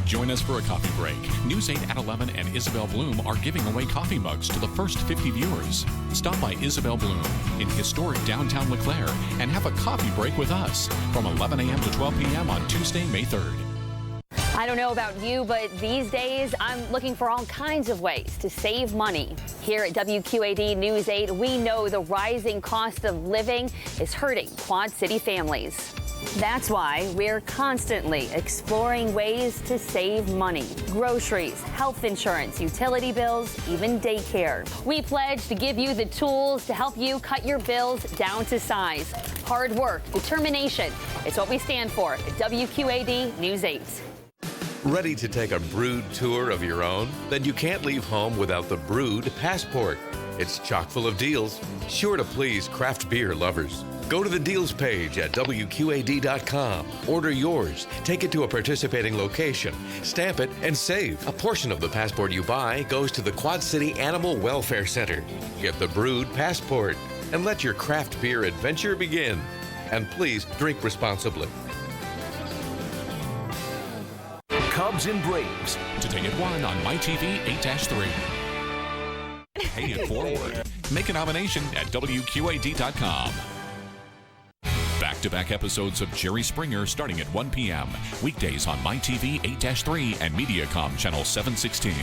Join us for a coffee break. News 8 at 11 and Isabel Bloom are giving away coffee mugs to the first 50 viewers. Stop by Isabel Bloom in historic downtown LeClaire and have a coffee break with us from 11 a.m. to 12 p.m. on Tuesday, May 3rd. I don't know about you, but these days I'm looking for all kinds of ways to save money. Here at WQAD News 8, we know the rising cost of living is hurting Quad City families. That's why we're constantly exploring ways to save money. Groceries, health insurance, utility bills, even daycare. We pledge to give you the tools to help you cut your bills down to size. Hard work, determination. It's what we stand for at WQAD News 8. Ready to take a Brood tour of your own? Then you can't leave home without the Brood Passport. It's chock full of deals, sure to please craft beer lovers. Go to the deals page at WQAD.com. Order yours, take it to a participating location, stamp it, and save. A portion of the passport you buy goes to the Quad City Animal Welfare Center. Get the Brood Passport and let your craft beer adventure begin. And please drink responsibly. Cubs and Braves. Today at 1 on MyTV 8-3. Pay it forward. Make a nomination at WQAD.com. Back-to-back episodes of Jerry Springer starting at 1 p.m. Weekdays on MyTV 8-3 and Mediacom Channel 716.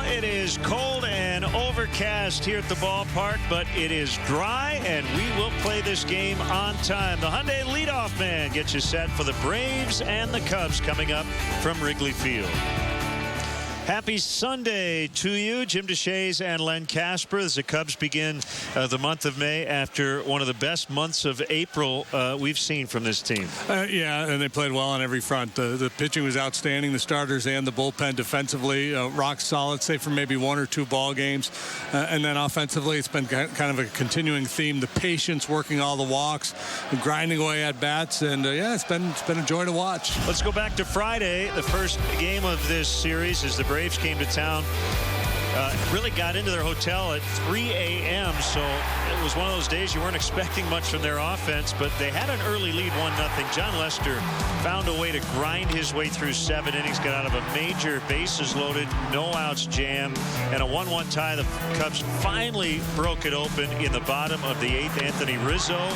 It is cold and overcast here at the ballpark, but it is dry, and we will play this game on time. The Hyundai leadoff man gets you set for the Braves and the Cubs coming up from Wrigley Field. Happy Sunday to you, Jim DeShays and Len Casper, as the Cubs begin the month of May after one of the best months of April we've seen from this team. Yeah, and they played well on every front. The pitching was outstanding, the starters and the bullpen defensively, rock solid, save for maybe one or two ball games. And then offensively, it's been kind of a continuing theme, the patience, working all the walks, grinding away at bats, and yeah, it's been a joy to watch. Let's go back to Friday. The first game of this series is the Braves came to town, really got into their hotel at 3 a.m. So it was one of those days you weren't expecting much from their offense, but they had an early lead, 1-0. John Lester found a way to grind his way through 7 innings, got out of a major bases loaded, no outs jam, and a 1-1 tie. The Cubs finally broke it open in the bottom of the 8th. Anthony Rizzo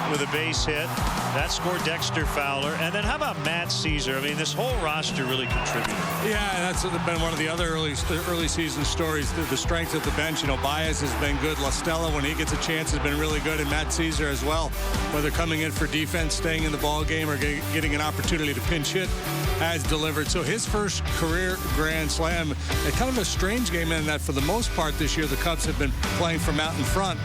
with a base hit. That scored Dexter Fowler. And then how about Matt Caesar? I mean, this whole roster really contributed. Yeah, that's been one of the other early season stories. The strength of the bench. You know, Baez has been good. La Stella, when he gets a chance, has been really good. And Matt Caesar as well. Whether coming in for defense, staying in the ball game, or getting an opportunity to pinch hit, has delivered. So his first career grand slam, kind of a strange game in that for the most part this year, the Cubs have been playing from out in front.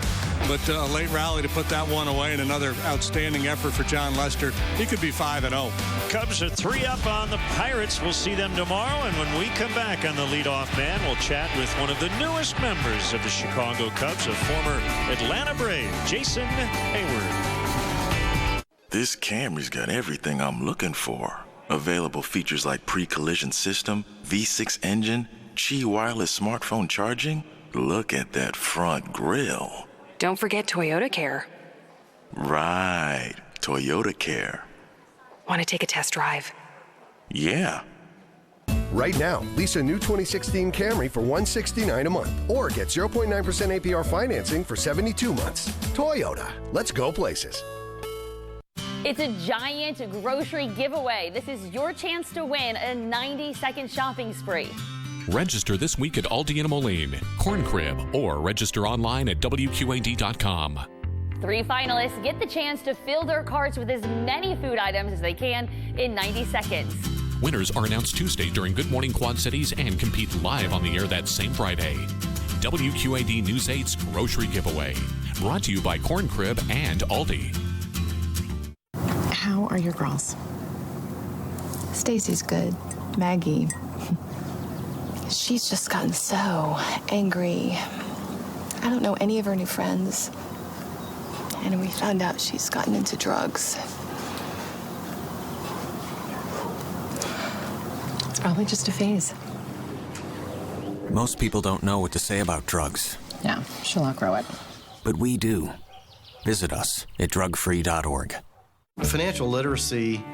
But a late rally to put that one away, and another outstanding effort for John Lester. He could be 5-0. Cubs are 3 up on the Pirates. We'll see them tomorrow. And when we come back on the leadoff man, we'll chat with one of the newest members of the Chicago Cubs, a former Atlanta Brave, Jason Hayward. This Camry's got everything I'm looking for. Available features like pre-collision system, V6 engine, Qi wireless smartphone charging. Look at that front grille. Don't forget Toyota Care. Right, Toyota Care. Want to take a test drive? Yeah. Right now, lease a new 2016 Camry for $169 a month, or get 0.9% APR financing for 72 months. Toyota, let's go places. It's a giant grocery giveaway. This is your chance to win a 90-second shopping spree. Register this week at Aldi and Moline, Corn Crib, or register online at WQAD.com. 3 finalists get the chance to fill their carts with as many food items as they can in 90 seconds. Winners are announced Tuesday during Good Morning Quad Cities and compete live on the air that same Friday. WQAD News 8's Grocery Giveaway. Brought to you by Corn Crib and Aldi. How are your girls? Stacy's good. Maggie, she's just gotten so angry. I don't know any of her new friends. And we found out she's gotten into drugs. It's probably just a phase. Most people don't know what to say about drugs. Yeah, she'll outgrow it. But we do. Visit us at drugfree.org. Financial literacy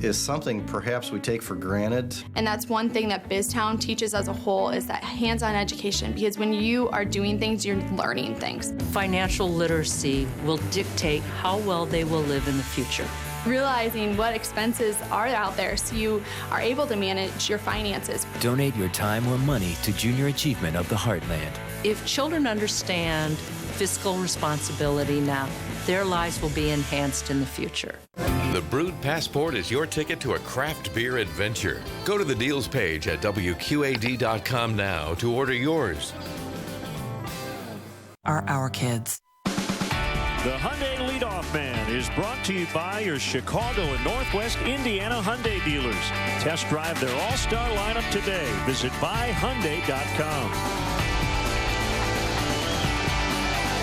is something perhaps we take for granted. And that's one thing that BizTown teaches as a whole is that hands-on education, because when you are doing things, you're learning things. Financial literacy will dictate how well they will live in the future. Realizing what expenses are out there so you are able to manage your finances. Donate your time or money to Junior Achievement of the Heartland. If children understand fiscal responsibility now, their lives will be enhanced in the future. The Brood Passport is your ticket to a craft beer adventure. Go to the deals page at WQAD.com now to order yours. Are our kids. The Hyundai Leadoff Man is brought to you by your Chicago and Northwest Indiana Hyundai dealers. Test drive their all-star lineup today. Visit buyhyundai.com.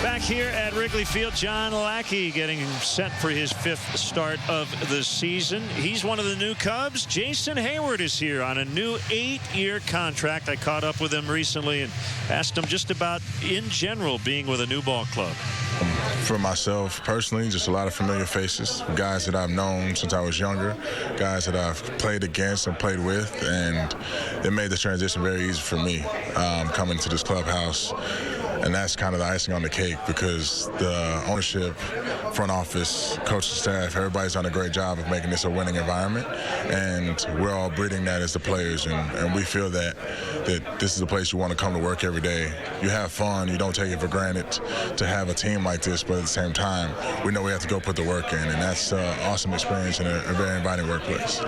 Back here at Wrigley Field, John Lackey getting set for his 5th start of the season. He's one of the new Cubs. Jason Hayward is here on a new 8-year contract. I caught up with him recently and asked him just about, in general, being with a new ball club. For myself personally, just a lot of familiar faces, guys that I've known since I was younger, guys that I've played against and played with, and it made the transition very easy for me coming to this clubhouse. And that's kind of the icing on the cake because the ownership, front office, coaching staff, everybody's done a great job of making this a winning environment. And we're all breeding that as the players. And we feel that this is a place you want to come to work every day. You have fun. You don't take it for granted to have a team like this. But at the same time, we know we have to go put the work in. And that's an awesome experience and a very inviting workplace.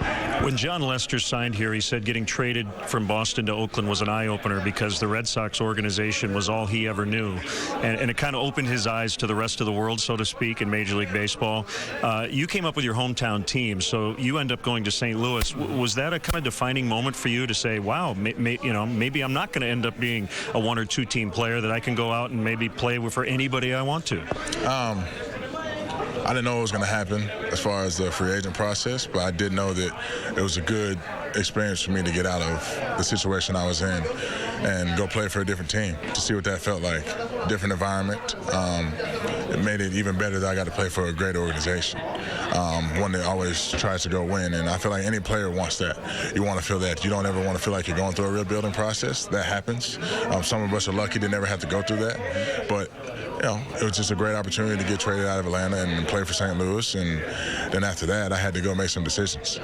When John Lester signed here, he said getting traded from Boston to Oakland was an eye-opener because the Red Sox organization was all he ever knew. And it kind of opened his eyes to the rest of the world, so to speak, in Major League Baseball. You came up with your hometown team, so you end up going to St. Louis. Was that a kind of defining moment for you to say, wow, maybe I'm not going to end up being a 1 or 2 team player, that I can go out and maybe play for anybody I want to? I didn't know what was going to happen as far as the free agent process, but I did know that it was a good experience for me to get out of the situation I was in and go play for a different team to see what that felt like. Different environment. It made it even better that I got to play for a great organization, one that always tries to go win. And I feel like any player wants that. You want to feel that. You don't ever want to feel like you're going through a rebuilding process. That happens. Some of us are lucky to never have to go through that. But it was just a great opportunity to get traded out of Atlanta and play for St. Louis. And then after that, I had to go make some decisions.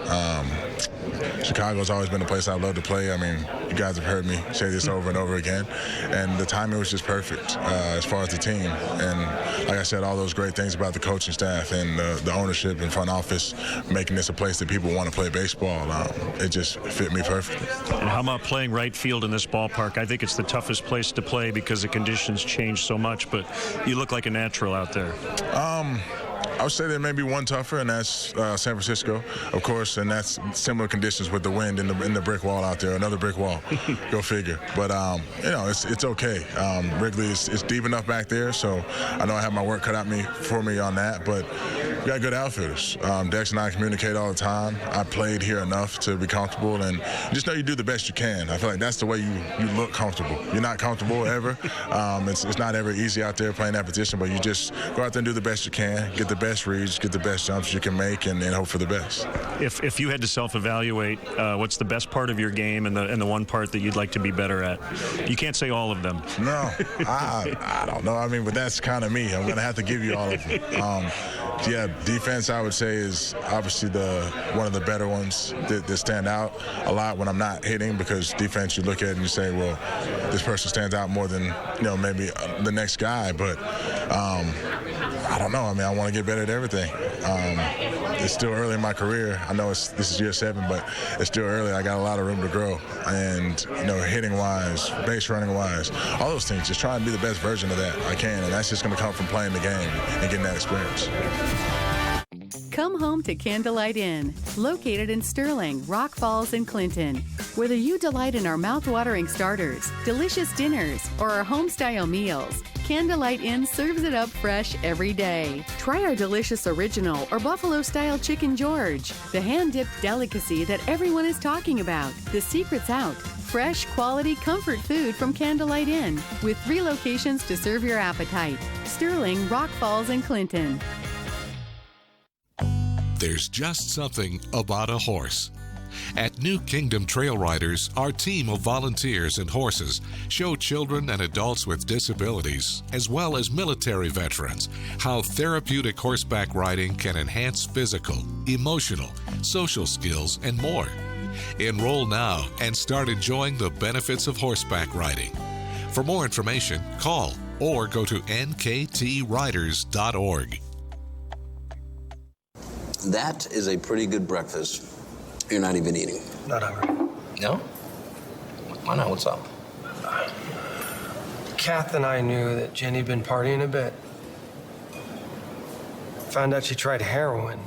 Chicago's always been a place I love to play. I mean, you guys have heard me say this over and over again. And the timing was just perfect as far as the team. And like I said, all those great things about the coaching staff and the ownership and front office making this a place that people want to play baseball. It just fit me perfectly. And how about playing right field in this ballpark? I think it's the toughest place to play because the conditions change so much, but you look like a natural out there. I would say there may be one tougher, and that's San Francisco, of course, and that's similar conditions with the wind and the brick wall out there, another brick wall. Go figure. But, it's okay. Wrigley is deep enough back there, so I know I have my work cut out for me on that, but we got good outfielders. Dex and I communicate all the time. I played here enough to be comfortable, and just know you do the best you can. I feel like that's the way you look comfortable. You're not comfortable ever. It's not ever easy out there playing that position, but you just go out there and do the best you can, get the best reads, get the best jumps you can make, and hope for the best. If you had to self-evaluate, what's the best part of your game and the one part that you'd like to be better at? You can't say all of them. No, I don't know. I mean, but that's kind of me. I'm going to have to give you all of them. Defense, I would say, is obviously one of the better ones that stand out a lot when I'm not hitting, because defense, you look at it and you say, well, this person stands out more than maybe the next guy. But I don't know. I mean, I want to get better at everything. It's still early in my career. I know this is year 7, but it's still early. I got a lot of room to grow. And, hitting-wise, base running-wise, all those things, just trying to be the best version of that I can. And that's just going to come from playing the game and getting that experience. Come home to Candlelight Inn, located in Sterling, Rock Falls, and Clinton. Whether you delight in our mouth-watering starters, delicious dinners, or our home-style meals, Candlelight Inn serves it up fresh every day. Try our delicious original or buffalo-style Chicken George, the hand-dipped delicacy that everyone is talking about. The secret's out. Fresh, quality, comfort food from Candlelight Inn with 3 locations to serve your appetite. Sterling, Rock Falls, and Clinton. There's just something about a horse. At New Kingdom Trail Riders, our team of volunteers and horses show children and adults with disabilities, as well as military veterans, how therapeutic horseback riding can enhance physical, emotional, social skills, and more. Enroll now and start enjoying the benefits of horseback riding. For more information, call or go to nktriders.org. That is a pretty good breakfast. You're not even eating. Not hungry. No? Why not? What's up? Kath and I knew that Jenny'd been partying a bit. Found out she tried heroin.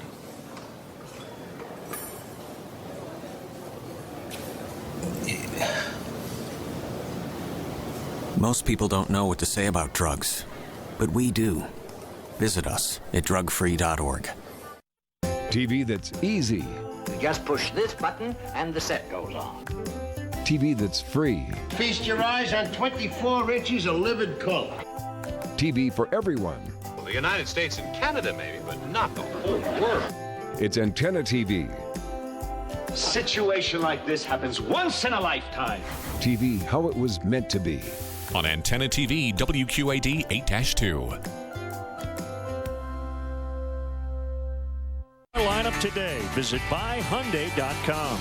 Most people don't know what to say about drugs, but we do. Visit us at drugfree.org. TV that's easy. You just push this button and the set goes on. TV that's free. Feast your eyes on 24 inches of livid color. TV for everyone. Well, the United States and Canada maybe, but not the whole world. It's Antenna TV. A situation like this happens once in a lifetime. TV how it was meant to be. On Antenna TV, WQAD 8-2. Lineup today. Visit buyhyundai.com.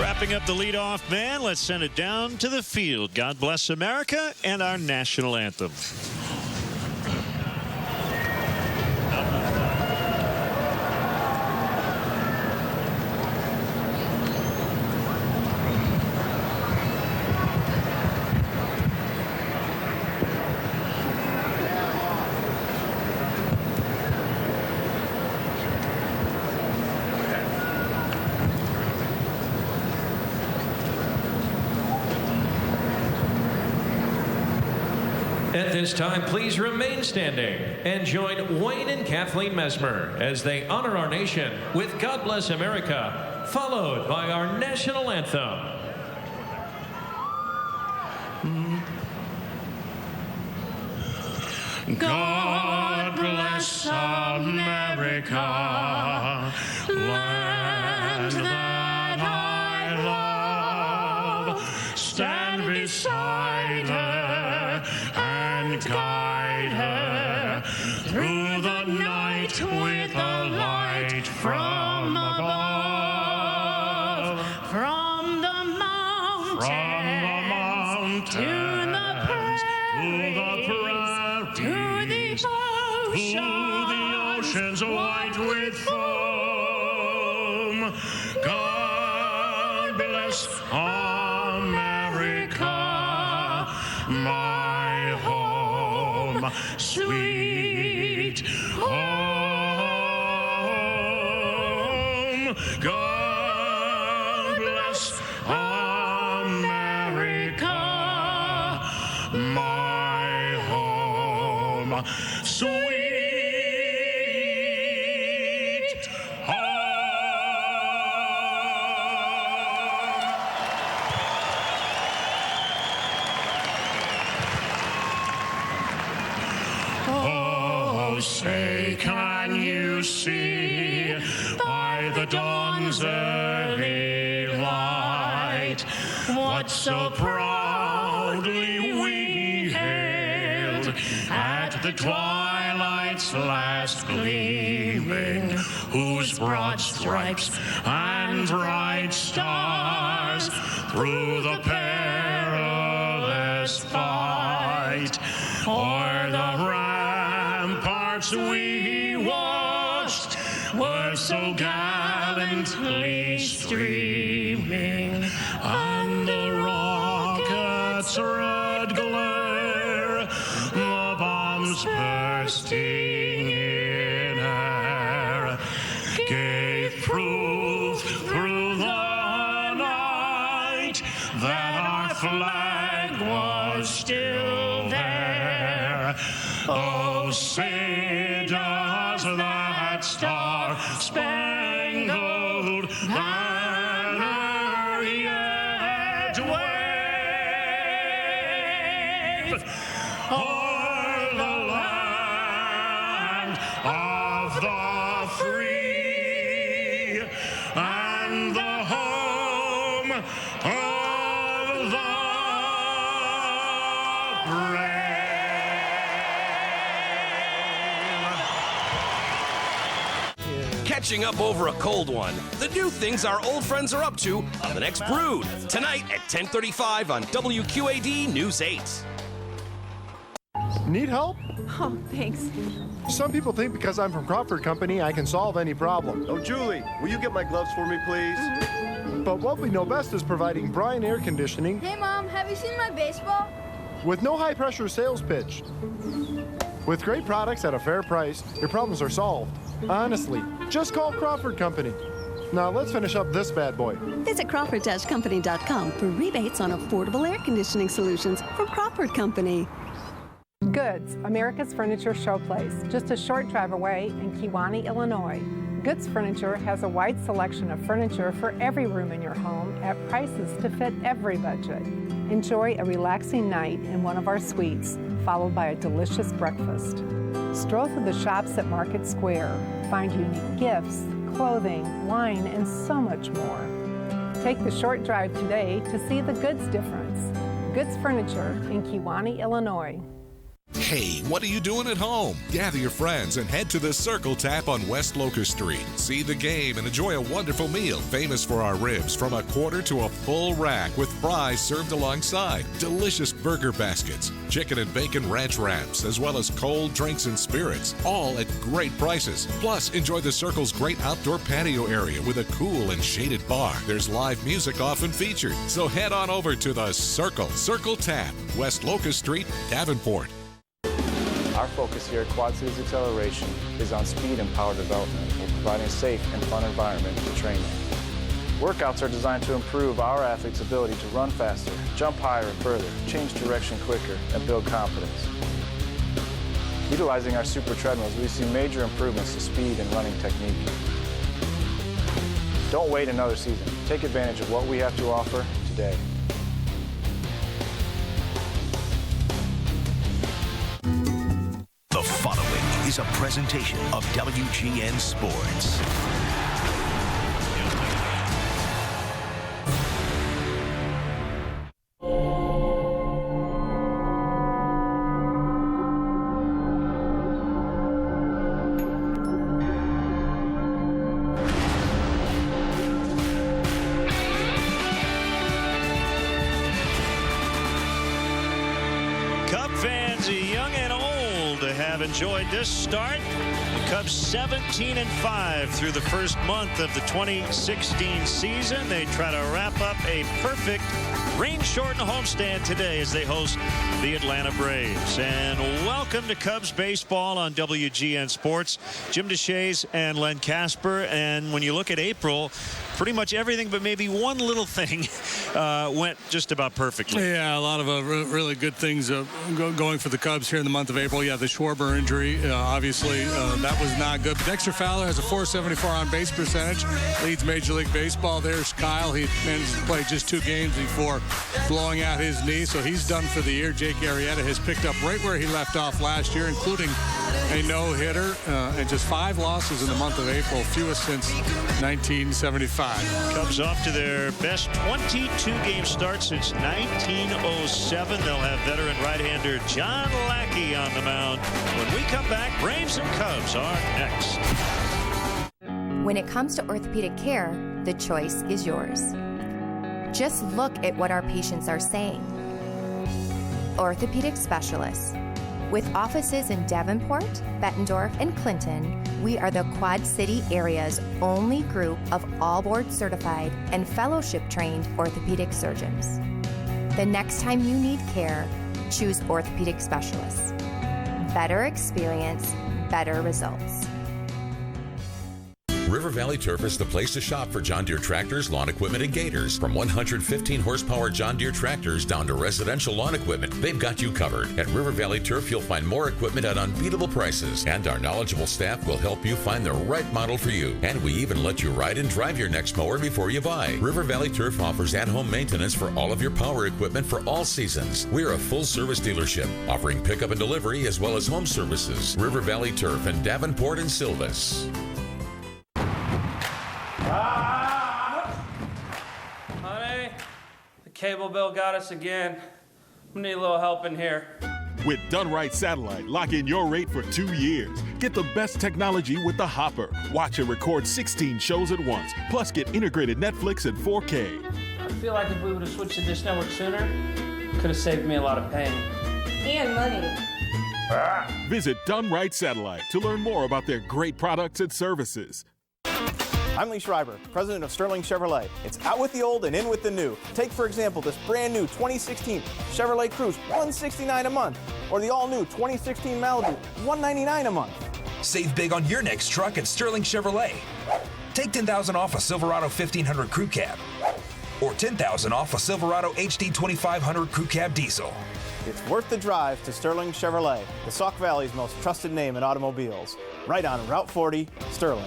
Wrapping up the leadoff man, let's send it down to the field. God bless America and our national anthem. At this time, please remain standing and join Wayne and Kathleen Mesmer as they honor our nation with God Bless America, followed by our national anthem. God bless America, land that I love. Stand beside her and guide her through the night with a light from above. From the mountains to the prairies, to the oceans white with foam. God bless America, my home, sweet home. God bless America, my home, sweet say, can you see by the dawn's early light what so proudly we hailed at the twilight's last gleaming, whose broad stripes and bright stars through the perilous fight o'er the ramparts we watched were so gallantly streaming, and the rockets' red glare, the bombs bursting in air, gave proof through the night that our flag Oh, say does that star-spangled banner yet wave o'er the land of the free and the home of the brave. Catching up over a cold one. The new things our old friends are up to on the next Brood. Tonight at 10:35 on WQAD News 8. Need help? Oh, thanks. Some people think because I'm from Crawford Company, I can solve any problem. Oh, Julie, will you get my gloves for me, please? But what we know best is providing Bryan Air Conditioning Hey, Mom, have you seen my baseball? with no high-pressure sales pitch. With great products at a fair price, your problems are solved. Honestly, just call Crawford Company. Now let's finish up this bad boy. Visit Crawford-Company.com for rebates on affordable air conditioning solutions from Crawford Company. Goods, America's Furniture Showplace, just a short drive away in Kewanee, Illinois. Goods Furniture has a wide selection of furniture for every room in your home at prices to fit every budget. Enjoy a relaxing night in one of our suites, followed by a delicious breakfast. Stroll through the shops at Market Square. Find unique gifts, clothing, wine, and so much more. Take the short drive today to see the Goods difference. Goods Furniture in Kewanee, Illinois. Hey, what are you doing at home? Gather your friends and head to the Circle Tap on West Locust Street. See the game and enjoy a wonderful meal, famous for our ribs from a quarter to a full rack with fries served alongside, delicious burger baskets, chicken and bacon ranch wraps, as well as cold drinks and spirits, all at great prices. Plus, enjoy the Circle's great outdoor patio area with a cool and shaded bar. There's live music often featured. So head on over to the Circle Tap, West Locust Street, Davenport. Our focus here at Quad Cities Acceleration is on speed and power development while providing a safe and fun environment for training. Workouts are designed to improve our athletes' ability to run faster, jump higher and further, change direction quicker, and build confidence. Utilizing our super treadmills, we see major improvements to speed and running technique. Don't wait another season. Take advantage of what we have to offer today. The following is a presentation of WGN Sports. Cub fans, young and old, have enjoyed this start. The Cubs 17-5 through the first month of the 2016 season. They try to wrap up a perfect rain-shortened homestand today as they host the Atlanta Braves. And welcome to Cubs baseball on WGN Sports. Jim DeShays and Len Casper. And when you look at April, pretty much everything but maybe one little thing went just about perfectly. Yeah, a lot of really good things going for the Cubs here in the month of April. Yeah, the Schwarber injury, obviously, that was not good. But Dexter Fowler has a .474 on-base percentage, leads Major League Baseball. There's Kyle. He managed to play just 2 games before blowing out his knee, so he's done for the year. Jake Arrieta has picked up right where he left off last year, including a no-hitter and just 5 losses in the month of April, fewest since 1975. Cubs off to their best 22-game start since 1907. They'll have veteran right-hander John Lackey on the mound. When we come back, Braves and Cubs are next. When it comes to orthopedic care, the choice is yours. Just look at what our patients are saying. Orthopedic specialists. With offices in Davenport, Bettendorf, and Clinton, we are the Quad City area's only group of all board certified and fellowship trained orthopedic surgeons. The next time you need care, choose orthopedic specialists. Better experience, better results. River Valley Turf is the place to shop for John Deere tractors, lawn equipment, and gators. From 115 horsepower John Deere tractors down to residential lawn equipment, they've got you covered. At River Valley Turf, you'll find more equipment at unbeatable prices, and our knowledgeable staff will help you find the right model for you. And we even let you ride and drive your next mower before you buy. River Valley Turf offers at-home maintenance for all of your power equipment for all seasons. We're a full-service dealership, offering pickup and delivery as well as home services. River Valley Turf in Davenport and Silvis. Honey, the cable bill got us again. We need a little help in here. With Done Right Satellite, lock in your rate for 2 years. Get the best technology with the Hopper. Watch and record 16 shows at once. Plus, get integrated Netflix and 4K. I feel like if we would have switched to this network sooner, it could have saved me a lot of pain. And money. Visit Done Right Satellite to learn more about their great products and services. I'm Lee Schreiber, president of Sterling Chevrolet. It's out with the old and in with the new. Take, for example, this brand new 2016 Chevrolet Cruze, $169 a month. Or the all-new 2016 Malibu, $199 a month. Save big on your next truck at Sterling Chevrolet. Take $10,000 off a Silverado 1500 Crew Cab. Or $10,000 off a Silverado HD 2500 Crew Cab Diesel. It's worth the drive to Sterling Chevrolet, the Sauk Valley's most trusted name in automobiles. Right on Route 40, Sterling.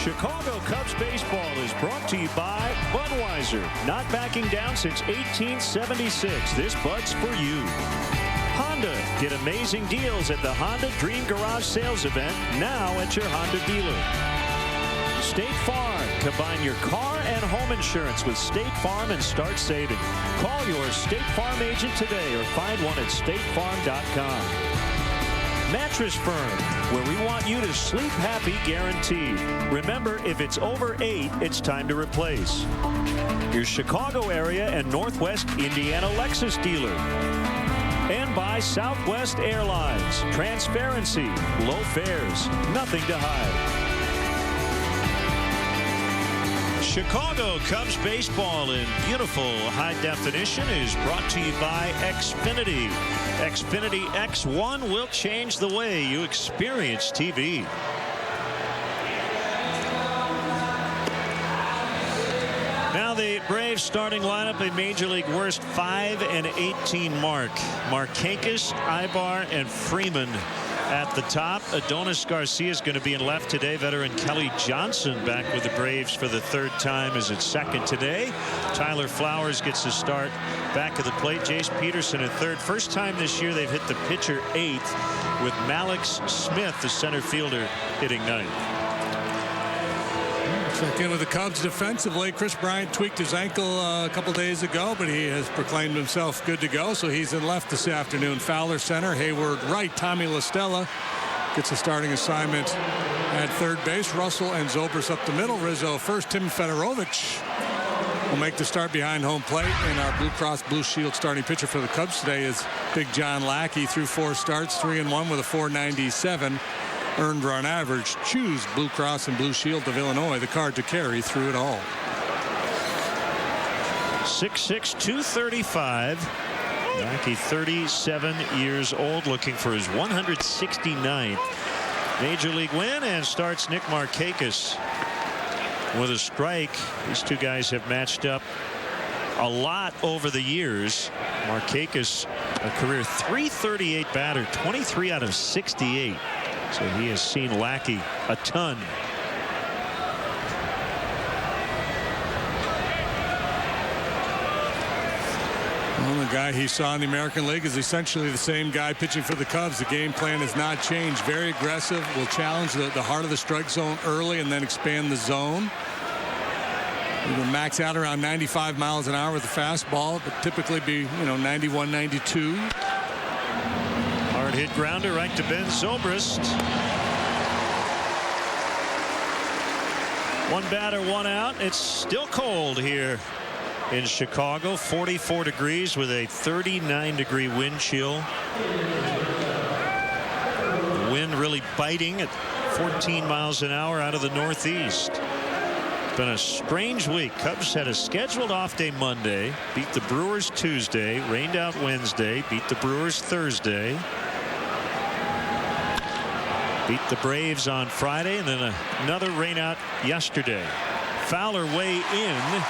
Chicago Cubs baseball is brought to you by Budweiser. Not backing down since 1876. This Bud's for you. Honda. Get amazing deals at the Honda Dream Garage Sales event now at your Honda dealer. State Farm. Combine your car and home insurance with State Farm and start saving. Call your State Farm agent today or find one at statefarm.com. Mattress Firm, where we want you to sleep happy guaranteed. Remember, if it's over 8, it's time to replace. Your Chicago area and Northwest Indiana Lexus dealer. And by Southwest Airlines. Transparency, low fares, nothing to hide. Chicago Cubs baseball in beautiful high definition is brought to you by Xfinity. Xfinity X1 will change the way you experience TV. Now the Braves starting lineup, a Major League worst 5-18 mark. Markakis, Ibar, and Freeman at the top. Adonis Garcia is going to be in left today. Veteran Kelly Johnson back with the Braves for the third time as it's second today. Tyler Flowers gets to start back at the plate. Jace Peterson at third. First time this year they've hit the pitcher eighth with Malix Smith, the center fielder, hitting ninth. Check in with the Cubs defensively. Chris Bryant tweaked his ankle a couple days ago, but he has proclaimed himself good to go, so he's in left this afternoon. Fowler center, Hayward right. Tommy LaStella gets a starting assignment at third base. Russell and Zobrist up the middle. Rizzo first. Tim Fedorovich will make the start behind home plate. And our Blue Cross Blue Shield starting pitcher for the Cubs today is Big John Lackey. Through 4 starts, 3-1 with a .497 earned run average. Choose Blue Cross and Blue Shield of Illinois, the card to carry through it all. 6'6", 235. Lackey, 37 years old, looking for his 169th Major League win, and starts Nick Markakis with a strike. These two guys have matched up a lot over the years. Markakis, a career .338 batter, 23 out of 68. So he has seen Lackey a ton. Well, the guy he saw in the American League is essentially the same guy pitching for the Cubs. The game plan has not changed. Very aggressive. Will challenge the heart of the strike zone early and then expand the zone. He will max out around 95 miles an hour with the fastball, but typically be, 91, 92. Hard hit grounder right to Ben Zobrist. One batter, one out. It's still cold here in Chicago. 44 degrees with a 39-degree wind chill. The wind really biting at 14 miles an hour out of the northeast. It's been a strange week. Cubs had a scheduled off day Monday, beat the Brewers Tuesday, rained out Wednesday, beat the Brewers Thursday. Beat the Braves on Friday, and then another rainout yesterday. Fowler way in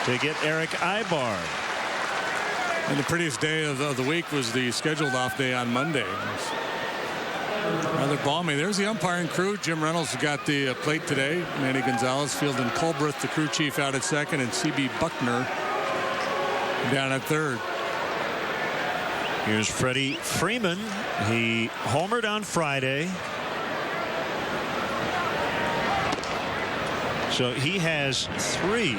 to get Eric Ibar. And the prettiest day of the week was the scheduled off day on Monday. Rather balmy. There's the umpiring crew. Jim Reynolds got the plate today. Manny Gonzalez, Field and Culbreth, the crew chief, out at second, and C.B. Buckner down at third. Here's Freddie Freeman. He homered on Friday. So he has 3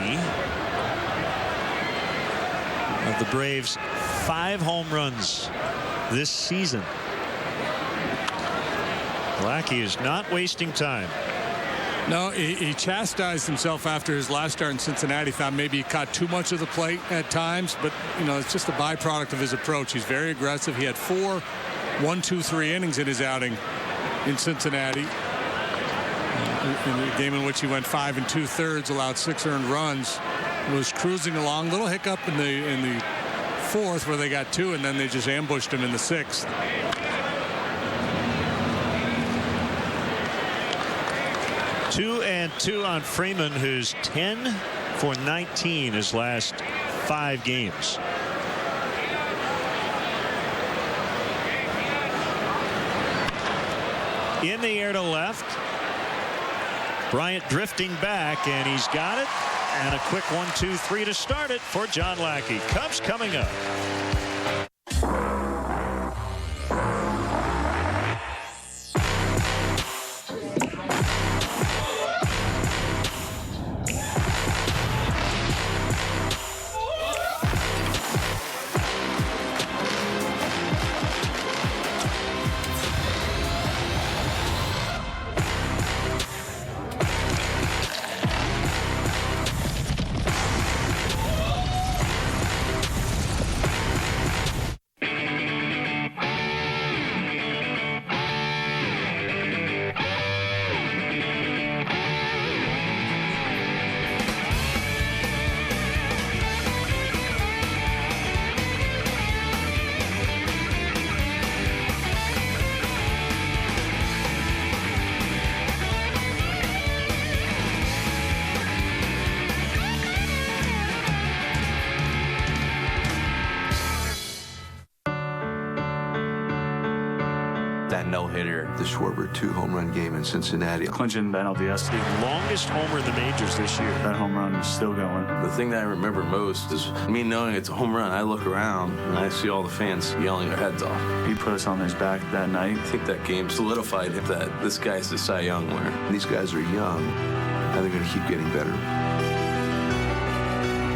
of the Braves' 5 home runs this season. Lackey is not wasting time. No, he chastised himself after his last start in Cincinnati. Thought maybe he caught too much of the plate at times, but you know, it's just a byproduct of his approach. He's very aggressive. He had 4 1-2-3 innings in his outing in Cincinnati. In the game in which he went 5 2/3, allowed 6 earned runs, was cruising along. Little hiccup in the 4th where they got 2, and then they just ambushed him in the 6th. Two and 2 on Freeman, who's 10 for 19 his last 5 games. In the air to left. Bryant drifting back, and he's got it. And a quick 1-2-3 to start it for John Lackey. Cubs coming up. That no-hitter, the Schwarber 2-home-run game in Cincinnati. Clinching the NLDS. The longest homer in the majors this year. That home run is still going. The thing that I remember most is me knowing it's a home run. I look around and I see all the fans yelling their heads off. He put us on his back that night. I think that game solidified that this guy's the Cy Young winner. These guys are young, and they're going to keep getting better.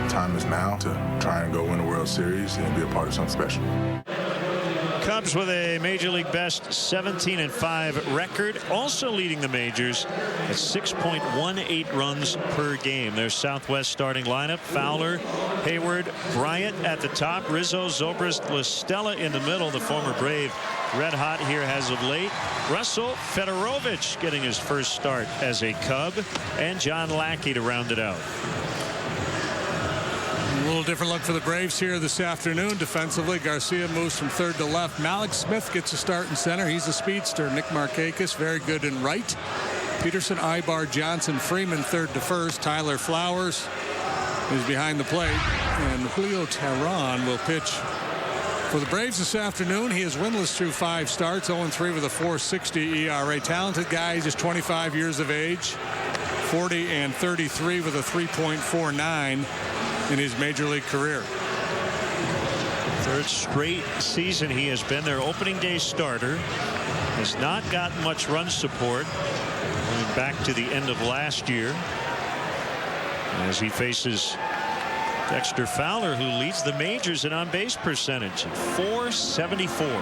Time is now to try and go win the World Series and be a part of something special. Cubs with a Major League best 17-5 record, also leading the majors at 6.18 runs per game. Their Southwest starting lineup: Fowler, Hayward, Bryant at the top, Rizzo, Zobrist, La Stella in the middle. The former Brave red hot here as of late. Russell, Fedorovich getting his first start as a Cub, and John Lackey to round it out. A little different look for the Braves here this afternoon. Defensively, Garcia moves from third to left. Malik Smith gets a start in center. He's a speedster. Nick Markakis very good in right. Peterson, Ibar, Johnson, Freeman third to first. Tyler Flowers is behind the plate. And Julio Teheran will pitch for the Braves this afternoon. He is winless through 5 starts, 0-3 with a 4.60 ERA. Talented guy, he's just 25 years of age. 40-33 with a 3.49 in his major league career. Third straight season he has been their opening day starter. Has not gotten much run support going back to the end of last year, as he faces Dexter Fowler, who leads the majors in on-base percentage at .474.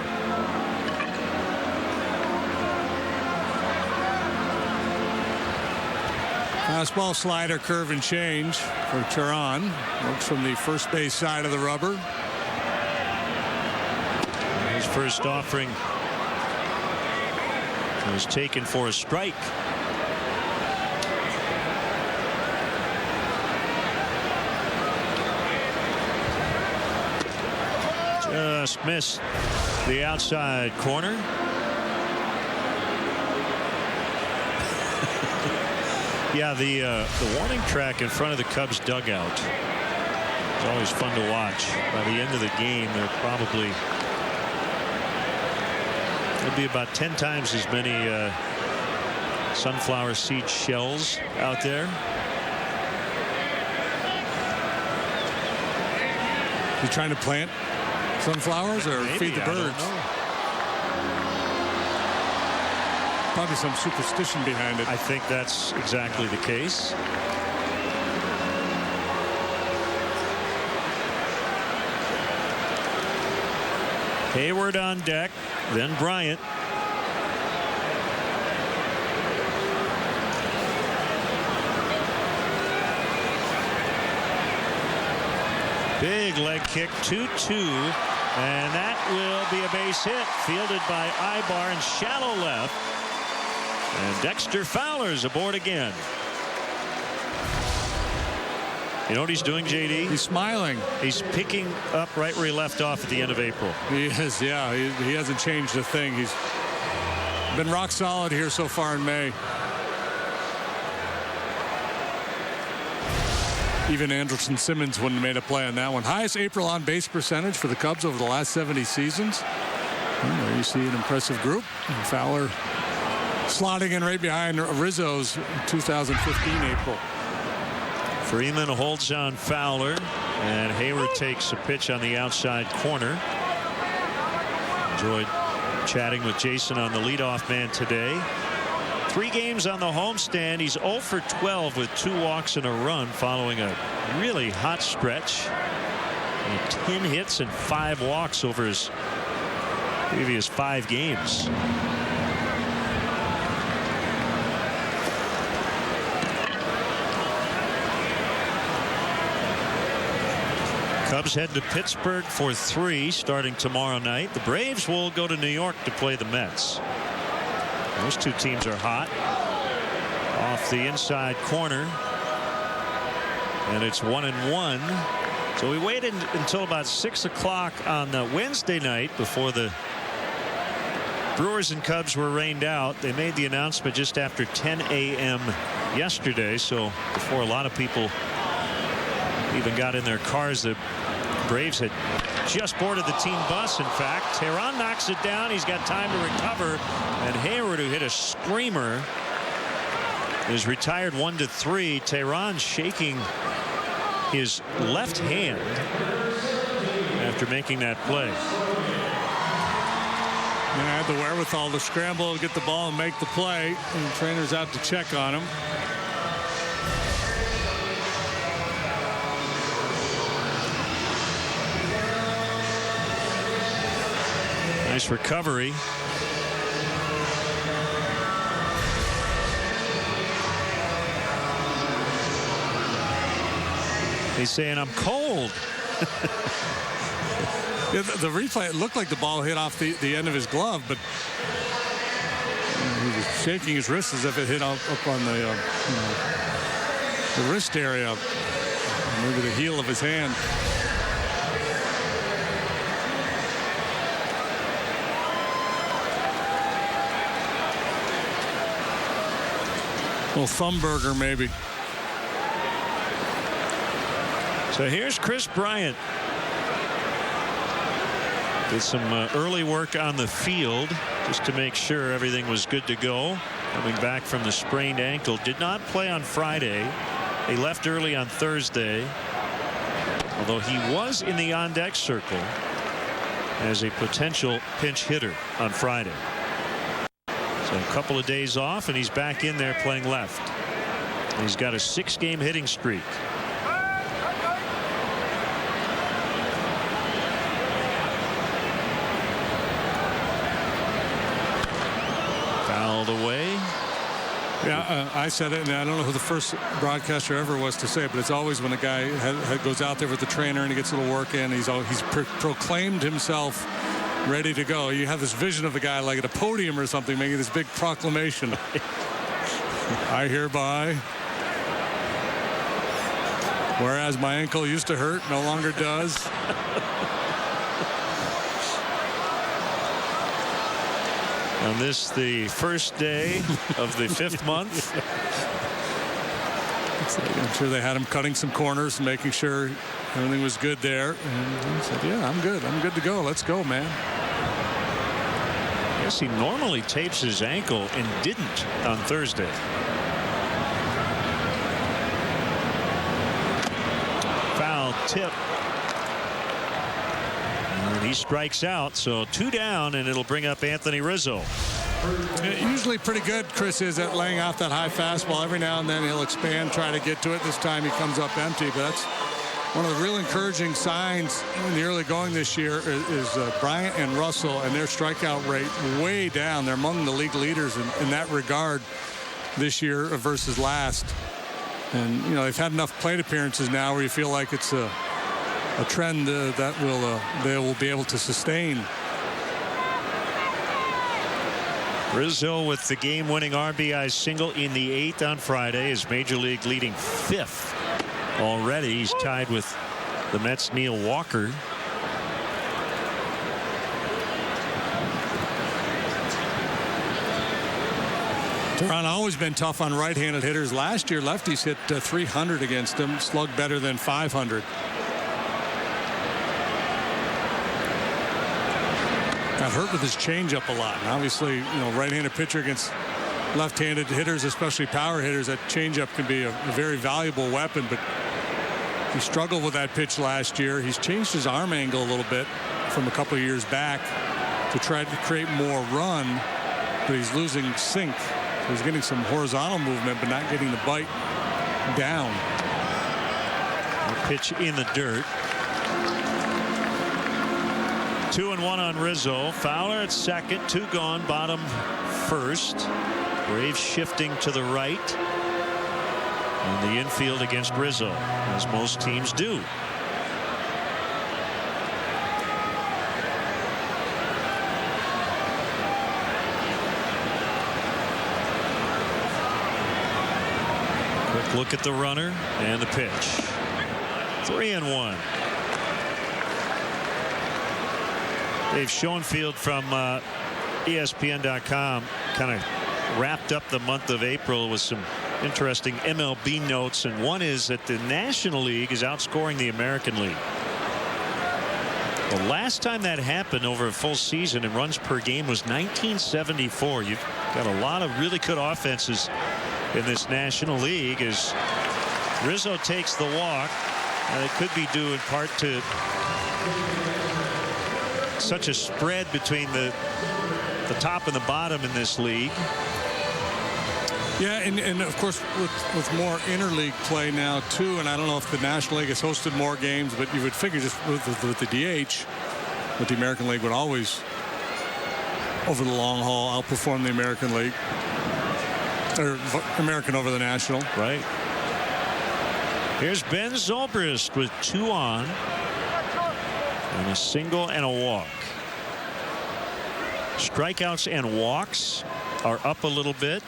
Fastball, slider, curve, and change for Teheran. Works from the first base side of the rubber. His first offering was taken for a strike. Just missed the outside corner. Yeah, the warning track in front of the Cubs dugout is always fun to watch. By the end of the game, there'll be about 10 times as many sunflower seed shells out there. You trying to plant sunflowers or Maybe, feed the birds? Probably some superstition behind it. I think that's exactly the case. Hayward on deck, then Bryant. Big leg kick, 2-2, and that will be a base hit, fielded by Ibar in shallow left. And Dexter Fowler's aboard again. You know what he's doing, JD? He's smiling. He's picking up right where he left off at the end of April. He is, yeah. He hasn't changed a thing. He's been rock solid here so far in May. Even Anderson Simmons wouldn't have made a play on that one. Highest April on base percentage for the Cubs over the last 70 seasons. And there you see an impressive group. And Fowler slotting in right behind Rizzo's 2015 April. Freeman holds on Fowler, and Hayward takes a pitch on the outside corner. Enjoyed chatting with Jason on the leadoff man today. 3 games on the homestand. He's 0 for 12 with 2 walks and a run following a really hot stretch. And 10 hits and 5 walks over his previous 5 games. Cubs head to Pittsburgh for 3 starting tomorrow night. The Braves will go to New York to play the Mets. Those 2 teams are hot. Off the inside corner. And it's 1-1. So we waited until about 6 o'clock on Wednesday night before the Brewers and Cubs were rained out. They made the announcement just after 10 a.m. yesterday. So before a lot of people even got in their cars, the Braves had just boarded the team bus. In fact, Tehran knocks it down. He's got time to recover, and Hayward, who hit a screamer, is retired 1-3. Tehran shaking his left hand after making that play. And I had the wherewithal to scramble to get the ball and make the play, and the trainer's out to check on him. Nice recovery. He's saying, I'm cold. Yeah, the replay, it looked like the ball hit off the end of his glove, but he was shaking his wrist as if it hit up on the wrist area, maybe the heel of his hand. Little thumb burger, maybe. So here's Chris Bryant. Did some early work on the field just to make sure everything was good to go. Coming back from the sprained ankle. Did not play on Friday. He left early on Thursday. Although he was in the on-deck circle as a potential pinch hitter on Friday. So a couple of days off, and he's back in there playing left. He's got a 6-game hitting streak. Fouled away. Yeah, I said it, and I don't know who the first broadcaster ever was to say it, but it's always when a guy goes out there with the trainer and he gets a little work in, he's proclaimed himself ready to go. You have this vision of a guy like at a podium or something making this big proclamation. I hereby, whereas my ankle used to hurt, no longer does. On this, the first day of the 5th month. I'm sure they had him cutting some corners and making sure everything was good there. And he said, yeah, I'm good. I'm good to go. Let's go, man. I guess he normally tapes his ankle and didn't on Thursday. Foul tip. And he strikes out, so 2 down, and it'll bring up Anthony Rizzo. Usually pretty good, Chris is at laying off that high fastball. Every now and then he'll expand, try to get to it. This time he comes up empty, but that's one of the real encouraging signs in the early going this year is Bryant and Russell and their strikeout rate way down. They're among the league leaders in that regard this year versus last. And, you know, they've had enough plate appearances now where you feel like it's a trend that they will be able to sustain. Rizzo with the game-winning RBI single in the 8th on Friday is Major League leading 5th already. He's tied with the Mets' Neil Walker. Tehran always been tough on right-handed hitters. Last year, lefties hit 300 against him, slugged better than 500. Got hurt with his changeup a lot. And obviously, you know, right-handed pitcher against left-handed hitters, especially power hitters, that changeup can be a very valuable weapon. But he struggled with that pitch last year. He's changed his arm angle a little bit from a couple of years back to try to create more run, but he's losing sink. So he's getting some horizontal movement, but not getting the bite down. A pitch in the dirt. 2-1 on Rizzo. Fowler at second, 2 gone, bottom first. Braves shifting to the right. And the infield against Rizzo, as most teams do. Quick look at the runner and the pitch. 3-1. Dave Schoenfield from ESPN.com kind of wrapped up the month of April with some interesting MLB notes, and one is that the National League is outscoring the American League. The last time that happened over a full season in runs per game was 1974. You've got a lot of really good offenses in this National League as Rizzo takes the walk, and it could be due in part to such a spread between the top and the bottom in this league. Yeah, and of course with more interleague play now too, and I don't know if the National League has hosted more games, but you would figure just with the DH, that the American League would always, over the long haul, outperform the American League, or American over the National. Right. Here's Ben Zobrist with 2 on. And a single and a walk. Strikeouts and walks are up a little bit.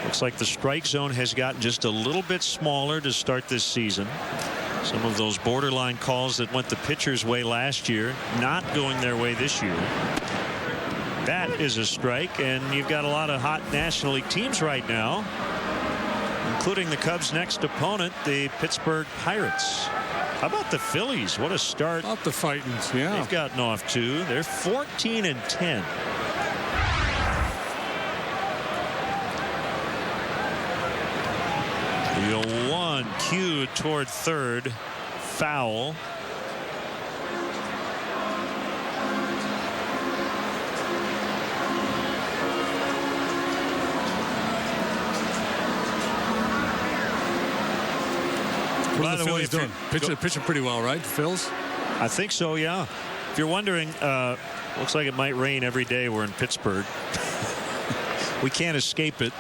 Looks like the strike zone has gotten just a little bit smaller to start this season. Some of those borderline calls that went the pitcher's way last year not going their way this year. That is a strike, and you've got a lot of hot National League teams right now, including the Cubs' next opponent, the Pittsburgh Pirates. How about the Phillies? What a start. About the Fightins, yeah. They've gotten off to. They're 14-10. The 0-1 cued toward third. Foul. What are the Phillies doing? Pitching pretty well, right? The Phils? I think so, yeah. If you're wondering, looks like it might rain every day we're in Pittsburgh. We can't escape it.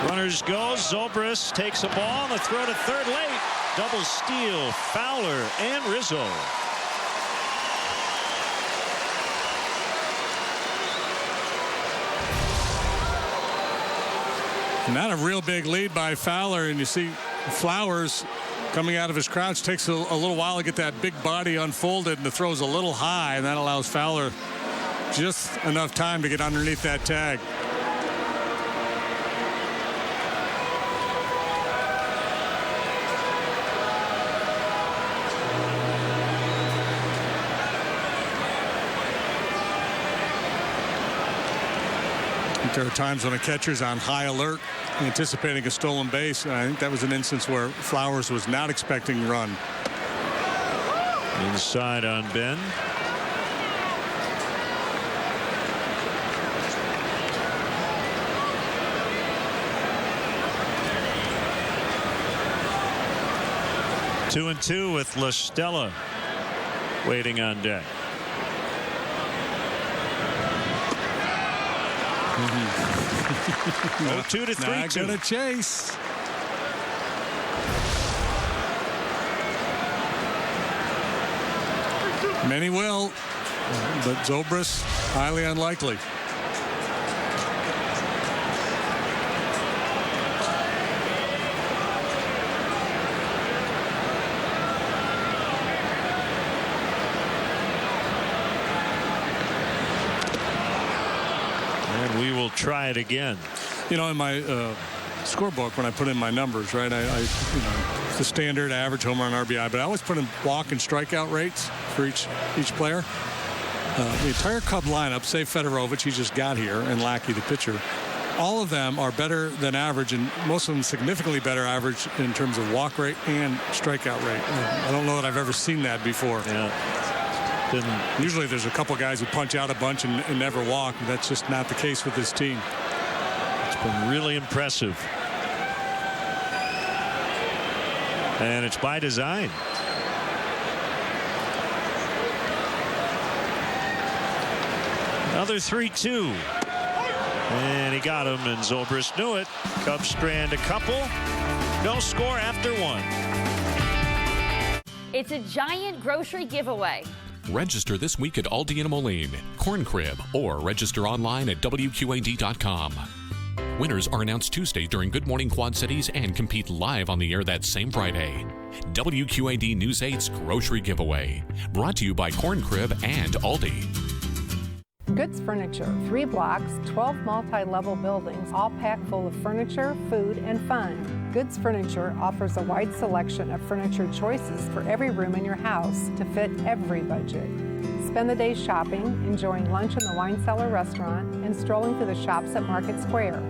Runners go. Zobrist takes a ball and a throw to third late. Double steal. Fowler and Rizzo. Not a real big lead by Fowler, and you see Flowers coming out of his crouch. Takes a little while to get that big body unfolded, and the throw's a little high, and that allows Fowler just enough time to get underneath that tag. There are times when a catcher's on high alert, anticipating a stolen base. And I think that was an instance where Flowers was not expecting a run. Inside on Ben. Two and two with La Stella waiting on deck. No, 2 to 3. Not gonna chase. Many will, but Zobrist highly unlikely. And we will try it again. You know, in my scorebook, when I put in my numbers, right, I you know, the standard average home run RBI, but I always put in walk and strikeout rates for each player. The entire Cub lineup, save Fedorovich, he just got here, and Lackey, the pitcher, all of them are better than average, and most of them significantly better average in terms of walk rate and strikeout rate. I don't know that I've ever seen that before. Yeah. Usually there's a couple guys who punch out a bunch and never walk, but that's just not the case with this team. It's been really impressive. And it's by design. Another 3-2. And he got him, and Zobrist knew it. Cubs strand a couple. No score after one. It's a giant grocery giveaway. Register this week at Aldi and Moline, Corn Crib, or register online at WQAD.com. Winners are announced Tuesday during Good Morning Quad Cities and compete live on the air that same Friday. WQAD News 8's Grocery Giveaway. Brought to you by Corn Crib and Aldi. Goods Furniture, 3 blocks, 12 multi-level buildings, all packed full of furniture, food, and fun. Goods Furniture offers a wide selection of furniture choices for every room in your house to fit every budget. Spend the day shopping, enjoying lunch in the Wine Cellar restaurant, and strolling through the shops at Market Square.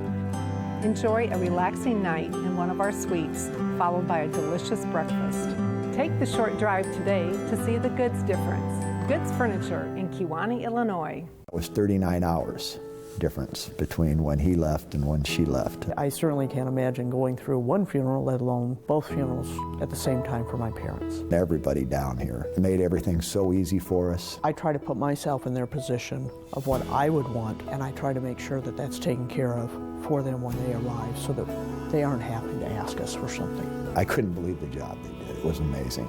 Enjoy a relaxing night in one of our suites, followed by a delicious breakfast. Take the short drive today to see the Goods difference. Goods Furniture in Kewanee, Illinois. It was 39 hours difference between when he left and when she left. I certainly can't imagine going through one funeral, let alone both funerals at the same time for my parents. Everybody down here made everything so easy for us. I try to put myself in their position of what I would want, and I try to make sure that that's taken care of for them when they arrive so that they aren't having to ask us for something. I couldn't believe the job they did. It was amazing.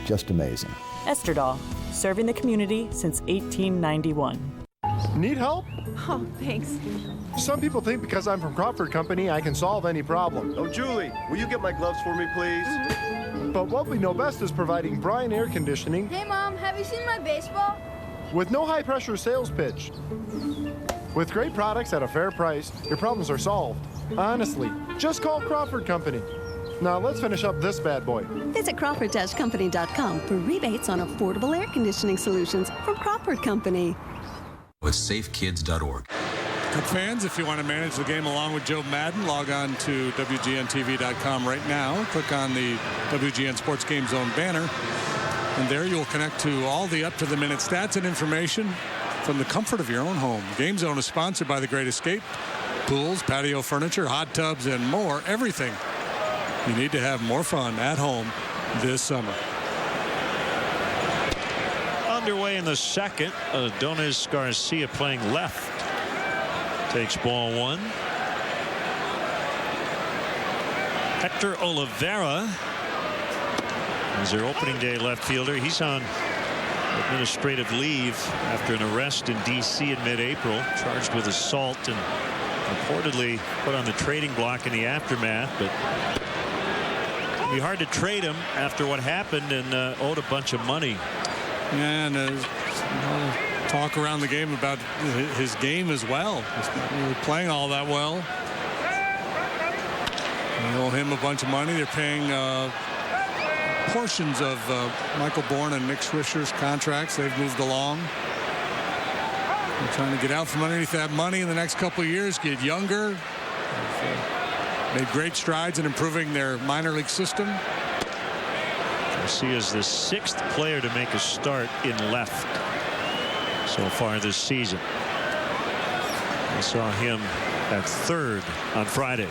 Just amazing. Esterdahl, serving the community since 1891. Need help? Oh, thanks. Some people think because I'm from Crawford Company, I can solve any problem. Oh, Julie, will you get my gloves for me, please? But what we know best is providing Bryan Air Conditioning. Hey, Mom, have you seen my baseball? With no high-pressure sales pitch. With great products at a fair price, your problems are solved. Honestly, just call Crawford Company. Now let's finish up this bad boy. Visit Crawford-Company.com for rebates on affordable air conditioning solutions from Crawford Company. With safekids.org. Cub fans, if you want to manage the game along with Joe Madden, log on to WGNTV.com right now. Click on the WGN Sports Game Zone banner, and there you'll connect to all the up-to-the-minute stats and information from the comfort of your own home. Game Zone is sponsored by The Great Escape. Pools, patio furniture, hot tubs, and more. Everything you need to have more fun at home this summer. Underway in the second. Adonis Garcia playing left. Takes ball one. Hector Oliveira is their opening day left fielder. He's on administrative leave after an arrest in D.C. in mid-April, charged with assault and reportedly put on the trading block in the aftermath. But it'd be hard to trade him after what happened and owed a bunch of money. And talk around the game about his game as well. He's not really playing all that well. They owe him a bunch of money. They're paying portions of Michael Bourne and Nick Swisher's contracts. They've moved along. They're trying to get out from underneath that money in the next couple of years, get younger. Made great strides in improving their minor league system. Garcia is the 6th player to make a start in left so far this season. I saw him at 3rd on Friday.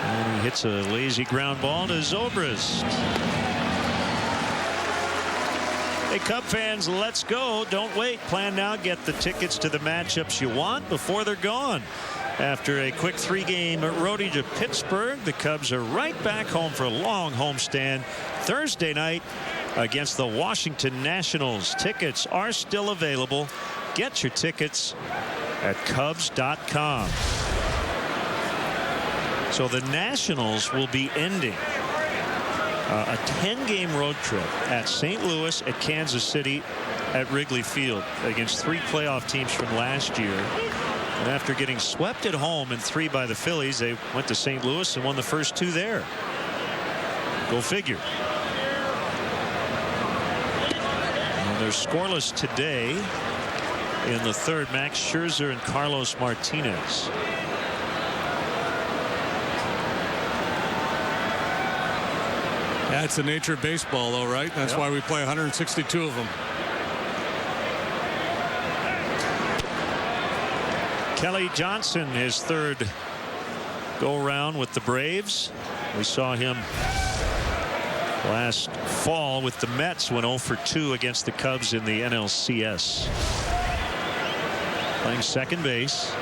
And he hits a lazy ground ball to Zobrist. Hey, Cub fans, let's go. Don't wait. Plan now. Get the tickets to the matchups you want before they're gone. After a quick 3-game roadie to Pittsburgh, the Cubs are right back home for a long homestand Thursday night against the Washington Nationals. Tickets are still available. Get your tickets at Cubs.com. So the Nationals will be ending a 10-game road trip at St. Louis, at Kansas City, at Wrigley Field against 3 playoff teams from last year. And after getting swept at home in 3 by the Phillies, they went to St. Louis and won the first 2 there. Go figure. And they're scoreless today in the 3rd. Max Scherzer and Carlos Martinez. That's the nature of baseball, though, right? That's why we play 162 of them. Kelly Johnson, his 3rd go-around with the Braves. We saw him last fall with the Mets, went 0 for 2 against the Cubs in the NLCS. Playing second base.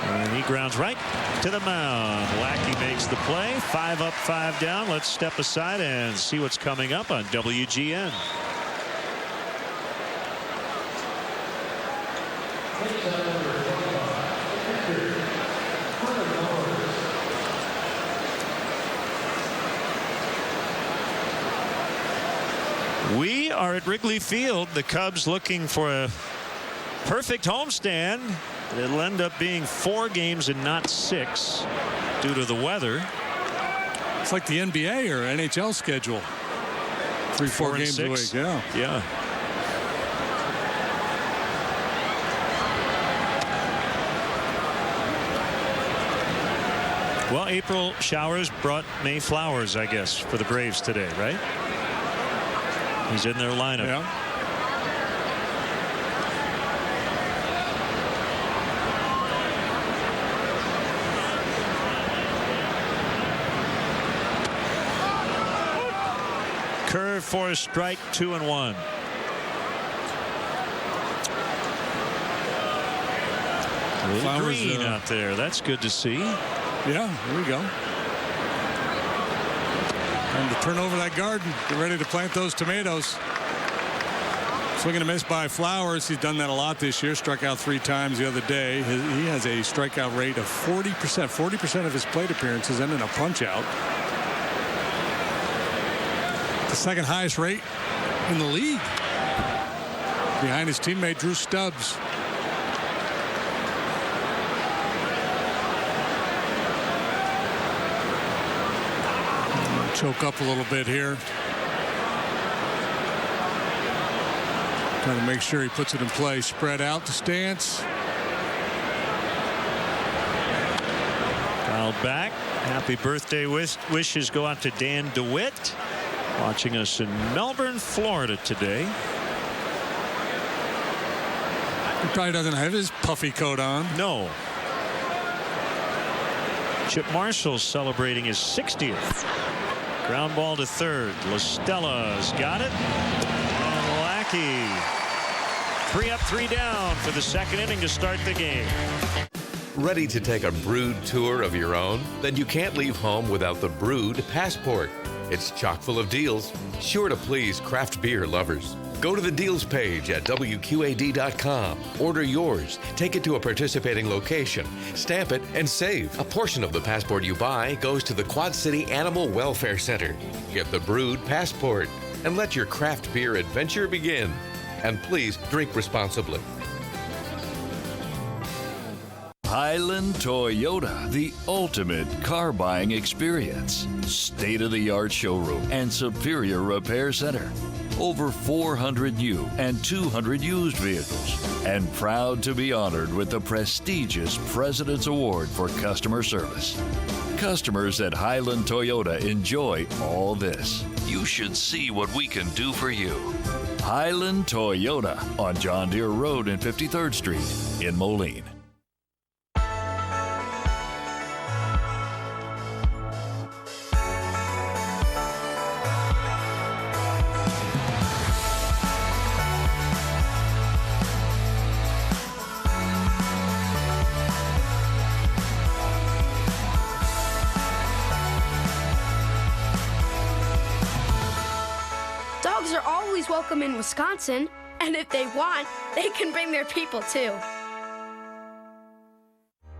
And he grounds right to the mound. Lackey makes the play. 5 up, 5 down. Let's step aside and see what's coming up on WGN. We are at Wrigley Field. The Cubs looking for a perfect homestand. It'll end up being 4 games and not 6 due to the weather. It's like the NBA or NHL schedule. 3-4 games a week. Yeah. Well, April showers brought May flowers, I guess, for the Braves today, right? He's in their lineup. Yeah. Curve for a strike, 2-1. A little green out there. That's good to see. Yeah, here we go. Time to turn over that garden. Get ready to plant those tomatoes. Swing and a miss by Flowers. He's done that a lot this year. Struck out 3 times the other day. He has a strikeout rate of 40%. 40% of his plate appearances end in a punch out. The 2nd highest rate in the league, behind his teammate Drew Stubbs. Choke up a little bit here. Trying to make sure he puts it in play. Spread out the stance. Dialed back. Happy birthday wishes go out to Dan DeWitt, watching us in Melbourne, Florida today. He probably doesn't have his puffy coat on. No. Chip Marshall's celebrating his 60th. Ground ball to 3rd. LaStella's got it. And Lackey. 3 up, 3 down for the 2nd inning to start the game. Ready to take a Brood tour of your own? Then you can't leave home without the Brood Passport. It's chock full of deals, sure to please craft beer lovers. Go to the deals page at WQAD.com. Order yours, take it to a participating location, stamp it, and save. A portion of the passport you buy goes to the Quad City Animal Welfare Center. Get the Brood Passport and let your craft beer adventure begin. And please drink responsibly. Highland Toyota, the ultimate car buying experience. State-of-the-art showroom and superior repair center. over 400 new and 200 used vehicles, and proud to be honored with the prestigious President's Award for Customer Service. Customers at Highland Toyota enjoy all this. You should see what we can do for you. Highland Toyota on John Deere Road and 53rd Street in Moline. Dogs are always welcome in Wisconsin, and if they want, they can bring their people too.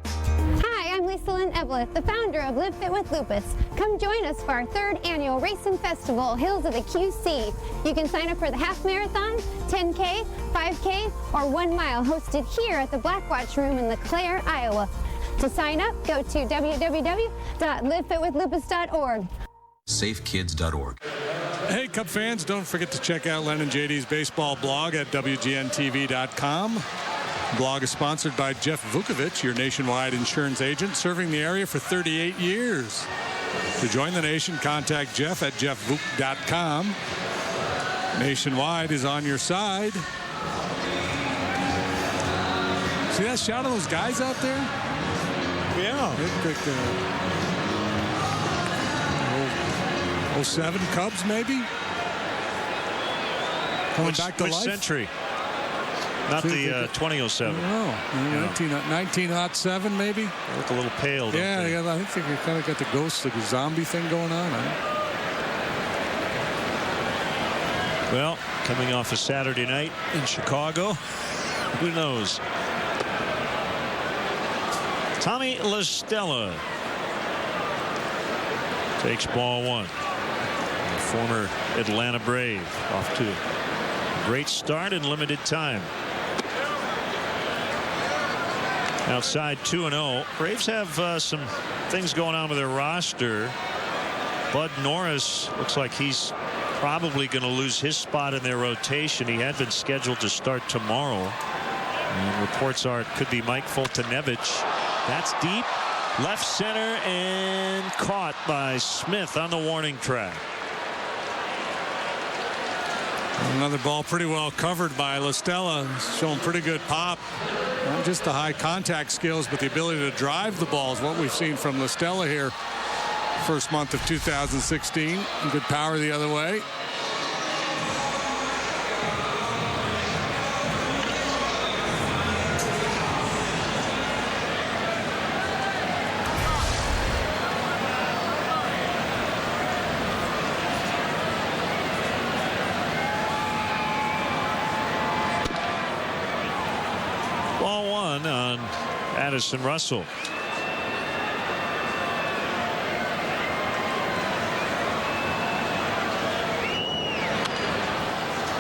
Hi, I'm Lisa Lynn Eveleth, the founder of Live Fit with Lupus. Come join us for our 3rd annual Racing Festival, Hills of the QC. You can sign up for the half marathon, 10K, 5K, or 1 mile, hosted here at the Blackwatch Room in LeClaire, Iowa. To sign up, go to www.livefitwithlupus.org. SafeKids.org. Hey, Cub fans, don't forget to check out Len and JD's baseball blog at WGNTV.com. The blog is sponsored by Jeff Vukovich, your nationwide insurance agent, serving the area for 38 years. To join the nation, contact Jeff at jeffvuk.com. Nationwide is on your side. See that shot of those guys out there? Yeah. They picked 07 Cubs, maybe? Coming back to which life? century? Not the 2007. No, 1907 maybe? They look a little pale, don't they? Yeah, I think you kind of got the ghost, the zombie thing going on. Well, coming off a Saturday night in Chicago, who knows? Tommy LaStella takes ball 1. Former Atlanta Brave off to a great start in limited time. Outside 2-0. Braves have some things going on with their roster. Bud Norris looks like he's probably going to lose his spot in their rotation. He had been scheduled to start tomorrow. And reports are it could be Mike Foltynewicz. That's deep. Left center and caught by Smith on the warning track. Another ball pretty well covered by LaStella, showing pretty good pop. Not just the high contact skills, but the ability to drive the ball is what we've seen from LaStella here. First month of 2016. Good power the other way. On Addison Russell.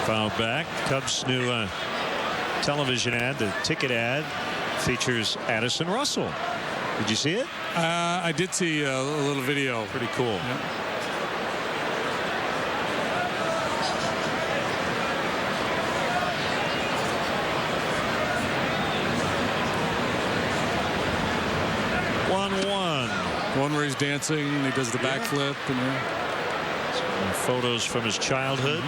Foul back. Cubs' new television ad, the ticket ad, features Addison Russell. Did you see it? I did see a little video. Pretty cool. Yep. 1-1. One where he's dancing and he does the backflip. And some photos from his childhood.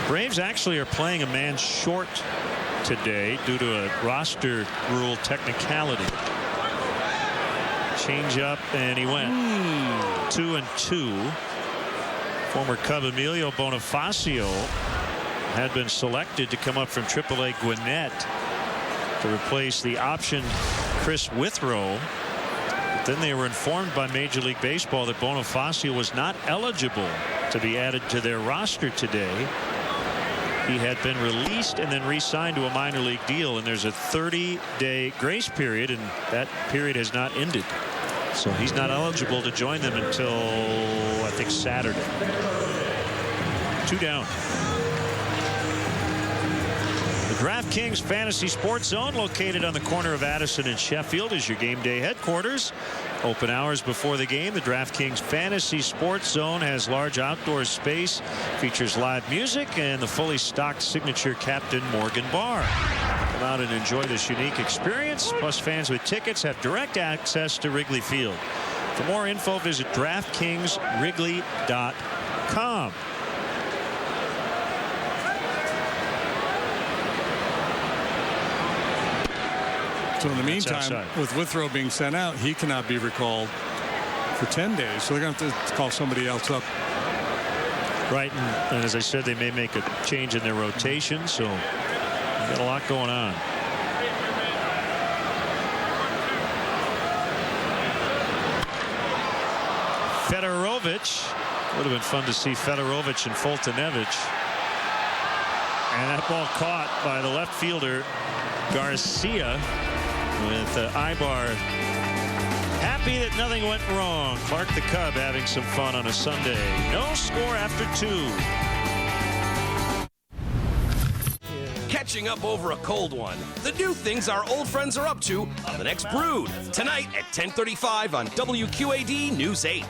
Braves actually are playing a man short today due to a roster rule technicality. Change up and he went 2-2. Former Cub Emilio Bonifacio had been selected to come up from AAA Gwinnett to replace the option Chris Withrow. But then they were informed by Major League Baseball that Bonifacio was not eligible to be added to their roster today. He had been released and then re-signed to a minor league deal, and there's a 30-day grace period, and that period has not ended. So he's not eligible to join them until, I think, Saturday. 2 down. The DraftKings Fantasy Sports Zone, located on the corner of Addison and Sheffield, is your game day headquarters. Open hours before the game. The DraftKings Fantasy Sports Zone has large outdoor space, features live music, and the fully stocked signature Captain Morgan bar. Come out and enjoy this unique experience. Plus, fans with tickets have direct access to Wrigley Field. For more info, visit DraftKingsWrigley.com. So in the meantime, with Withrow being sent out, he cannot be recalled for 10 days. So they're going to have to call somebody else up. Right, and as I said, they may make a change in their rotation, so got a lot going on. Fedorovich. Would have been fun to see Fedorovich and Foltynewicz. And that ball caught by the left fielder, Garcia, with Ibar happy that nothing went wrong. Clark the Cub having some fun on a Sunday. No score after 2. Catching up over a cold one. The new things our old friends are up to on the next Brood. Tonight at 10:35 on WQAD News 8.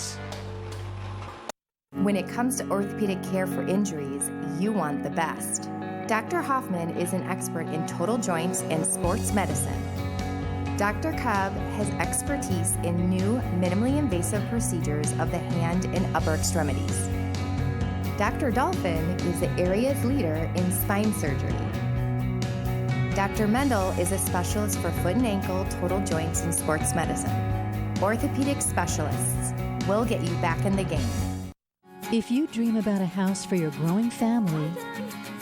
When it comes to orthopedic care for injuries, you want the best. Dr. Hoffman is an expert in total joints and sports medicine. Dr. Cub has expertise in new, minimally invasive procedures of the hand and upper extremities. Dr. Dolphin is the area's leader in spine surgery. Dr. Mendel is a specialist for foot and ankle, total joints, and sports medicine. Orthopedic specialists will get you back in the game. If you dream about a house for your growing family,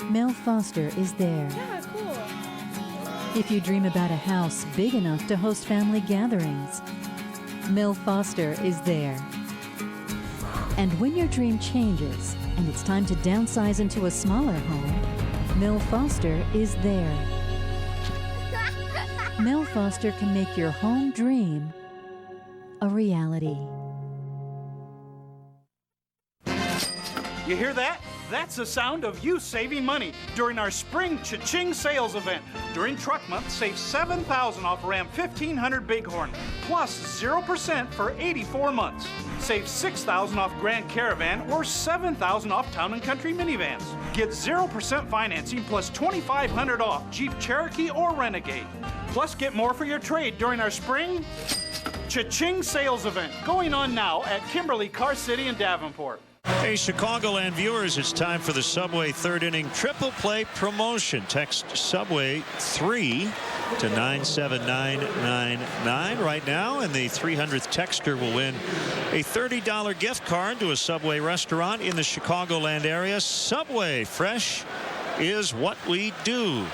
Mel Foster is there. Yeah, cool. If you dream about a house big enough to host family gatherings, Mel Foster is there. And when your dream changes and it's time to downsize into a smaller home, Mel Foster is there. Mel Foster can make your home dream a reality. You hear that? That's the sound of you saving money during our spring cha-ching sales event. During Truck Month, save $7,000 off Ram 1500 Bighorn, plus 0% for 84 months. Save $6,000 off Grand Caravan or $7,000 off Town & Country minivans. Get 0% financing plus $2,500 off Jeep Cherokee or Renegade. Plus, get more for your trade during our spring cha-ching sales event going on now at Kimberly, Car City, and Davenport. Hey, Chicagoland viewers, it's time for the Subway third inning triple play promotion. Text Subway 3 to 97999 right now, and the 300th texter will win a $30 gift card to a Subway restaurant in the Chicagoland area. Subway, fresh is what we do.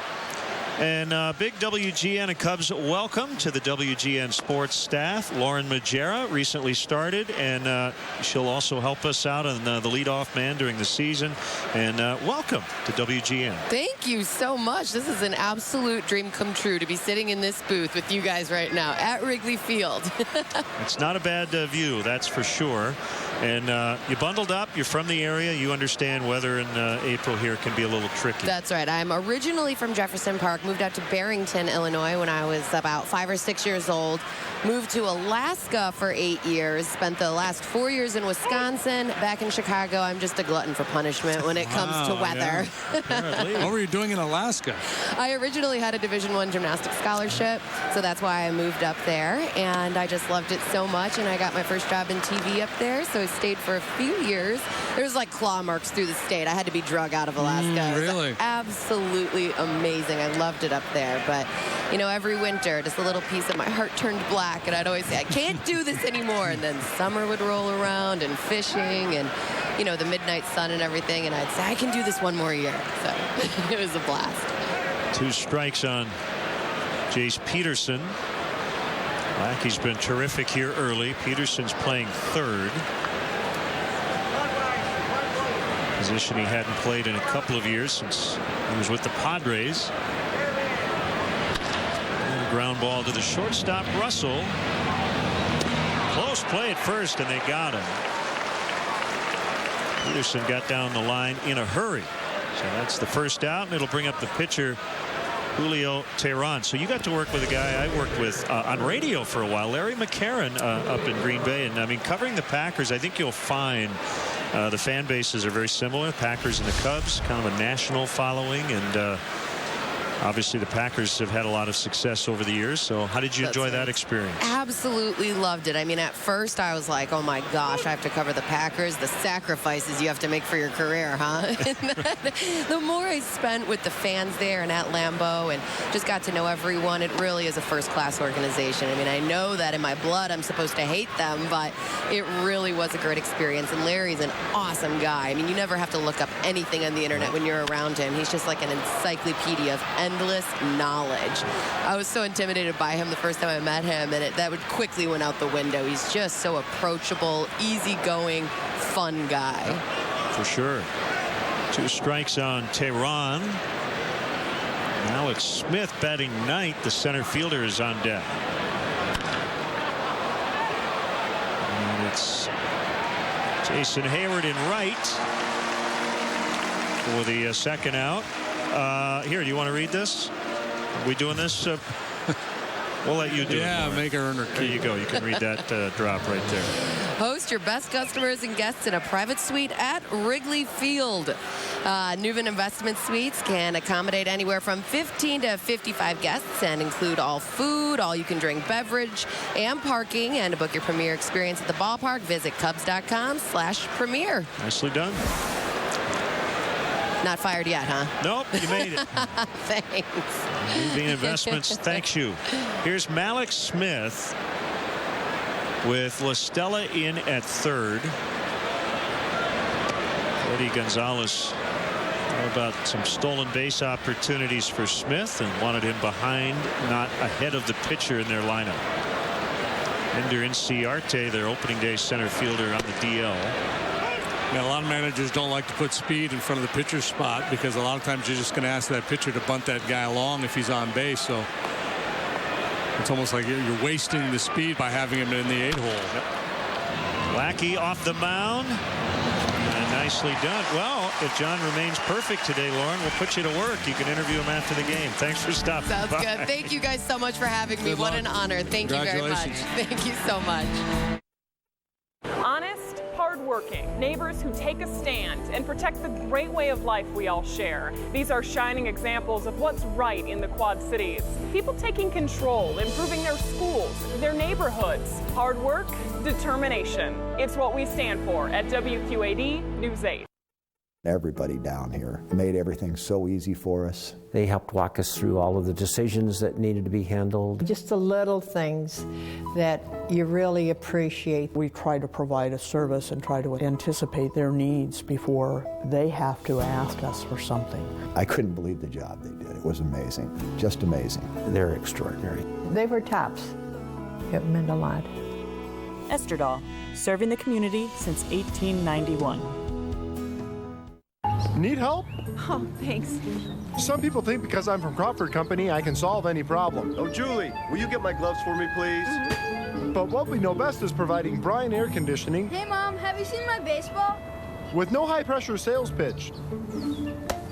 And big WGN and Cubs welcome to the WGN sports staff. Lauren Majera recently started, and she'll also help us out on the leadoff man during the season. And welcome to WGN. Thank you so much. This is an absolute dream come true to be sitting in this booth with you guys right now at Wrigley Field. It's not a bad view, that's for sure. And you bundled up. You're from the area. You understand weather in April here can be a little tricky. That's right. I'm originally from Jefferson Park. Moved out to Barrington, Illinois when I was about 5 or 6 years old. Moved to Alaska for 8 years. Spent the last 4 years in Wisconsin. Back in Chicago, I'm just a glutton for punishment when it comes to weather. Yeah. What were you doing in Alaska? I originally had a Division I gymnastics scholarship, so that's why I moved up there. And I just loved it so much, and I got my first job in TV up there, so I stayed for a few years. There's like claw marks through the state. I had to be drug out of Alaska. Really? Absolutely amazing. I loved it up there. But, you know, every winter, just a little piece of my heart turned black, and I'd always say, I can't do this anymore. And then summer would roll around, and fishing, and, you know, the midnight sun and everything, and I'd say, I can do this one more year. So it was a blast. 2 strikes on Jace Peterson. Lackey's been terrific here early. Peterson's playing third. Position he hadn't played in a couple of years since he was with the Padres. And a ground ball to the shortstop, Russell. Close play at first, and they got him. Peterson got down the line in a hurry. So that's the first out, and it'll bring up the pitcher, Julio Teheran. So you got to work with a guy I worked with on radio for a while, Larry McCarron, up in Green Bay. And I mean, covering the Packers, I think you'll find the fan bases are very similar. Packers and the Cubs, kind of a national following, and obviously the Packers have had a lot of success over the years. So how did you enjoy that experience? Absolutely loved it. I mean, at first I was like, oh my gosh, I have to cover the Packers. The sacrifices you have to make for your career, huh? And then the more I spent with the fans there and at Lambeau and just got to know everyone, it really is a first-class organization. I mean, I know that in my blood I'm supposed to hate them, but it really was a great experience. And Larry's an awesome guy. I mean, you never have to look up anything on the internet when you're around him. He's just like an encyclopedia of endless knowledge. I was so intimidated by him the first time I met him, and that would quickly went out the window. He's just so approachable, easygoing, fun guy. For sure. 2 strikes on Teheran. Alex Smith batting ninth. The center fielder is on deck. And it's Jason Hayward in right for the second out. Here, do you want to read this? Are we doing this? We'll let you do it. Yeah, make her earn her keep. There you go. You can read that drop right there. Host your best customers and guests in a private suite at Wrigley Field. Newman Investment Suites can accommodate anywhere from 15 to 55 guests and include all food, all you can drink beverage, and parking. And to book your premier experience at the ballpark, visit Cubs.com/premier. Nicely done. Not fired yet, huh? Nope, you made it. Thanks. Newman Investments, thanks you. Here's Malik Smith with La Stella in at third. Eddie Gonzalez thought about some stolen base opportunities for Smith and wanted him behind, not ahead of the pitcher in their lineup. Ender Inciarte, their opening day center fielder, on the DL. Yeah, a lot of managers don't like to put speed in front of the pitcher's spot because a lot of times you're just going to ask that pitcher to bunt that guy along if he's on base. So it's almost like you're wasting the speed by having him in the 8-hole. Yep. Lackey off the mound. And nicely done. Well, if John remains perfect today, Lauren, we'll put you to work. You can interview him after the game. Thanks for stopping by. Sounds good. Thank you guys so much for having me. What an honor. Thank you very much. Thank you so much. Honest, hardworking, neighbors who take a stand and protect the great way of life we all share. These are shining examples of what's right in the Quad Cities. People taking control, improving their schools, their neighborhoods. Hard work, determination. It's what we stand for at WQAD News 8. Everybody down here made everything so easy for us. They helped walk us through all of the decisions that needed to be handled. Just the little things that you really appreciate. We try to provide a service and try to anticipate their needs before they have to ask us for something. I couldn't believe the job they did. It was amazing, just amazing. They're extraordinary. They were tops. It meant a lot. Esterdahl, serving the community since 1891. Need help? Oh, thanks. Some people think because I'm from Crawford Company, I can solve any problem. Oh, Julie, will you get my gloves for me, please? But what we know best is providing Bryan Air Conditioning. Hey, Mom, have you seen my baseball? With no high-pressure sales pitch.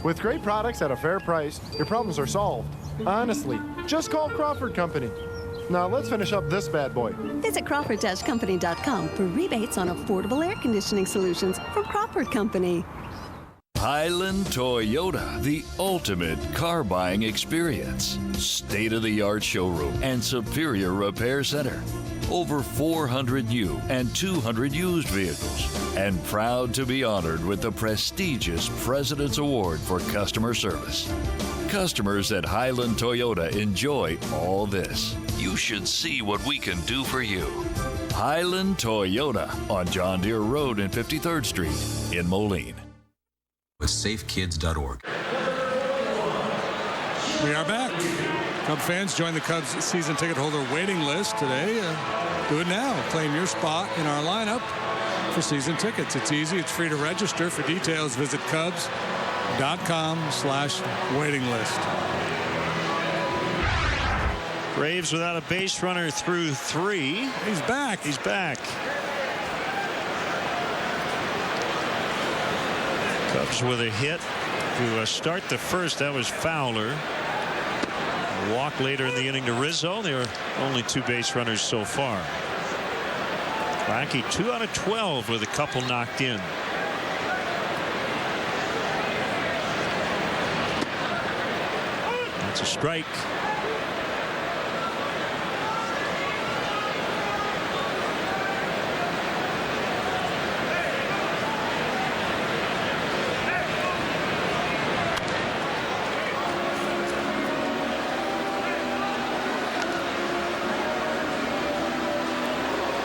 With great products at a fair price, your problems are solved. Honestly, just call Crawford Company. Now let's finish up this bad boy. Visit Crawford-Company.com for rebates on affordable air conditioning solutions from Crawford Company. Highland Toyota, the ultimate car buying experience. State-of-the-art showroom and superior repair center. Over 400 new and 200 used vehicles. And proud to be honored with the prestigious President's Award for Customer Service. Customers at Highland Toyota enjoy all this. You should see what we can do for you. Highland Toyota on John Deere Road and 53rd Street in Moline. With safekids.org. We are back. Cub fans, join the Cubs season ticket holder waiting list today. Do it now. Claim your spot in our lineup for season tickets. It's easy. It's free to register. For details, visit Cubs.com/waiting list. Braves without a base runner through 3. He's back. He's back. Cubs with a hit to start the first. That was Fowler. walk later in the inning to Rizzo. There are only 2 base runners so far. Lackey 2 out of 12 with a couple knocked in. That's a strike.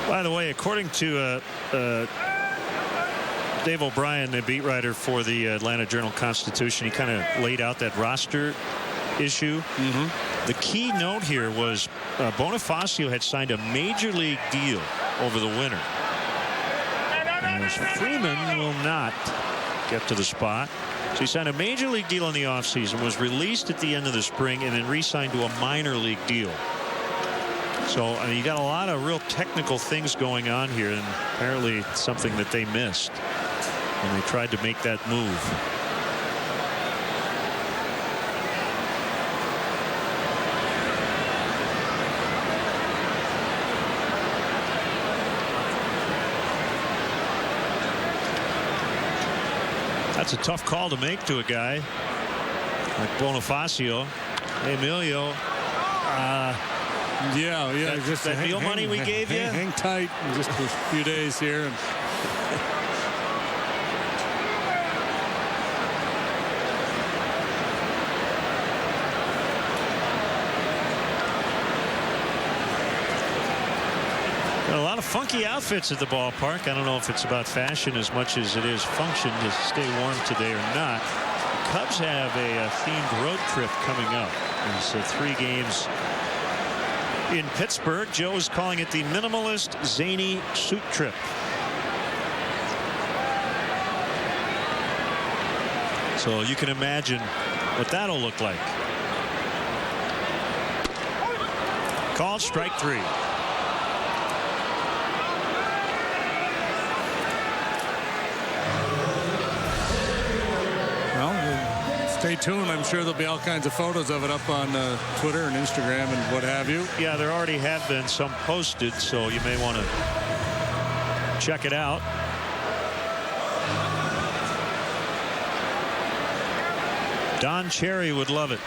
By the way, according to Dave O'Brien, the beat writer for the Atlanta Journal-Constitution, he kind of laid out that roster issue. The key note here was Bonifacio had signed a major league deal over the winter. And Freeman will not get to the spot. So he signed a major league deal in the offseason, was released at the end of the spring, and then re-signed to a minor league deal. So I mean, you got a lot of real technical things going on here, and apparently it's something that they missed when they tried to make that move. That's a tough call to make to a guy like Bonifacio. Hey, Emilio. Yeah. Just that deal money we gave you. Hang tight in just a few days here. A lot of funky outfits at the ballpark. I don't know if it's about fashion as much as it is function to stay warm today or not. The Cubs have a themed road trip coming up. There's 3 games in Pittsburgh. Joe is calling it the minimalist zany suit trip. So you can imagine what that'll look like. Called strike 3. Stay tuned. I'm sure there'll be all kinds of photos of it up on Twitter and Instagram and what have you. Yeah, there already have been some posted, so you may want to check it out. Don Cherry would love it.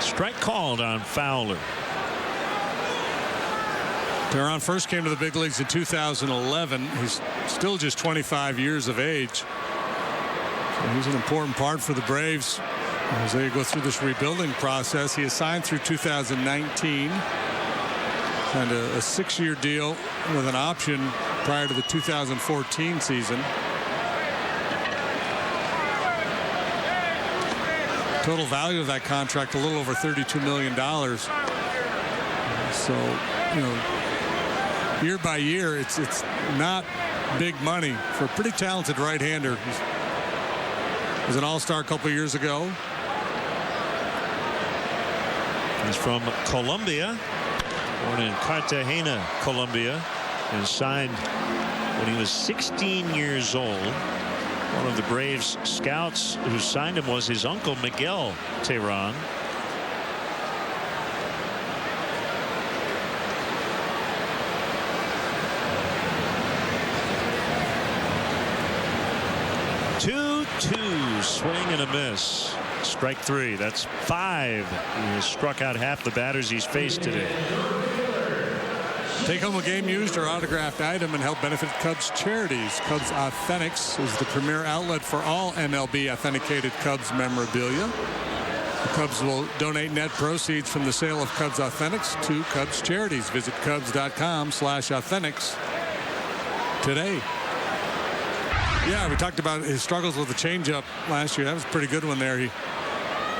Strike called on Fowler. Teheran first came to the big leagues in 2011. He's still just 25 years of age. So he's an important part for the Braves as they go through this rebuilding process. He is signed through 2019. Signed a 6-year deal with an option prior to the 2014 season. Total value of that contract a little over $32 million. So, you know, year by year, it's not big money for a pretty talented right-hander. He was an all-star a couple years ago. He's from Colombia, born in Cartagena, Colombia, and signed when he was 16 years old. One of the Braves scouts who signed him was his uncle, Miguel Teheran. Swing and a miss. Strike 3. That's 5. He has struck out half the batters he's faced today. Take home a game used or autographed item and help benefit Cubs charities. Cubs Authentics is the premier outlet for all MLB authenticated Cubs memorabilia. The Cubs will donate net proceeds from the sale of Cubs Authentics to Cubs charities. Visit Cubs.com/authentics today. Yeah, we talked about his struggles with the changeup last year. That was a pretty good one there. He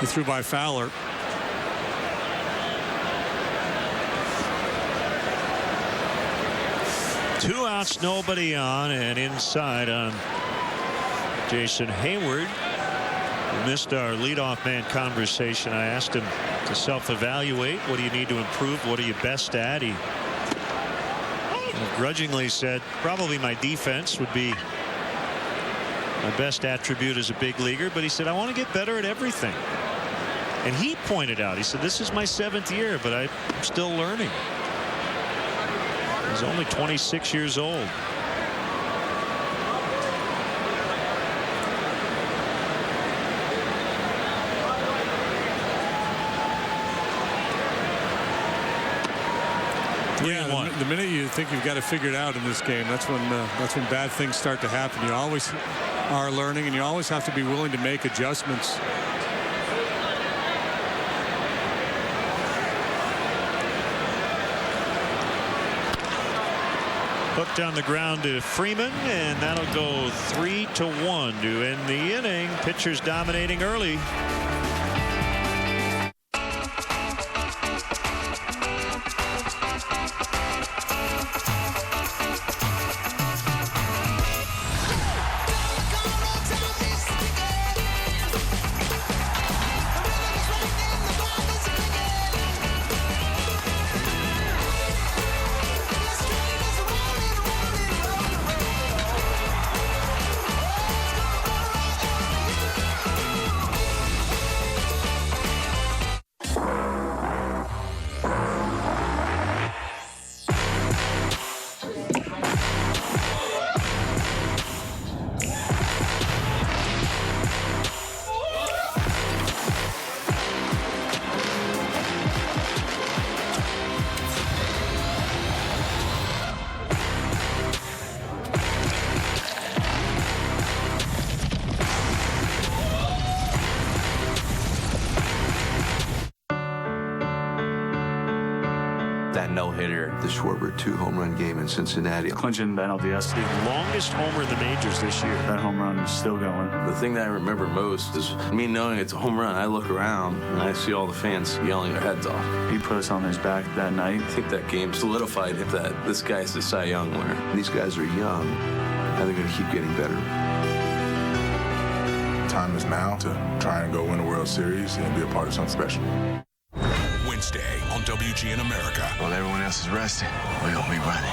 threw by Fowler. Two outs, nobody on, and inside on Jason Hayward. We missed our leadoff man conversation. I asked him to self-evaluate. What do you need to improve? What are you best at? He grudgingly said, probably my defense would be my best attribute as a big leaguer, but he said, I want to get better at everything. And he pointed out, he said, this is my 7th year, but I'm still learning. He's only 26 years old. Yeah, the minute you think you've got it figured out in this game, that's when bad things start to happen. You always are learning, and you always have to be willing to make adjustments. Hook down the ground to Freeman, and that'll go 3-1 to end the inning. Pitchers dominating early. That no-hitter, the Schwarber 2-home-run game in Cincinnati. Clinching the NLDS. The longest homer in the majors this year. That home run is still going. The thing that I remember most is me knowing it's a home run. I look around and I see all the fans yelling their heads off. He put us on his back that night. I think that game solidified that this guy's the Cy Young winner. These guys are young, and they're going to keep getting better. Time is now to try and go win a World Series and be a part of something special. Wednesday on WGN America. While everyone else is resting, we're going to be running.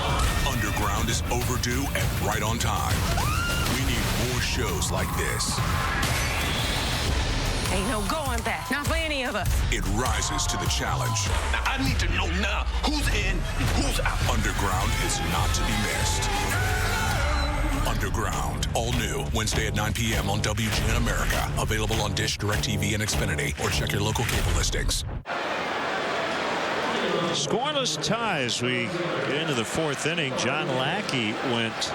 Underground is overdue and right on time. We need more shows like this. Ain't no going back, not for any of us. It rises to the challenge. Now, I need to know now who's in and who's out. Underground is not to be missed. Underground, all new, Wednesday at 9 p.m. on WGN America. Available on Dish, DirecTV, and Xfinity, or check your local cable listings. Scoreless ties. We get into the 4th inning. John Lackey went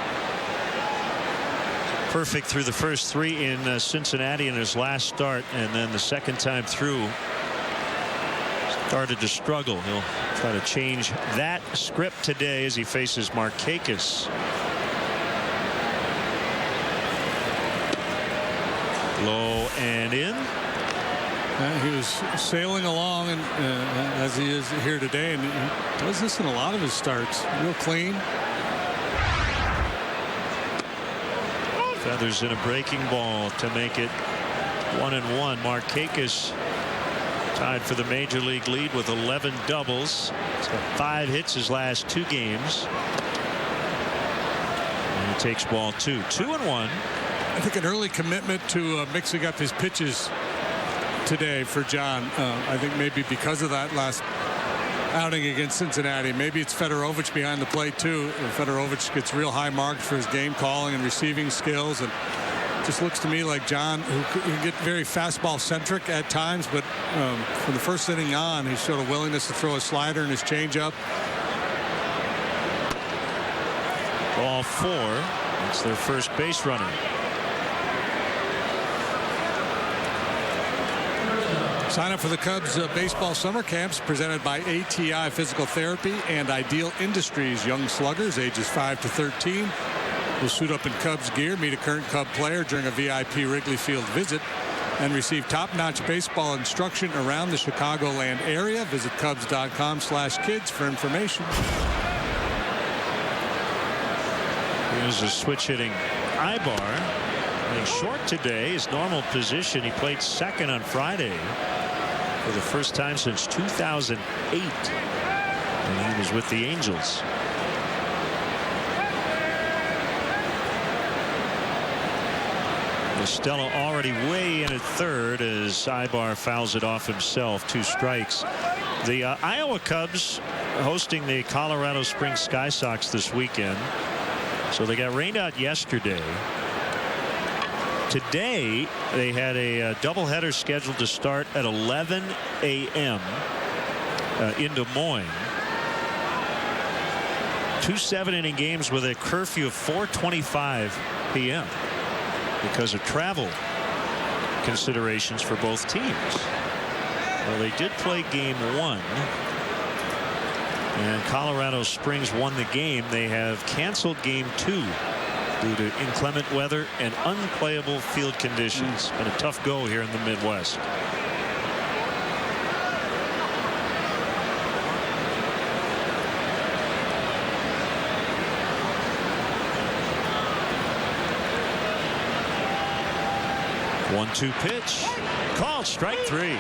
perfect through the first 3 in Cincinnati in his last start, and then the second time through started to struggle. He'll try to change that script today as he faces Markakis. Low and in. He was sailing along, and as he is here today, and he does this in a lot of his starts. Real clean. Feathers in a breaking ball to make it 1-1. Markakis tied for the major league lead with 11 doubles. He's got 5 hits his last 2 games. And he takes ball 2. 2-1. I think an early commitment to mixing up his pitches today for John. I think maybe because of that last outing against Cincinnati. Maybe it's Fedorovich behind the plate too. Fedorovich gets real high marks for his game calling and receiving skills, and just looks to me like John, who can get very fastball centric at times, but from the first inning on, he showed a willingness to throw a slider and his changeup. Ball 4. It's their first base runner. Sign up for the Cubs baseball summer camps presented by ATI Physical Therapy and Ideal Industries. Young sluggers ages 5 to 13 will suit up in Cubs gear, meet a current Cub player during a VIP Wrigley Field visit, and receive top-notch baseball instruction around the Chicagoland area. Visit Cubs.com/kids for information. Here's a switch-hitting Ibar. Playing short today, his normal position. He played second on Friday for the first time since 2008. And he was with the Angels. Estella already way in at third as Ibar fouls it off himself. 2 strikes. The Iowa Cubs hosting the Colorado Springs Sky Sox this weekend. So they got rained out yesterday. Today they had a doubleheader scheduled to start at 11 a.m. In Des Moines. 2 7-inning games with a curfew of 4:25 p.m. because of travel considerations for both teams. Well, they did play game 1. And Colorado Springs won the game. They have canceled game 2 due to inclement weather and unplayable field conditions. Been a tough go here in the Midwest. One-two pitch. Called strike 3.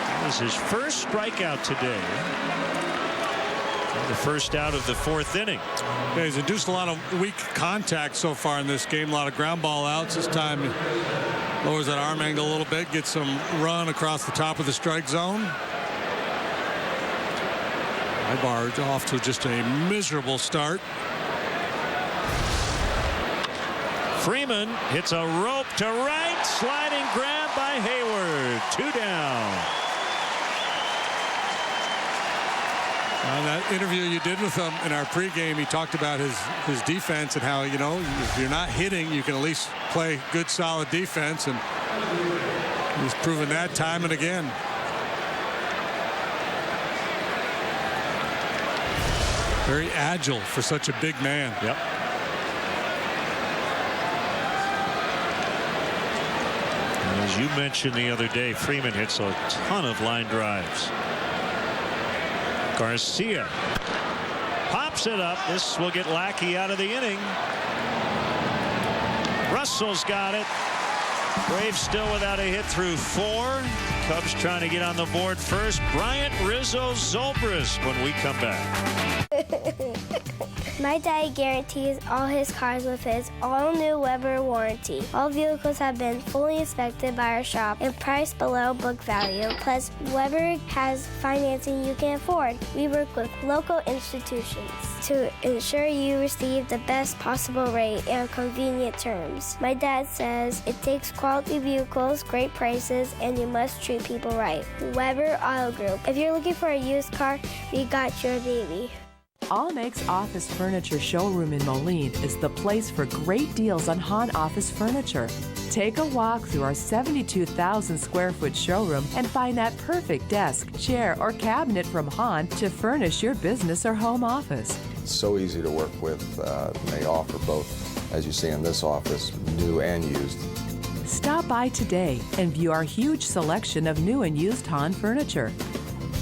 That was his first strikeout today. And the first out of the 4th inning. Yeah, he's induced a lot of weak contact so far in this game. A lot of ground ball outs. This time he lowers that arm angle a little bit. Gets some run across the top of the strike zone. Ibar off to just a miserable start. Freeman hits a rope to right. Sliding grab by Hayward. 2 down. In that interview you did with him in our pregame, he talked about his defense and how, you know, if you're not hitting, you can at least play good, solid defense. And he's proven that time and again. Very agile for such a big man. Yep. As you mentioned the other day, Freeman hits a ton of line drives. Garcia pops it up. This will get Lackey out of the inning. Russell's got it. Braves still without a hit through 4. Cubs trying to get on the board first. Bryant Rizzo Zobrist when we come back. My daddy guarantees all his cars with his all-new Weber warranty. All vehicles have been fully inspected by our shop and priced below book value. Plus, Weber has financing you can afford. We work with local institutions to ensure you receive the best possible rate and convenient terms. My dad says it takes quality vehicles, great prices, and you must treat people right. Weber Auto Group. If you're looking for a used car, we got your baby. All Makes Office Furniture Showroom in Moline is the place for great deals on Hahn office furniture. Take a walk through our 72,000 square foot showroom and find that perfect desk, chair, or cabinet from Hahn to furnish your business or home office. It's so easy to work with. They offer both, as you see in this office, new and used. Stop by today and view our huge selection of new and used Hahn furniture.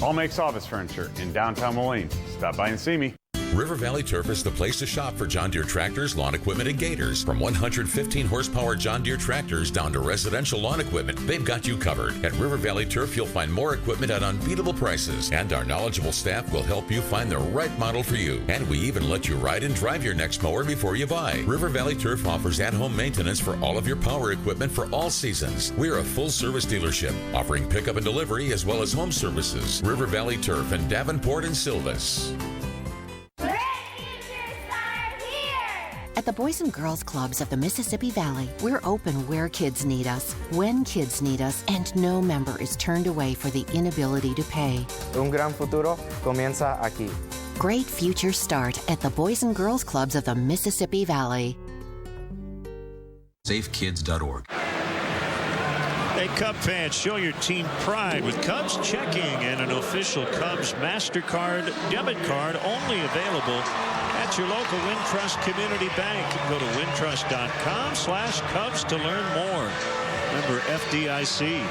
All Makes Office Furniture in downtown Moline. Stop by and see me. River Valley Turf is the place to shop for John Deere tractors, lawn equipment, and gators. From 115 horsepower John Deere tractors down to residential lawn equipment, they've got you covered. At River Valley Turf, you'll find more equipment at unbeatable prices, and our knowledgeable staff will help you find the right model for you. And we even let you ride and drive your next mower before you buy. River Valley Turf offers at-home maintenance for all of your power equipment for all seasons. We're a full-service dealership, offering pickup and delivery as well as home services. River Valley Turf in Davenport and Silvis. At the Boys and Girls Clubs of the Mississippi Valley, we're open where kids need us, when kids need us, and no member is turned away for the inability to pay. Un gran futuro comienza aquí. Great futures start at the Boys and Girls Clubs of the Mississippi Valley. SafeKids.org. Hey, Cub fans, show your team pride with Cubs checking and an official Cubs MasterCard debit card only available at your local Wintrust Community Bank. Go to wintrust.com/Cubs to learn more. Member FDIC.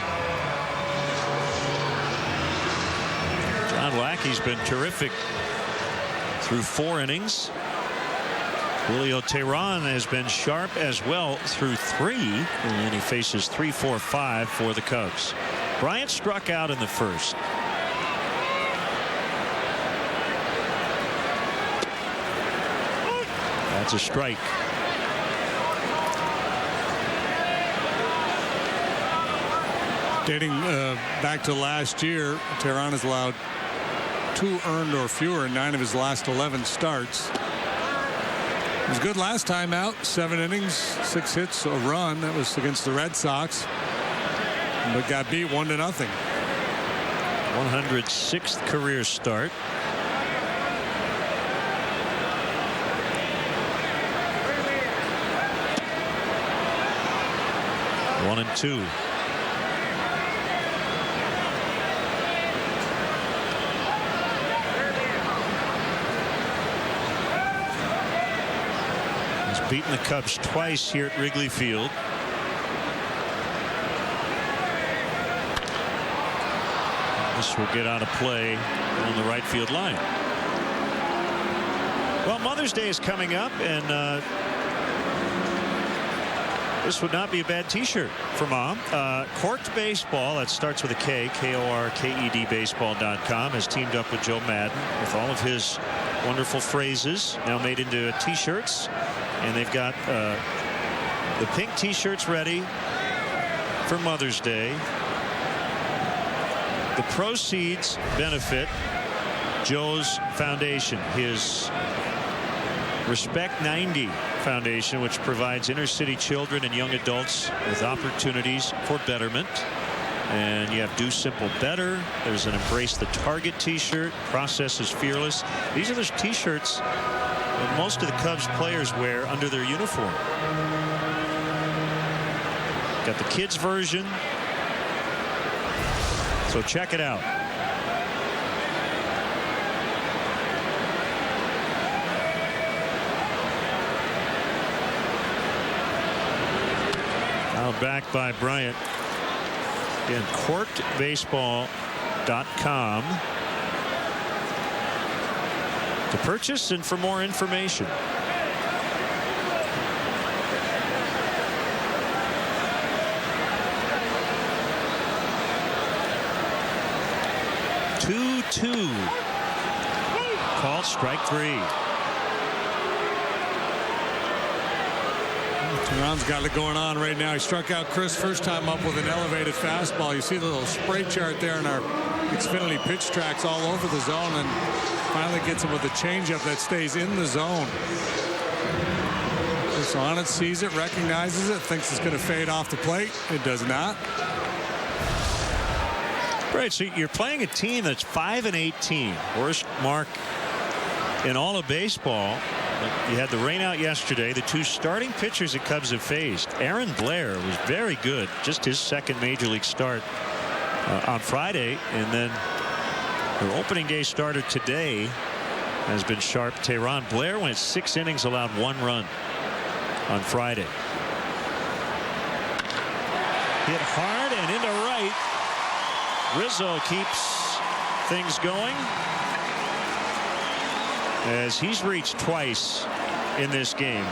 John Lackey's been terrific through 4 innings. Julio Teheran has been sharp as well through 3, and he faces 3-4-5 for the Cubs. Bryant struck out in the first. That's a strike. Dating back to last year, Tehran has allowed 2 earned or fewer in 9 of his last 11 starts. It was good last time out. 7 innings, 6 hits, a run. That was against the Red Sox, but got beat 1-0. 106th career start. One and two. He's beaten the Cubs twice here at Wrigley Field. This will get out of play on the right field line. Well, Mother's Day is coming up, and this would not be a bad T-shirt for Mom. Corked Baseball, that starts with a K, K-O-R-K-E-D baseball.com, has teamed up with Joe Madden with all of his wonderful phrases now made into T-shirts. And they've got the pink T-shirts ready for Mother's Day. The proceeds benefit Joe's foundation, his Respect 90 Foundation, which provides inner city children and young adults with opportunities for betterment. And you have Do Simple Better. There's an Embrace the Target T-shirt. Process is Fearless. These are the T-shirts that most of the Cubs players wear under their uniform. Got the kids version. So check it out. Now back by Bryant. Again, corkedbaseball.com to purchase and for more information. Two. Call strike 3. Tehran's got it going on right now. He struck out Chris first time up with an elevated fastball. You see the little spray chart there in our Xfinity pitch tracks all over the zone, and finally gets him with a changeup that stays in the zone. Just on it, sees it, recognizes it, thinks it's going to fade off the plate. It does not. Right, so you're playing a team that's 5-18, worst mark in all of baseball. You had the rain out yesterday. The 2 starting pitchers the Cubs have faced. Aaron Blair was very good, just his second major league start on Friday, and then their opening day starter today has been sharp. Tehran. Blair went 6 innings, allowed 1 run on Friday. Hit hard and into right. Rizzo keeps things going as he's reached twice in this game.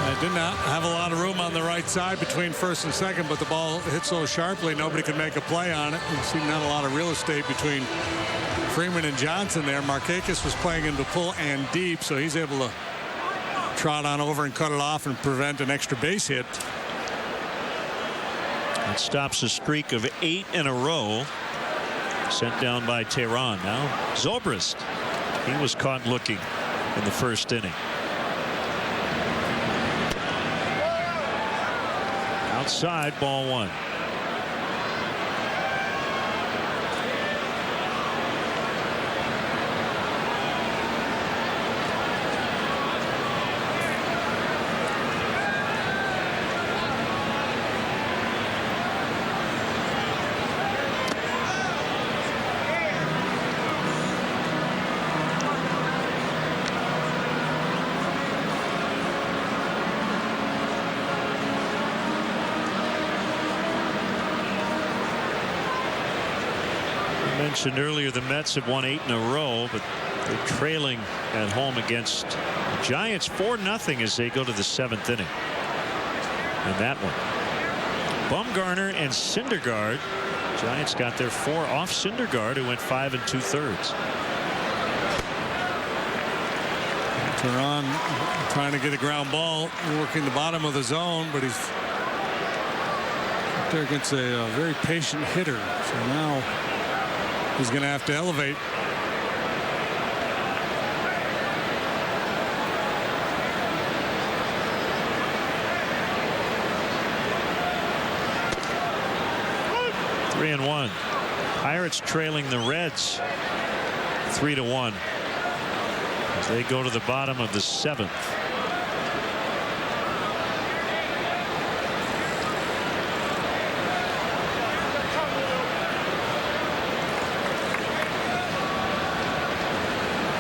I did not have a lot of room on the right side between first and second, but the ball hit so sharply nobody could make a play on it. You see not a lot of real estate between Freeman and Johnson there. Markakis was playing into pull and deep, so he's able to trot on over and cut it off and prevent an extra base hit. It stops a streak of 8 in a row sent down by Tehran. Now Zobrist, he was caught looking in the first inning. Outside, ball 1. Mentioned earlier the Mets have won 8 in a row, but they're trailing at home against the Giants 4-0 as they go to the 7th inning. And that one, Bumgarner and Syndergaard. Giants got their 4 off Syndergaard, who went 5 2/3. Tehran trying to get a ground ball, working the bottom of the zone, but he's There against a very patient hitter. So now he's going to have to elevate. Three and one. Pirates trailing the Reds 3-1 as they go to the bottom of the 7th.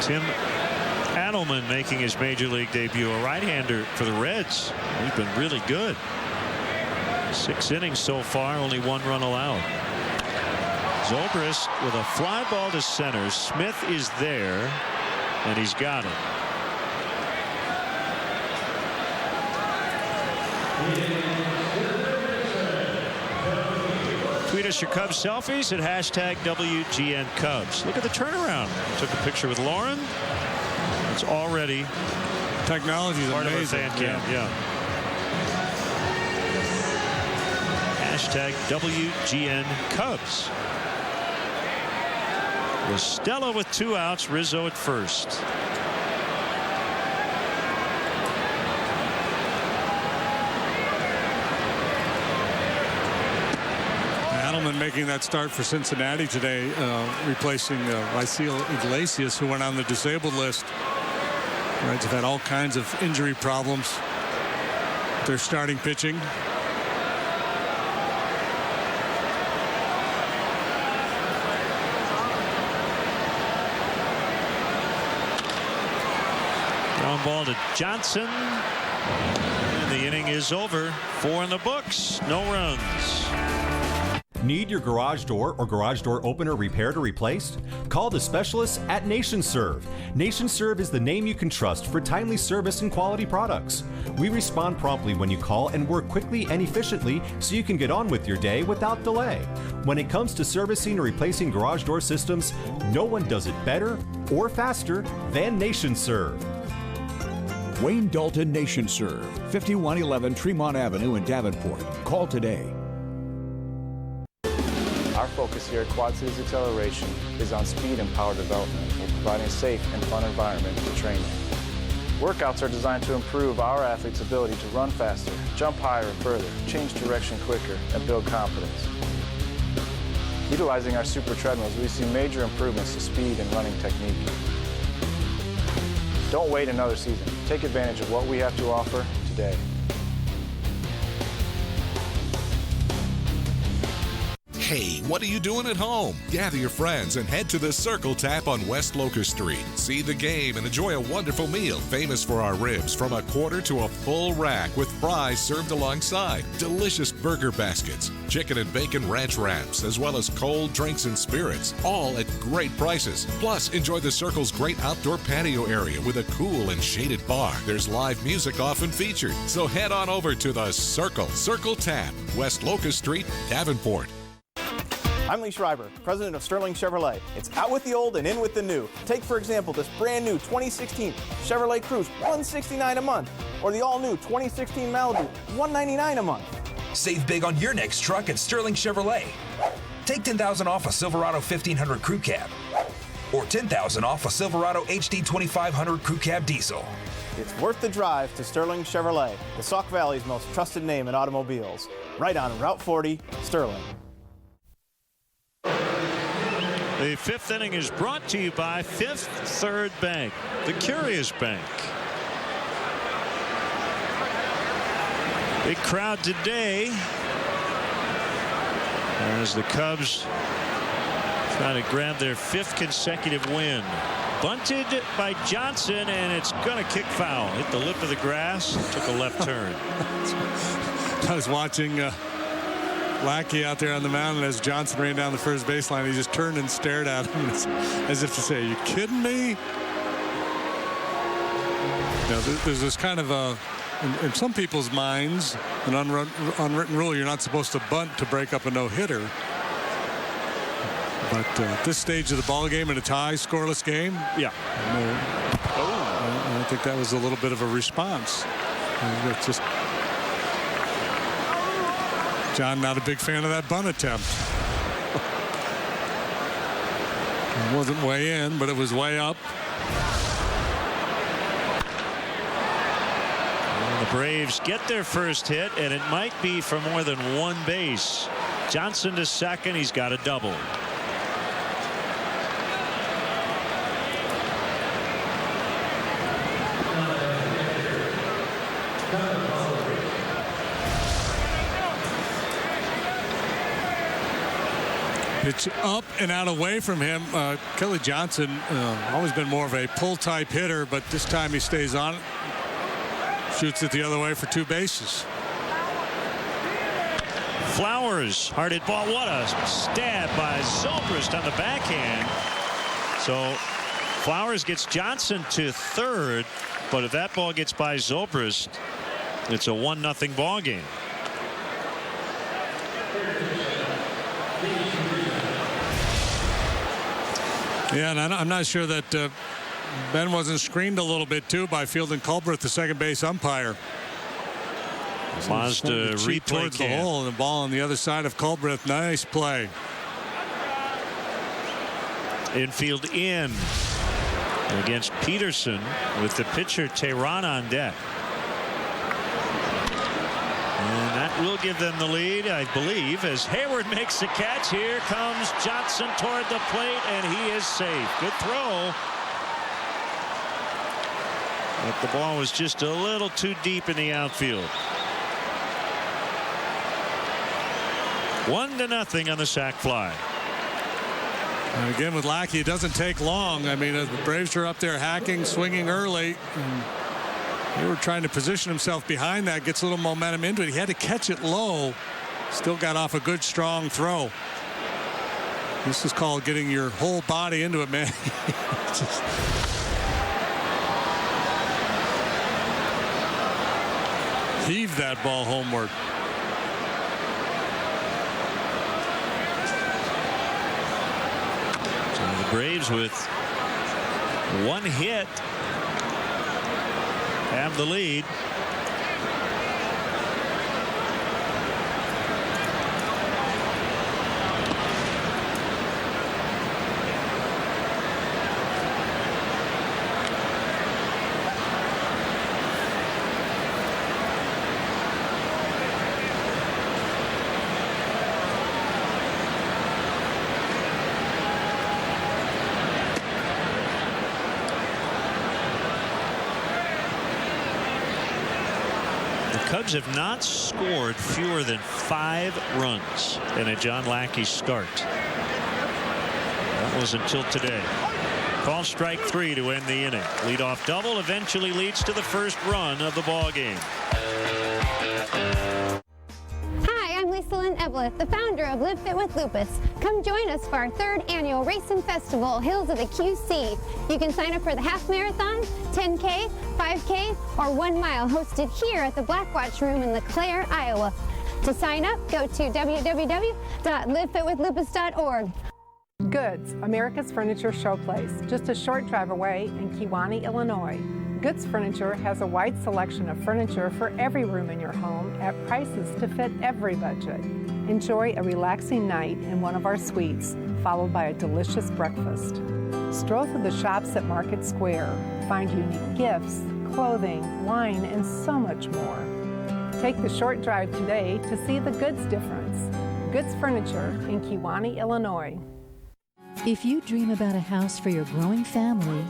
Tim Adelman making his major league debut, a right-hander for the Reds. He's been really good. 6 innings so far, only 1 run allowed. Zobrist with a fly ball to center. Smith is there, and he's got it. Tweet us your Cubs selfies at hashtag WGN Cubs. Look at the turnaround. Took a picture with Lauren. It's already technology is part amazing. of our fan cam. Yeah. Hashtag WGN Cubs. Stella with 2 outs. Rizzo at first. Adelman making that start for Cincinnati today, replacing Raisel Iglesias, who went on the disabled list. Reds have had all kinds of injury problems. They're starting pitching. Ground ball to Johnson. And the inning is over. 4 in the books. No runs. Need your garage door or garage door opener repaired or replaced? Call the specialists at NationServe. NationServe is the name you can trust for timely service and quality products. We respond promptly when you call and work quickly and efficiently so you can get on with your day without delay. When it comes to servicing or replacing garage door systems, no one does it better or faster than NationServe. Wayne Dalton NationServe, 5111 Tremont Avenue in Davenport. Call today. Our focus here at Quad Cities Acceleration is on speed and power development while providing a safe and fun environment for training. Workouts are designed to improve our athletes' ability to run faster, jump higher and further, change direction quicker, and build confidence. Utilizing our super treadmills, we see major improvements to speed and running technique. Don't wait another season. Take advantage of what we have to offer today. Hey, what are you doing at home? Gather your friends and head to the Circle Tap on West Locust Street. See the game and enjoy a wonderful meal, famous for our ribs from a quarter to a full rack with fries served alongside, delicious burger baskets, chicken and bacon ranch wraps, as well as cold drinks and spirits, all at great prices. Plus, enjoy the Circle's great outdoor patio area with a cool and shaded bar. There's live music often featured. So head on over to the Circle Tap, West Locust Street, Davenport. I'm Lee Schreiber, president of Sterling Chevrolet. It's out with the old and in with the new. Take, for example, this brand new 2016 Chevrolet Cruze, $169 a month, or the all-new 2016 Malibu, $199 a month. Save big on your next truck at Sterling Chevrolet. Take $10,000 off a Silverado 1500 Crew Cab, or $10,000 off a Silverado HD 2500 Crew Cab Diesel. It's worth the drive to Sterling Chevrolet, the Sauk Valley's most trusted name in automobiles. Right on Route 40, Sterling. The 5th inning is brought to you by Fifth Third Bank, the Curious Bank. Big crowd today as the Cubs try to grab their 5th consecutive win. Bunted by Johnson, and it's going to kick foul. Hit the lip of the grass, took a left turn. I was watching Lackey out there on the mound, and as Johnson ran down the first baseline, he just turned and stared at him as if to say, "Are you kidding me?" You know, there's this kind of in some people's minds, an unwritten rule: you're not supposed to bunt to break up a no-hitter. But at this stage of the ball game, in a tie, scoreless game, yeah, I think that was a little bit of a response. It's just. John, not a big fan of that bunt attempt. It wasn't way in, but it was way up. And the Braves get their first hit, and it might be for more than one base. Johnson to second. He's got a double. Pitch up and out away from him. Kelly Johnson, always been more of a pull type hitter, but this time he stays on it. Shoots it the other way for 2 bases. Flowers, hard hit ball. What a stab by Zobrist on the backhand. So Flowers gets Johnson to third, but if that ball gets by Zobrist, it's a 1-0 ball game. Yeah, and I'm not sure that Ben wasn't screened a little bit too by Fielding Culbreth, the second base umpire. Mazda replay towards the hole, and the ball on the other side of Culbreth. Nice play. Infield in against Peterson with the pitcher Tehran on deck. And that will give them the lead, I believe, as Hayward makes the catch. Here comes Johnson toward the plate, and he is safe. Good throw. But the ball was just a little too deep in the outfield. 1-0 on the sac fly. And again with Lackey, it doesn't take long. I mean, the Braves are up there hacking, swinging early. They were trying to position himself behind that, gets a little momentum into it. He had to catch it low. Still got off a good, strong throw. This is called getting your whole body into it, man. Heave that ball homeward. So the Braves with 1 hit have the lead. Cubs have not scored fewer than 5 runs in a John Lackey start. That was until today. Call strike 3 to end the inning. Leadoff double eventually leads to the first run of the ball game. Hi, I'm Lisa Lynn Eveleth, the founder of Live Fit with Lupus. Come join us for our 3rd annual Racing Festival, Hills of the QC. You can sign up for the half marathon, 10K, 5K, or 1 mile, hosted here at the Blackwatch Room in LeClaire, Iowa. To sign up, go to www.livefitwithlupus.org. Goods, America's Furniture Showplace, just a short drive away in Kewanee, Illinois. Goods Furniture has a wide selection of furniture for every room in your home at prices to fit every budget. Enjoy a relaxing night in one of our suites, followed by a delicious breakfast. Stroll through the shops at Market Square. Find unique gifts, clothing, wine, and so much more. Take the short drive today to see the Goods difference. Goods Furniture in Kewanee, Illinois. If you dream about a house for your growing family,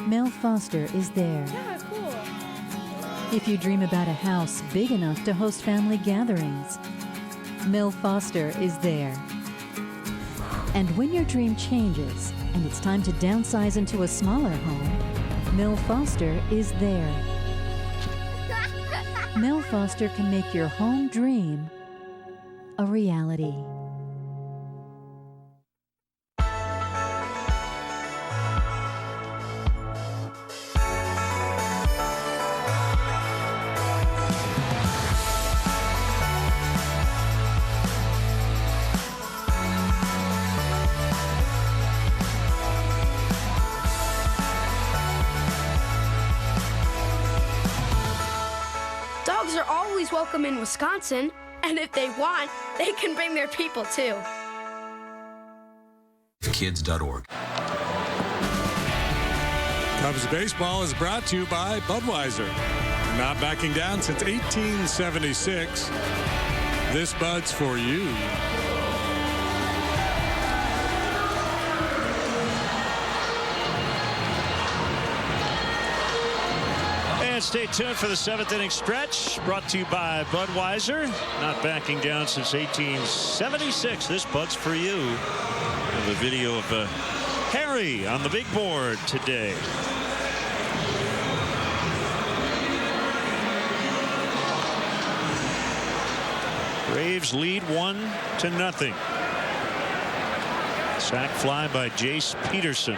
Mel Foster is there. Yeah, cool. If you dream about a house big enough to host family gatherings, Mel Foster is there. And when your dream changes and it's time to downsize into a smaller home, Mel Foster is there. Mel Foster can make your home dream a reality. Dogs are always welcome in Wisconsin, And if they want, they can bring their people too. Kids.org. Cubs baseball is brought to you by Budweiser. Not backing down since 1876. This Bud's for you. And stay tuned for the 7th inning stretch, brought to you by Budweiser. Not backing down since 1876. This Bud's for you. And the video of Harry on the big board today. Braves lead 1-0. Sac fly by Jace Peterson.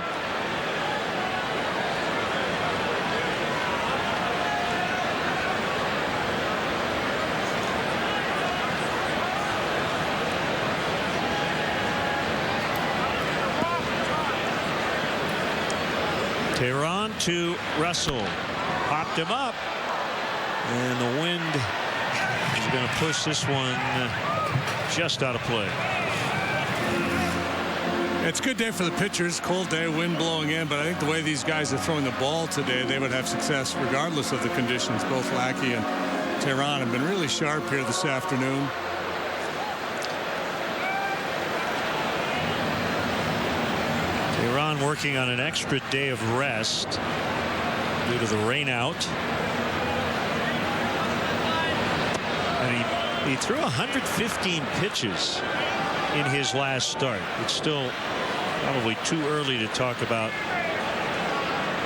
Tehran to Russell. Popped him up. And the wind is going to push this one just out of play. It's a good day for the pitchers. Cold day, wind blowing in, but I think the way these guys are throwing the ball today, they would have success regardless of the conditions. Both Lackey and Tehran have been really sharp here this afternoon. Tehran working on an extra day of rest due to the rain out. And he threw 115 pitches in his last start. It's still probably too early to talk about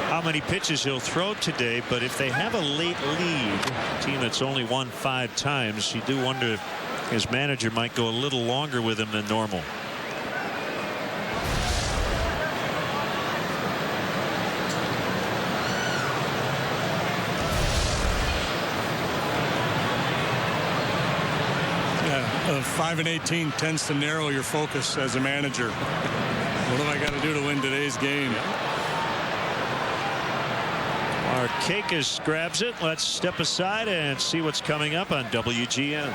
how many pitches he'll throw today, but if they have a late lead, a team that's only won 5 times, you do wonder if his manager might go a little longer with him than normal. Yeah, 5-18 tends to narrow your focus as a manager. What have I got to do to win today's game? Markakis grabs it. Let's step aside and see what's coming up on WGN.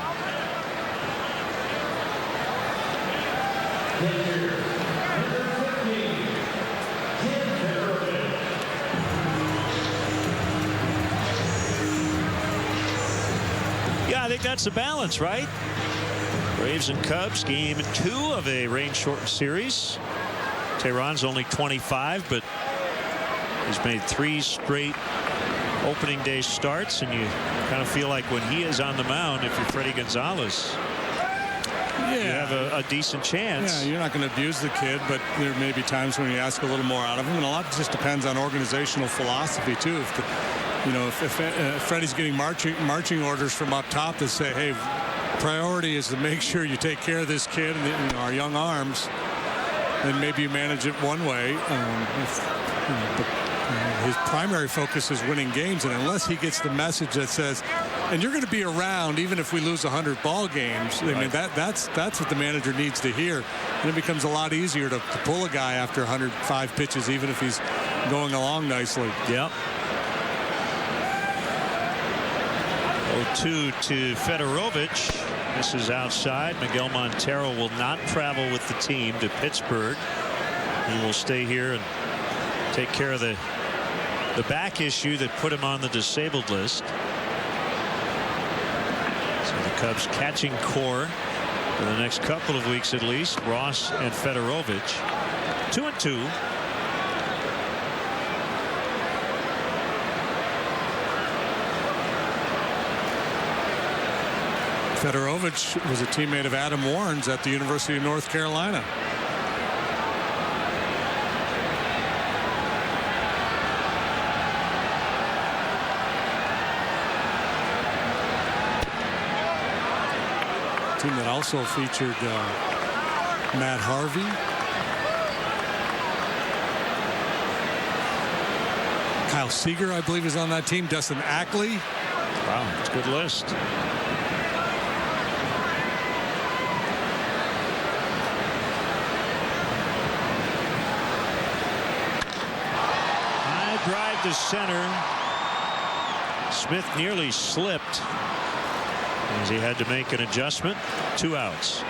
Yeah, I think that's the balance, right? Braves and Cubs, game 2 of a rain-shortened series. Tehran's only 25, but he's made 3 straight opening day starts, and you kind of feel like when he is on the mound, if you're Freddie Gonzalez, you have a decent chance. Yeah, you're not going to abuse the kid, but there may be times when you ask a little more out of him, and a lot just depends on organizational philosophy too. If Freddie's getting marching orders from up top that say, hey, priority is to make sure you take care of this kid and our young arms, then maybe you manage it one way. His primary focus is winning games, and unless he gets the message that says, and you're going to be around even if we lose 100 ball games, I mean, that's what the manager needs to hear. And it becomes a lot easier to pull a guy after 105 pitches, even if he's going along nicely. Yep. 0-2 to Fedorovich. This is outside. Miguel Montero will not travel with the team to Pittsburgh. He will stay here and take care of the back issue that put him on the disabled list. So the Cubs catching core for the next couple of weeks at least. Ross and Fedorovich. 2-2. Fedorovich was a teammate of Adam Warren's at the University of North Carolina. Team that also featured Matt Harvey. Kyle Seager, I believe, is on that team. Dustin Ackley. Wow, it's a good list. High drive to center. Smith nearly slipped. as he had to make an adjustment. 2 outs.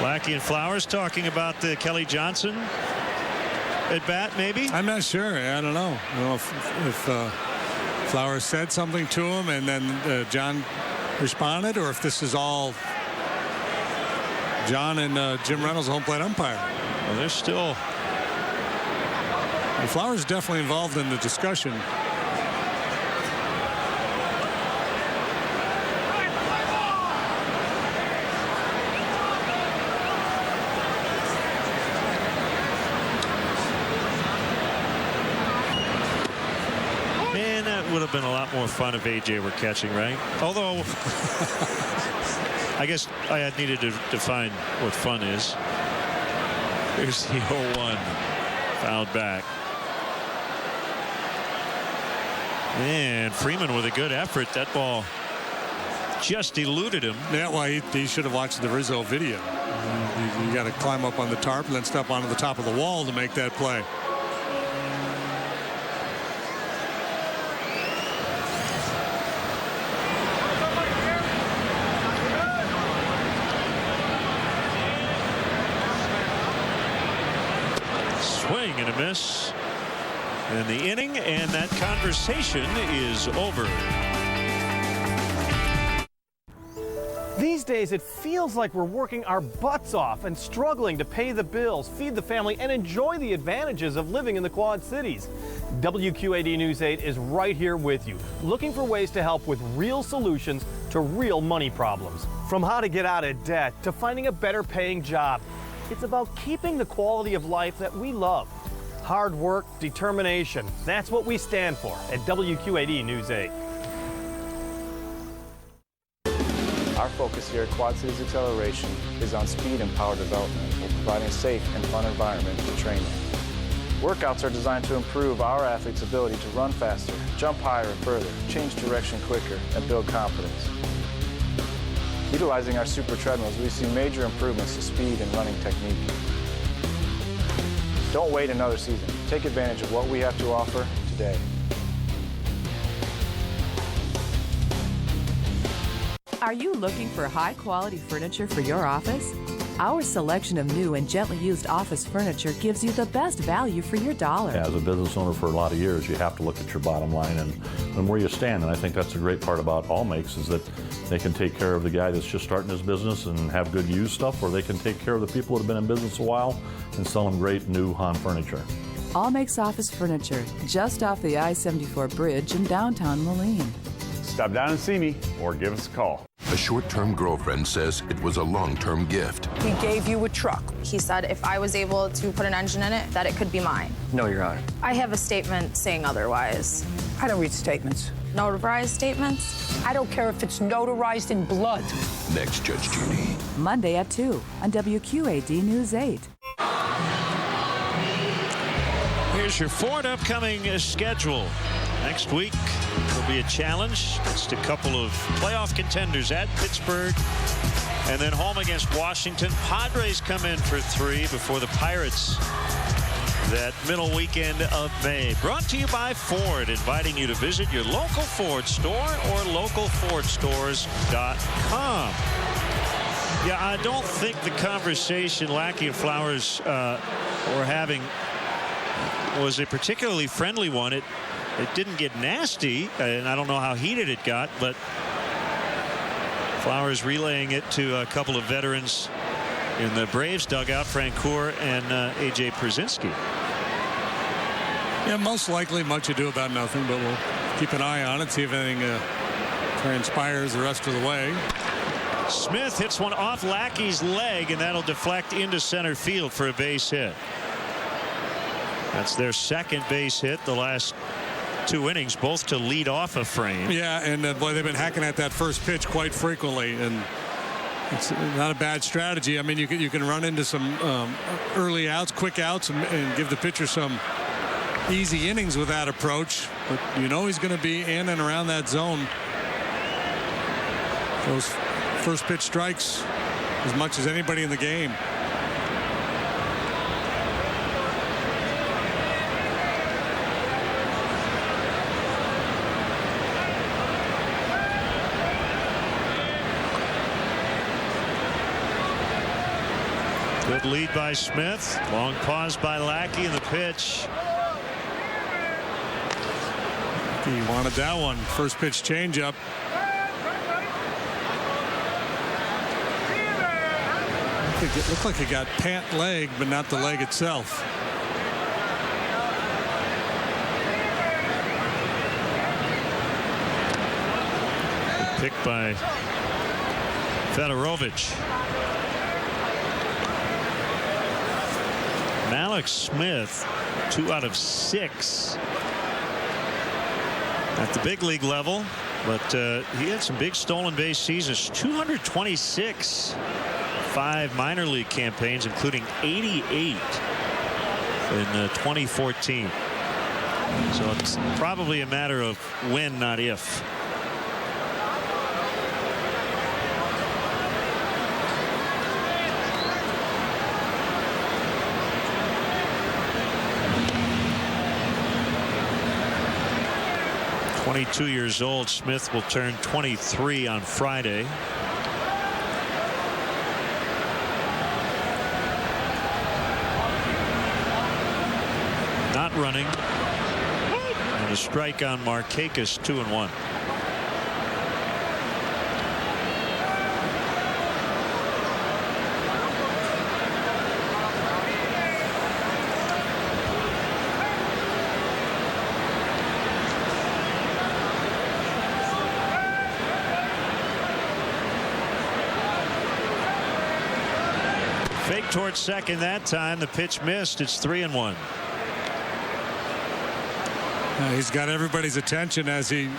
Lackey and Flowers talking about the Kelly Johnson at bat, maybe? I'm not sure. I don't know. I don't know if Flowers said something to him and then John responded, or if this is all John and Jim Reynolds, home plate umpire. Well, they're still. And Flowers is definitely involved in the discussion. Would have been a lot more fun if AJ were catching, right? Although I guess I had needed to define what fun is. Here's the 0-1 fouled back, and Freeman with a good effort. That ball just eluded him. Yeah, well, he should have watched the Rizzo video. You got to climb up on the tarp and then step onto the top of the wall to make that play. Swing and a miss in the inning, and that conversation is over. These days, it feels like we're working our butts off and struggling to pay the bills, feed the family, and enjoy the advantages of living in the Quad Cities. WQAD News 8 is right here with you, looking for ways to help with real solutions to real money problems. From how to get out of debt to finding a better paying job, it's about keeping the quality of life that we love. Hard work, determination, that's what we stand for at WQAD News 8. Our focus here at Quad Cities Acceleration is on speed and power development while providing a safe and fun environment for training. Workouts are designed to improve our athletes' ability to run faster, jump higher and further, change direction quicker, and build confidence. Utilizing our super treadmills, we see major improvements to speed and running technique. Don't wait another season. Take advantage of what we have to offer today. Are you looking for high-quality furniture for your office? Our selection of new and gently used office furniture gives you the best value for your dollar. As a business owner for a lot of years, you have to look at your bottom line and where you stand. And I think that's the great part about All Makes is that they can take care of the guy that's just starting his business and have good used stuff, or they can take care of the people that have been in business a while and sell them great new Han furniture. All Makes Office Furniture, just off the I-74 bridge in downtown Moline. Stop down and see me or give us a call. A short-term girlfriend says it was a long-term gift. He gave you a truck. He said if I was able to put an engine in it, that it could be mine. No, Your Honor. I have a statement saying otherwise. I don't read statements. Notarized statements? I don't care if it's notarized in blood. Next, Judge Judy. Monday at 2 on WQAD News 8. Here's your Ford upcoming schedule. Next week will be a challenge. It's a couple of playoff contenders at Pittsburgh and then home against Washington. Padres come in for 3 before the Pirates that middle weekend of May. Brought to you by Ford, inviting you to visit your local Ford store or localfordstores.com. Yeah, I don't think the conversation Lackey and Flowers were having was a particularly friendly one. It didn't get nasty, and I don't know how heated it got, but Flowers relaying it to a couple of veterans in the Braves dugout, Francoeur and A.J. Przinsky. Yeah, most likely much ado about nothing, but we'll keep an eye on it, see if anything transpires the rest of the way. Smith hits one off Lackey's leg, and that'll deflect into center field for a base hit. That's their second base hit the last 2 innings, both to lead off a frame. Yeah, and boy, they've been hacking at that first pitch quite frequently, and It's not a bad strategy. I mean, you can run into some early outs, quick outs, and give the pitcher some easy innings with that approach. But you know he's going to be in and around that zone. Those first pitch strikes as much as anybody in the game. Good lead by Smith. Long pause by Lackey in the pitch. He wanted that one. First pitch changeup. It looked like he got pant leg, but not the leg itself. Good pick by Fedorovich. Alex Smith, 2 out of 6 at the big league level, but he had some big stolen base seasons. 226, 5 minor league campaigns, including 88 in 2014. So it's probably a matter of when, not if. .22 years old. Smith will turn 23 on Friday. Not running. And a strike on Markakis, 2-1. Fake towards second that time. The pitch missed. It's 3-1. He's got everybody's attention as he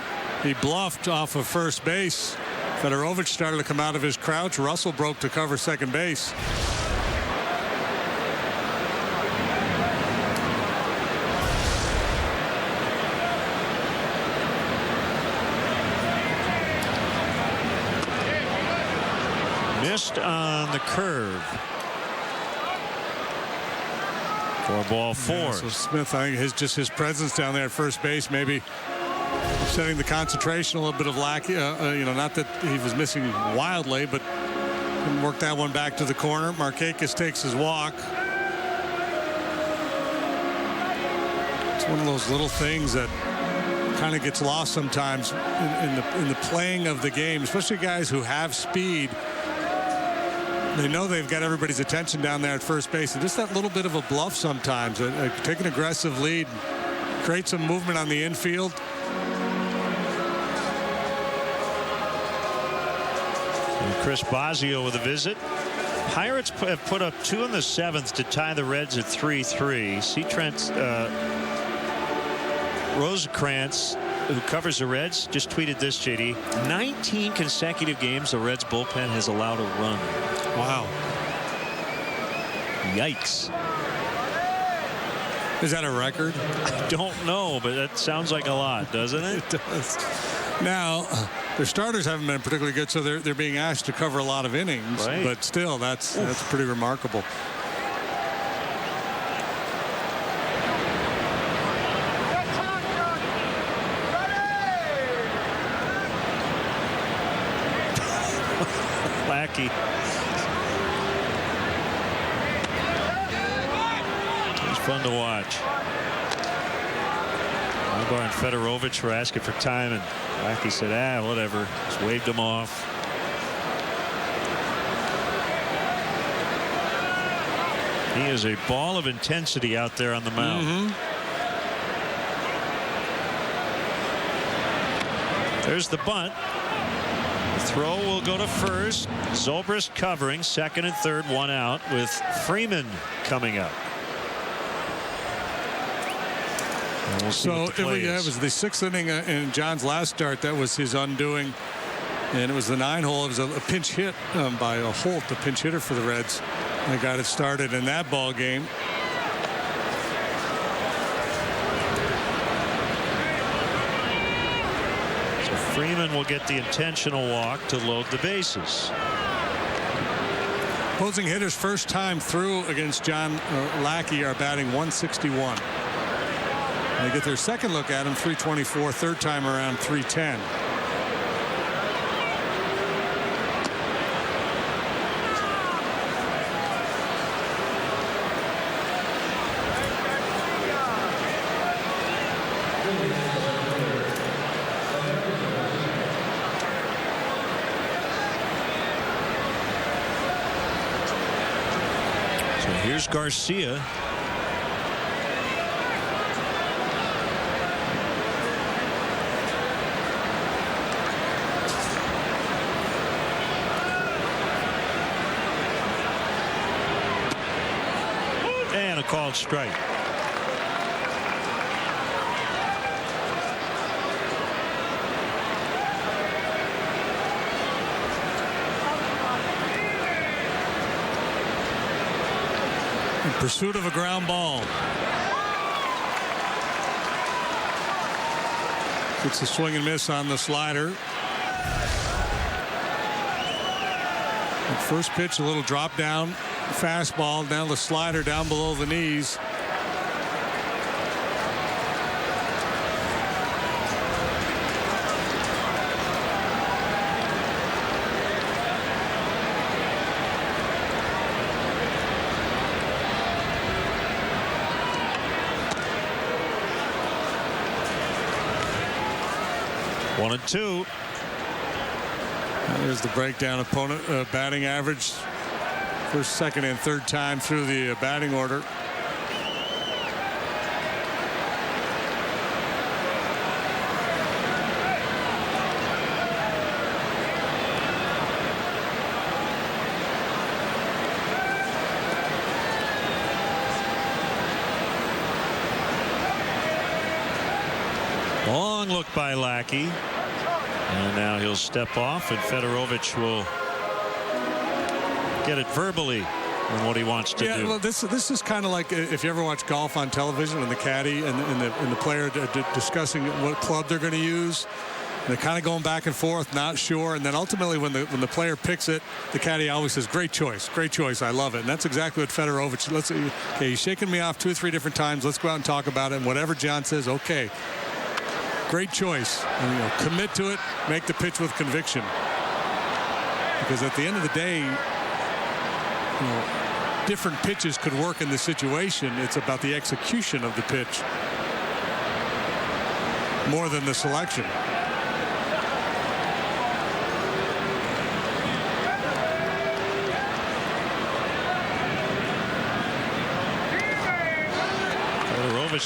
bluffed off of first base. Fedorovich started to come out of his crouch. Russell broke to cover second base. Missed on the curve. 4-4. Yeah, so Smith, I think his presence down there at first base, maybe setting the concentration a little bit of Lackey. Not that he was missing wildly, but didn't work that one back to the corner. Markakis takes his walk. It's one of those little things that kind of gets lost sometimes in the playing of the game, especially guys who have speed. They know they've got everybody's attention down there at first base, and just that little bit of a bluff sometimes. Take an aggressive lead, create some movement on the infield. And Chris Bosio with a visit. Pirates have put up 2 in the 7th to tie the Reds at 3-3. See Trent Rosekrantz, who covers the Reds, just tweeted this, JD. 19 consecutive games the Reds bullpen has allowed a run. Wow. Yikes. Is that a record? I don't know, but that sounds like a lot, doesn't it? It does. Now, their starters haven't been particularly good, so they're being asked to cover a lot of innings. Right. But still, that's pretty remarkable. Lackey. It's fun to watch. Alvar and Fedorovich were asking for time, and Lackey said, whatever. Just waved him off. He is a ball of intensity out there on the mound. There's the bunt. The throw will go to first. Zobrist covering second and third, 1 out, with Freeman coming up. And we'll see what the play is. It was the 6th inning in John's last start. That was his undoing. And it was the 9-hole. It was a pinch hit by Holt, the pinch hitter for the Reds. They got it started in that ball game. So Freeman will get the intentional walk to load the bases. Opposing hitters first time through against John Lackey are batting 161. They get their second look at him, 324, third time around 310. Here's Garcia. And a called strike. In pursuit of a ground ball. Gets a swing and miss on the slider. The first pitch, a little drop down fastball, down the slider down below the knees. One and two. There's the breakdown. Opponent batting average. First, second, and third time through the batting order. Long look by Lackey. And now he'll step off, and Fedorovich will get it verbally on what he wants to do. Well, this is kind of like if you ever watch golf on television and the caddy and the player discussing what club they're going to use. They're kind of going back and forth, not sure, and then ultimately when the player picks it, the caddy always says, "Great choice, I love it." And that's exactly what Fedorovich. Okay, he's shaking me off 2 or 3 different times. Let's go out and talk about it. And whatever John says, okay. Great choice. And, commit to it. Make the pitch with conviction. Because at the end of the day, different pitches could work in the situation. It's about the execution of the pitch more than the selection.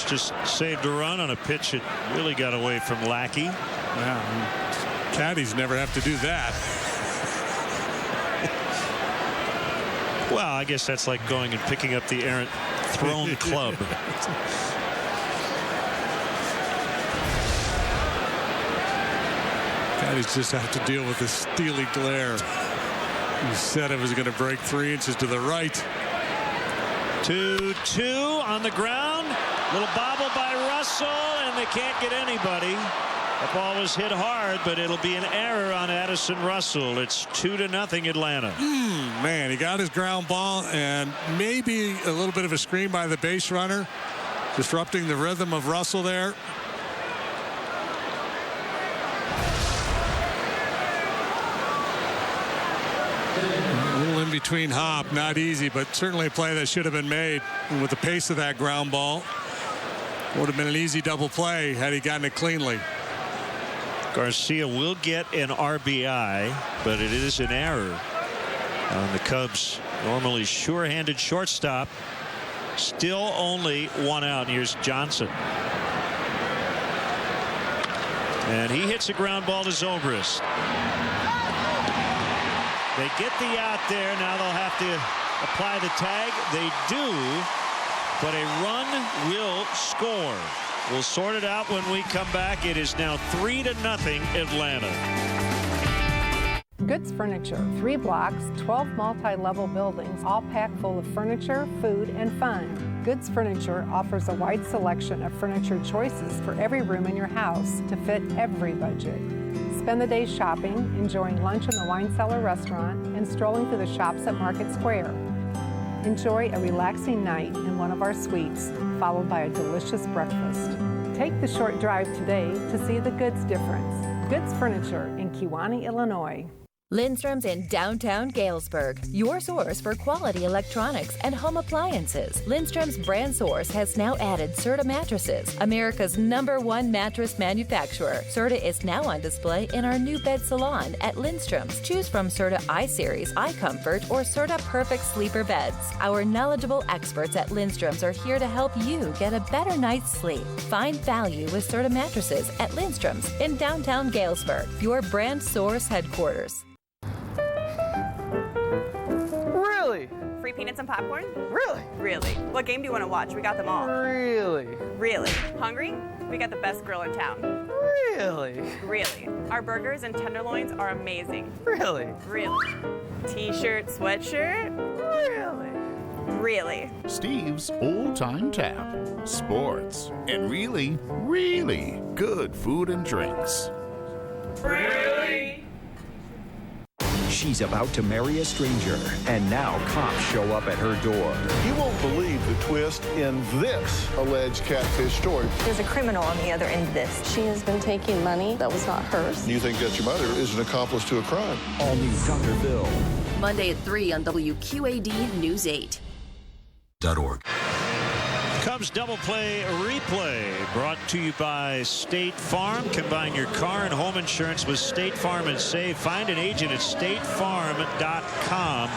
Just saved a run on a pitch that really got away from Lackey. Yeah, caddies never have to do that. Well, I guess that's like going and picking up the errant thrown club. Caddies just have to deal with the steely glare. He said it was going to break 3 inches to the right. 2-2 on the ground. Little bobble by Russell, and they can't get anybody. The ball was hit hard, but it'll be an error on Addison Russell. It's 2-0 Atlanta. Man, he got his ground ball, and maybe a little bit of a screen by the base runner, disrupting the rhythm of Russell there. A little in between hop, not easy, but certainly a play that should have been made. And with the pace of that ground ball, would have been an easy double play had he gotten it cleanly. Garcia will get an RBI, but it is an error on the Cubs' normally sure-handed shortstop. Still only 1 out. Here's Johnson. And he hits a ground ball to Zobrist. They get the out there. Now they'll have to apply the tag. They do. But a run will score. We'll sort it out when we come back. It is now 3-0 Atlanta. Goods Furniture, 3 blocks, 12 multi-level buildings, all packed full of furniture, food, and fun. Goods Furniture offers a wide selection of furniture choices for every room in your house to fit every budget. Spend the day shopping, enjoying lunch in the Wine Cellar restaurant, and strolling through the shops at Market Square. Enjoy a relaxing night in one of our suites, followed by a delicious breakfast. Take the short drive today to see the Goods difference. Goods Furniture in Kewanee, Illinois. Lindstrom's in downtown Galesburg, your source for quality electronics and home appliances. Lindstrom's brand source has now added Serta mattresses, America's #1 mattress manufacturer. Serta is now on display in our new bed salon at Lindstrom's. Choose from Serta iSeries, iComfort, or Serta Perfect Sleeper beds. Our knowledgeable experts at Lindstrom's are here to help you get a better night's sleep. Find value with Serta mattresses at Lindstrom's in downtown Galesburg, your brand source headquarters. Really? Free peanuts and popcorn? Really? Really. What game do you want to watch? We got them all. Really? Really. Hungry? We got the best grill in town. Really? Really. Our burgers and tenderloins are amazing. Really? Really. T-shirt, sweatshirt? Really? Really. Steve's Old Time Tap. Sports. And really, really good food and drinks. Really? She's about to marry a stranger, and now cops show up at her door. You won't believe the twist in this alleged catfish story. There's a criminal on the other end of this. She has been taking money that was not hers. You think that your mother is an accomplice to a crime? All new Dr. Bill. Monday at 3 on WQAD News 8. .org. Cubs Double Play Replay, brought to you by State Farm. Combine your car and home insurance with State Farm and save. Find an agent at statefarm.com.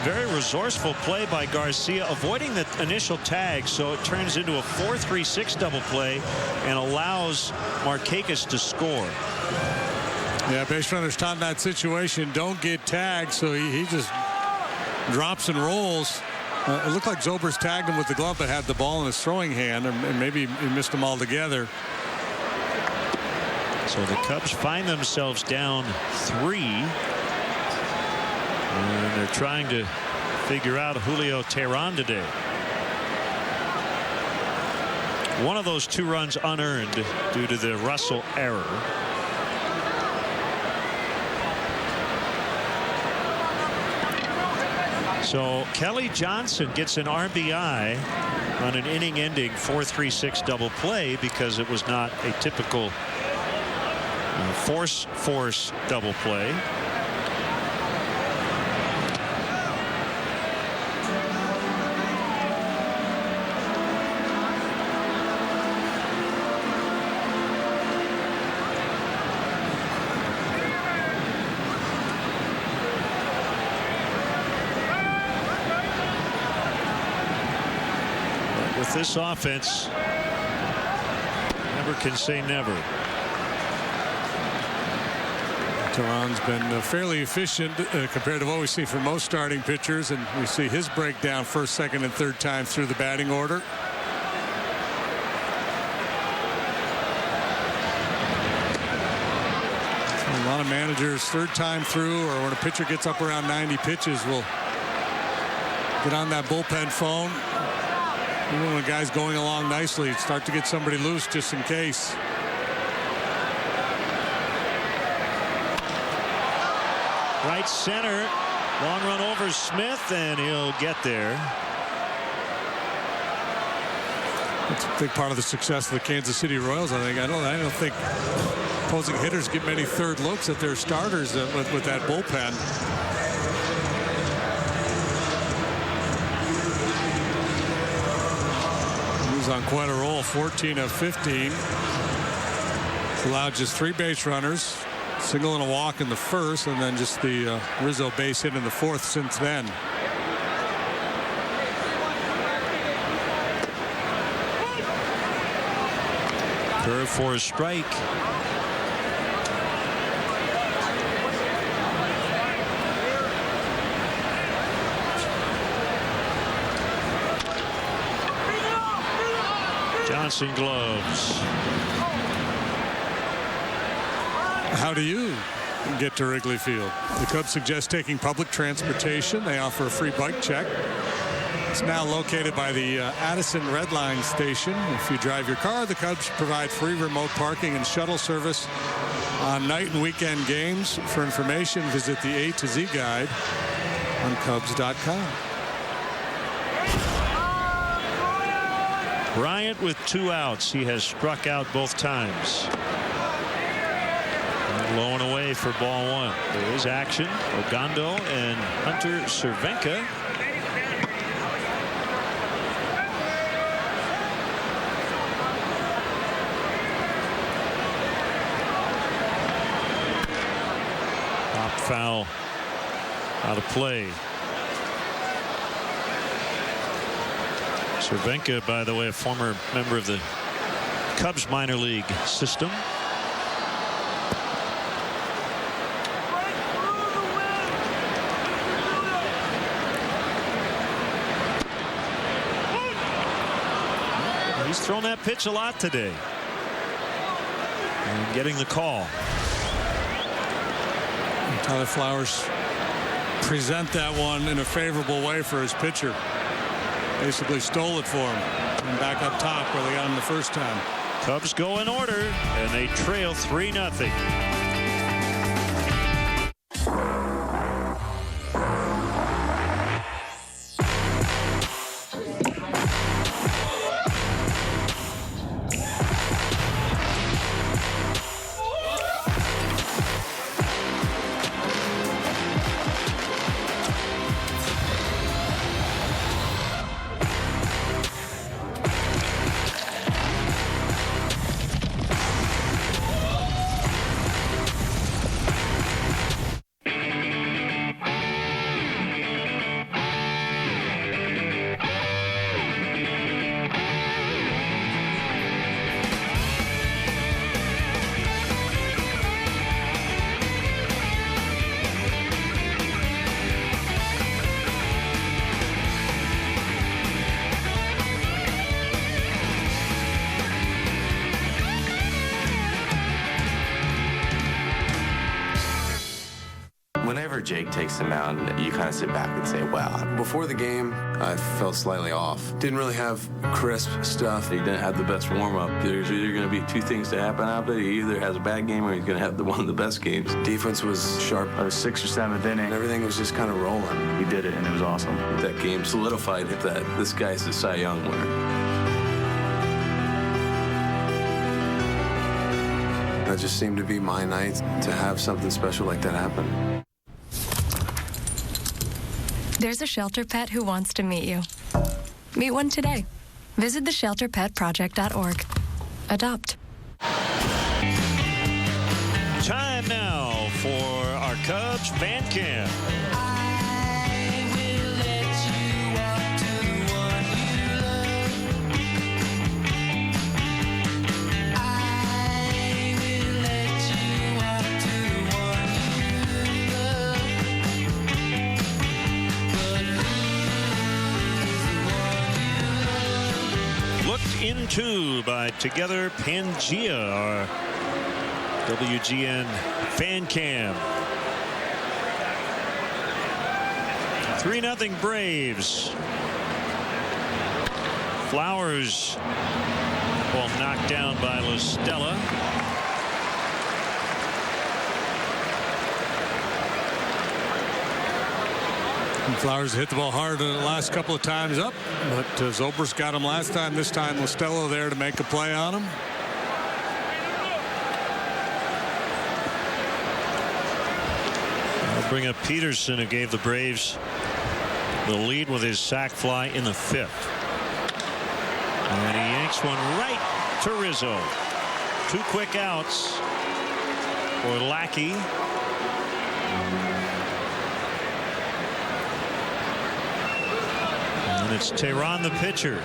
Very resourceful play by Garcia, avoiding the initial tag, so it turns into a 4-3-6 double play and allows Markakis to score. Yeah, base runners caught in that situation don't get tagged, so he just drops and rolls. It looked like Zobrist tagged him with the glove but had the ball in his throwing hand, and maybe he missed them all together. So the Cubs find themselves down 3. And they're trying to figure out Julio Teheran today. One of those 2 runs unearned due to the Russell error. So Kelly Johnson gets an RBI on an inning-ending 4-3-6 double play because it was not a typical force double play. With this offense, never can say never. Teheran's been fairly efficient compared to what we see from most starting pitchers, and we see his breakdown first, second, and third time through the batting order. So a lot of managers third time through, or when a pitcher gets up around 90 pitches, will get on that bullpen phone. Even when a guy's going along nicely, start to get somebody loose just in case. Right center, long run over Smith, and he'll get there. That's a big part of the success of the Kansas City Royals. I think. I don't think opposing hitters get many third looks at their starters with that bullpen. On quite a roll, 14 of 15. It's allowed just 3 base runners, single and a walk in the first, and then just the Rizzo base hit in the 4th since then. Curve for a strike. Johnson gloves. How do you? get to Wrigley Field. The Cubs suggest taking public transportation. They offer a free bike check. It's now located by the Addison Red Line station. If you drive your car, the Cubs provide free remote parking and shuttle service on night and weekend games. For information, visit the A to Z guide on Cubs.com. Bryant with 2 outs. He has struck out both times. Low and away for ball 1. There is action. Ogando and Hunter Cervenka. Pop foul out of play. Cervenka, by the way, a former member of the Cubs minor league system. He's thrown that pitch a lot today. And getting the call. Tyler Flowers present that one in a favorable way for his pitcher. Basically stole it for him. And back up top where they got him the first time. Cubs go in order, and they trail 3-0. Whenever Jake takes the mound, you kind of sit back and say, wow. Before the game, I felt slightly off. Didn't really have crisp stuff. He didn't have the best warm-up. There's either going to be 2 things to happen out there. He either has a bad game or he's going to have one of the best games. Defense was sharp. Our 6th or 7th inning. Everything was just kind of rolling. We did it, and it was awesome. That game solidified that this guy's the Cy Young winner. That just seemed to be my night to have something special like that happen. There's a shelter pet who wants to meet you. Meet one today. Visit theshelterpetproject.org. Adopt. Time now for our Cubs fan camp. Into by Together Pangea, our WGN fan cam. 3-0 Braves. Flowers, ball knocked down by La Stella. And Flowers hit the ball hard the last couple of times up, but Zobrist got him last time. This time La Stella there to make a play on him. I'll bring up Peterson, who gave the Braves the lead with his sac fly in the 5th. And he yanks one right to Rizzo. 2 quick outs for Lackey. And it's Tehran, the pitcher.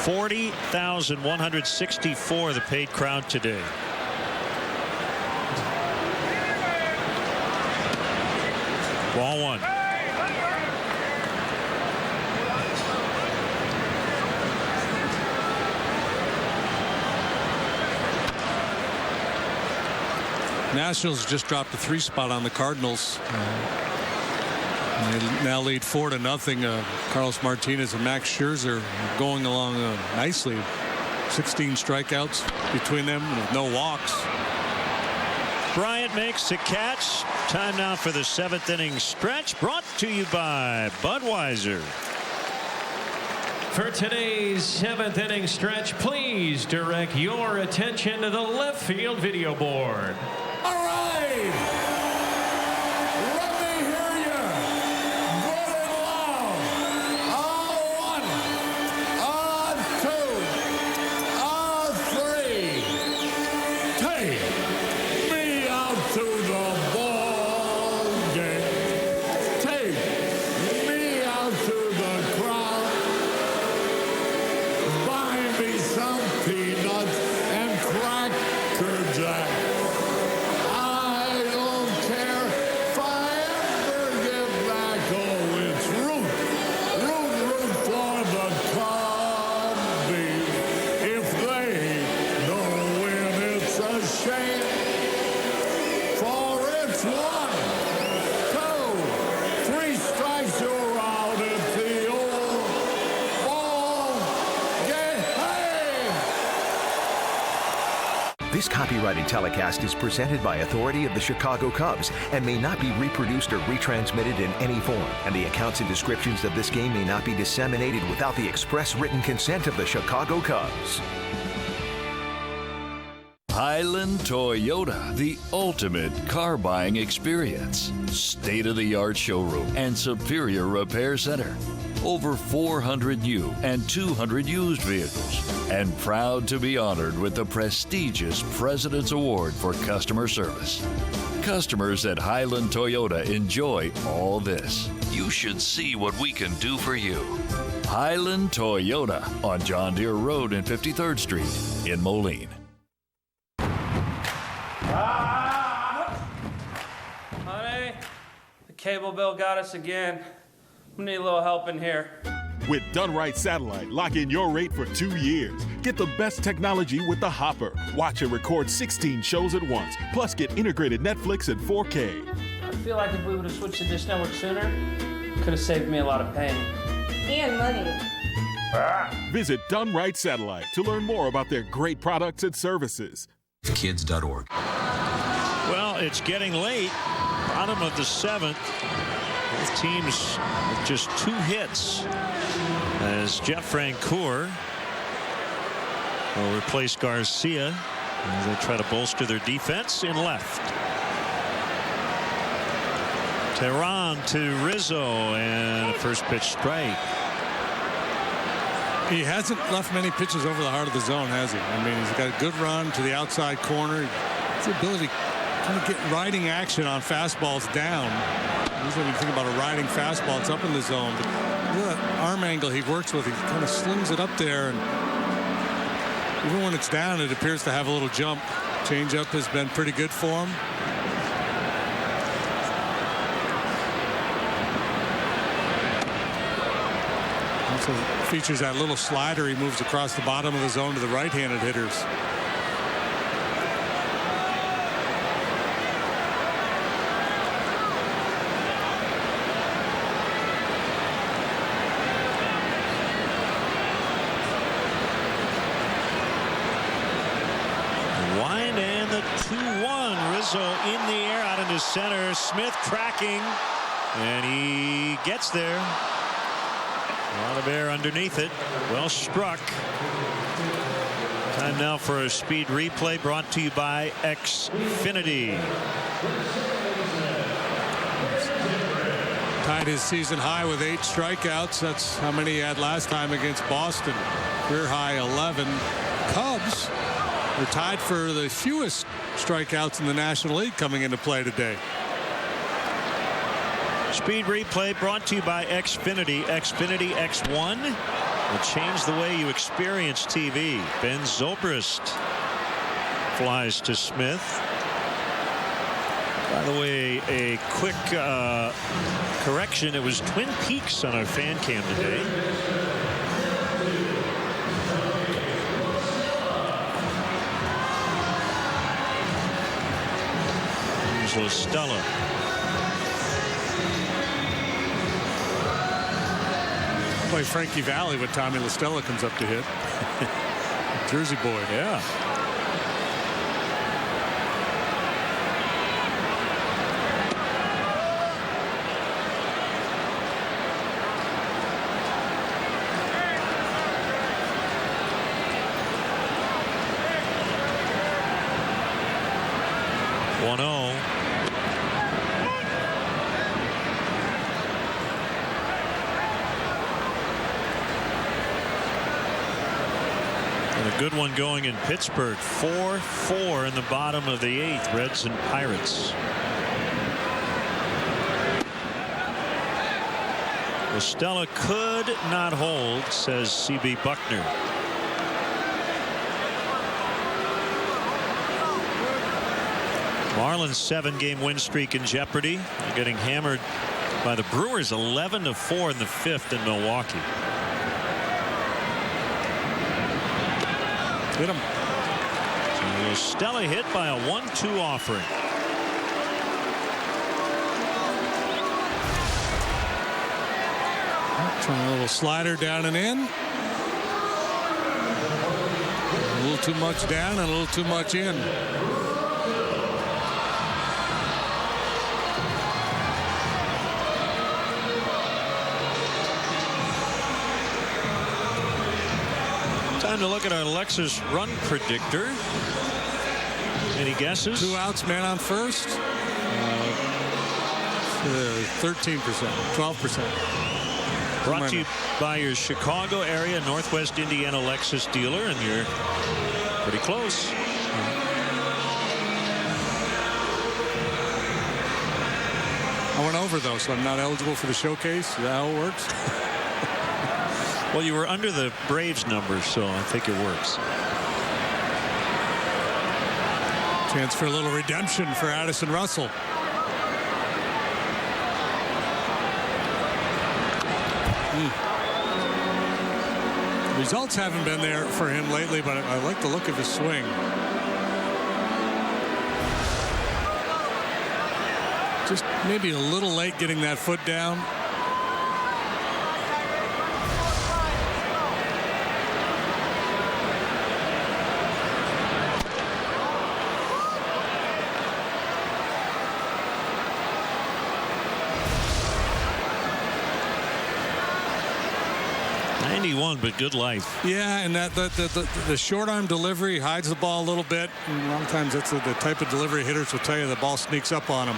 40,164 the paid crowd today. Ball 1. Nationals just dropped a 3 spot on the Cardinals. They now lead 4-0. Carlos Martinez and Max Scherzer going along nicely. 16 strikeouts between them with no walks. Bryant makes the catch. Time now for the 7th inning stretch, brought to you by Budweiser. For today's 7th inning stretch, please direct your attention to the left field video board. All right. Let me hear you. Good and loud. On 1, on 2, on 3. Take me out to the ball game. Take me out to the crowd. Buy me some peanuts and Cracker Jack. I don't care if I ever get back. Oh, it's root for the Cubbies. If they don't win, it's a shame. For it's 1, 2, 3 strikes, you're out at the old ball game. This copyrighted telecast is presented by authority of the Chicago Cubs and may not be reproduced or retransmitted in any form. And the accounts and descriptions of this game may not be disseminated without the express written consent of the Chicago Cubs. Highland Toyota, the ultimate car buying experience. State-of-the-art showroom and superior repair center. Over 400 new and 200 used vehicles. And proud to be honored with the prestigious President's Award for Customer Service. Customers at Highland Toyota enjoy all this. You should see what we can do for you. Highland Toyota on John Deere Road and 53rd Street in Moline. Honey, the cable bill got us again. We need a little help in here. With Done Right Satellite, lock in your rate for 2 years. Get the best technology with the Hopper. Watch and record 16 shows at once. Plus, get integrated Netflix and 4K. I feel like if we would have switched to Dish Network sooner, it could have saved me a lot of pain. And money. Visit Done Right Satellite to learn more about their great products and services. Kids.org. Well, it's getting late. Bottom of the 7th. Both teams with just 2 hits. As Jeff Francoeur will replace Garcia as they try to bolster their defense in left. Tehran to Rizzo, and first pitch strike. He hasn't left many pitches over the heart of the zone, has he? I mean, he's got a good run to the outside corner. It's the ability to kind of get riding action on fastballs down. Usually when you think about a riding fastball, it's up in the zone. But look at that arm angle he works with. He kind of slings it up there, and even when it's down, it appears to have a little jump. Changeup has been pretty good for him. Also features that little slider. He moves across the bottom of the zone to the right-handed hitters. In the air out into center. Smith tracking, and he gets there. A lot of air underneath it. Well struck. Time now for a speed replay brought to you by Xfinity. Tied his season high with 8 strikeouts. That's how many he had last time against Boston. Career high 11. Cubs are tied for the fewest strikeouts in the National League coming into play today. Speed replay brought to you by Xfinity. Xfinity X1 will change the way you experience TV. Ben Zobrist flies to Smith. By the way, a quick correction. It was Twin Peaks on our fan cam today. Here's LaStella. Play Frankie Valli when Tommy LaStella comes up to hit. Jersey boy. Yeah. Good one going in Pittsburgh. 4-4 in the bottom of the 8th. Reds and Pirates. LaStella could not hold, says C.B. Buckner. Marlins 7-game win streak in jeopardy. They're getting hammered by the Brewers 11-4 in the 5th in Milwaukee. Hit him. So LaStella hit by a 1-2 offering. Trying a little slider down and in. A little too much down and a little too much in. Time to look at our Lexus run predictor. Any guesses? 2 outs, man on first. 13%, 12%. Brought to you by your Chicago area Northwest Indiana Lexus dealer, and you're pretty close. I went over though, so I'm not eligible for the showcase. Is that how it works? Well, you were under the Braves number, so I think it works. Chance for a little redemption for Addison Russell. Results haven't been there for him lately, but I like the look of his swing. Just maybe a little late getting that foot down. But good life. Yeah, and that the short arm delivery hides the ball a little bit. And a lot of times that's the type of delivery hitters will tell you the ball sneaks up on them.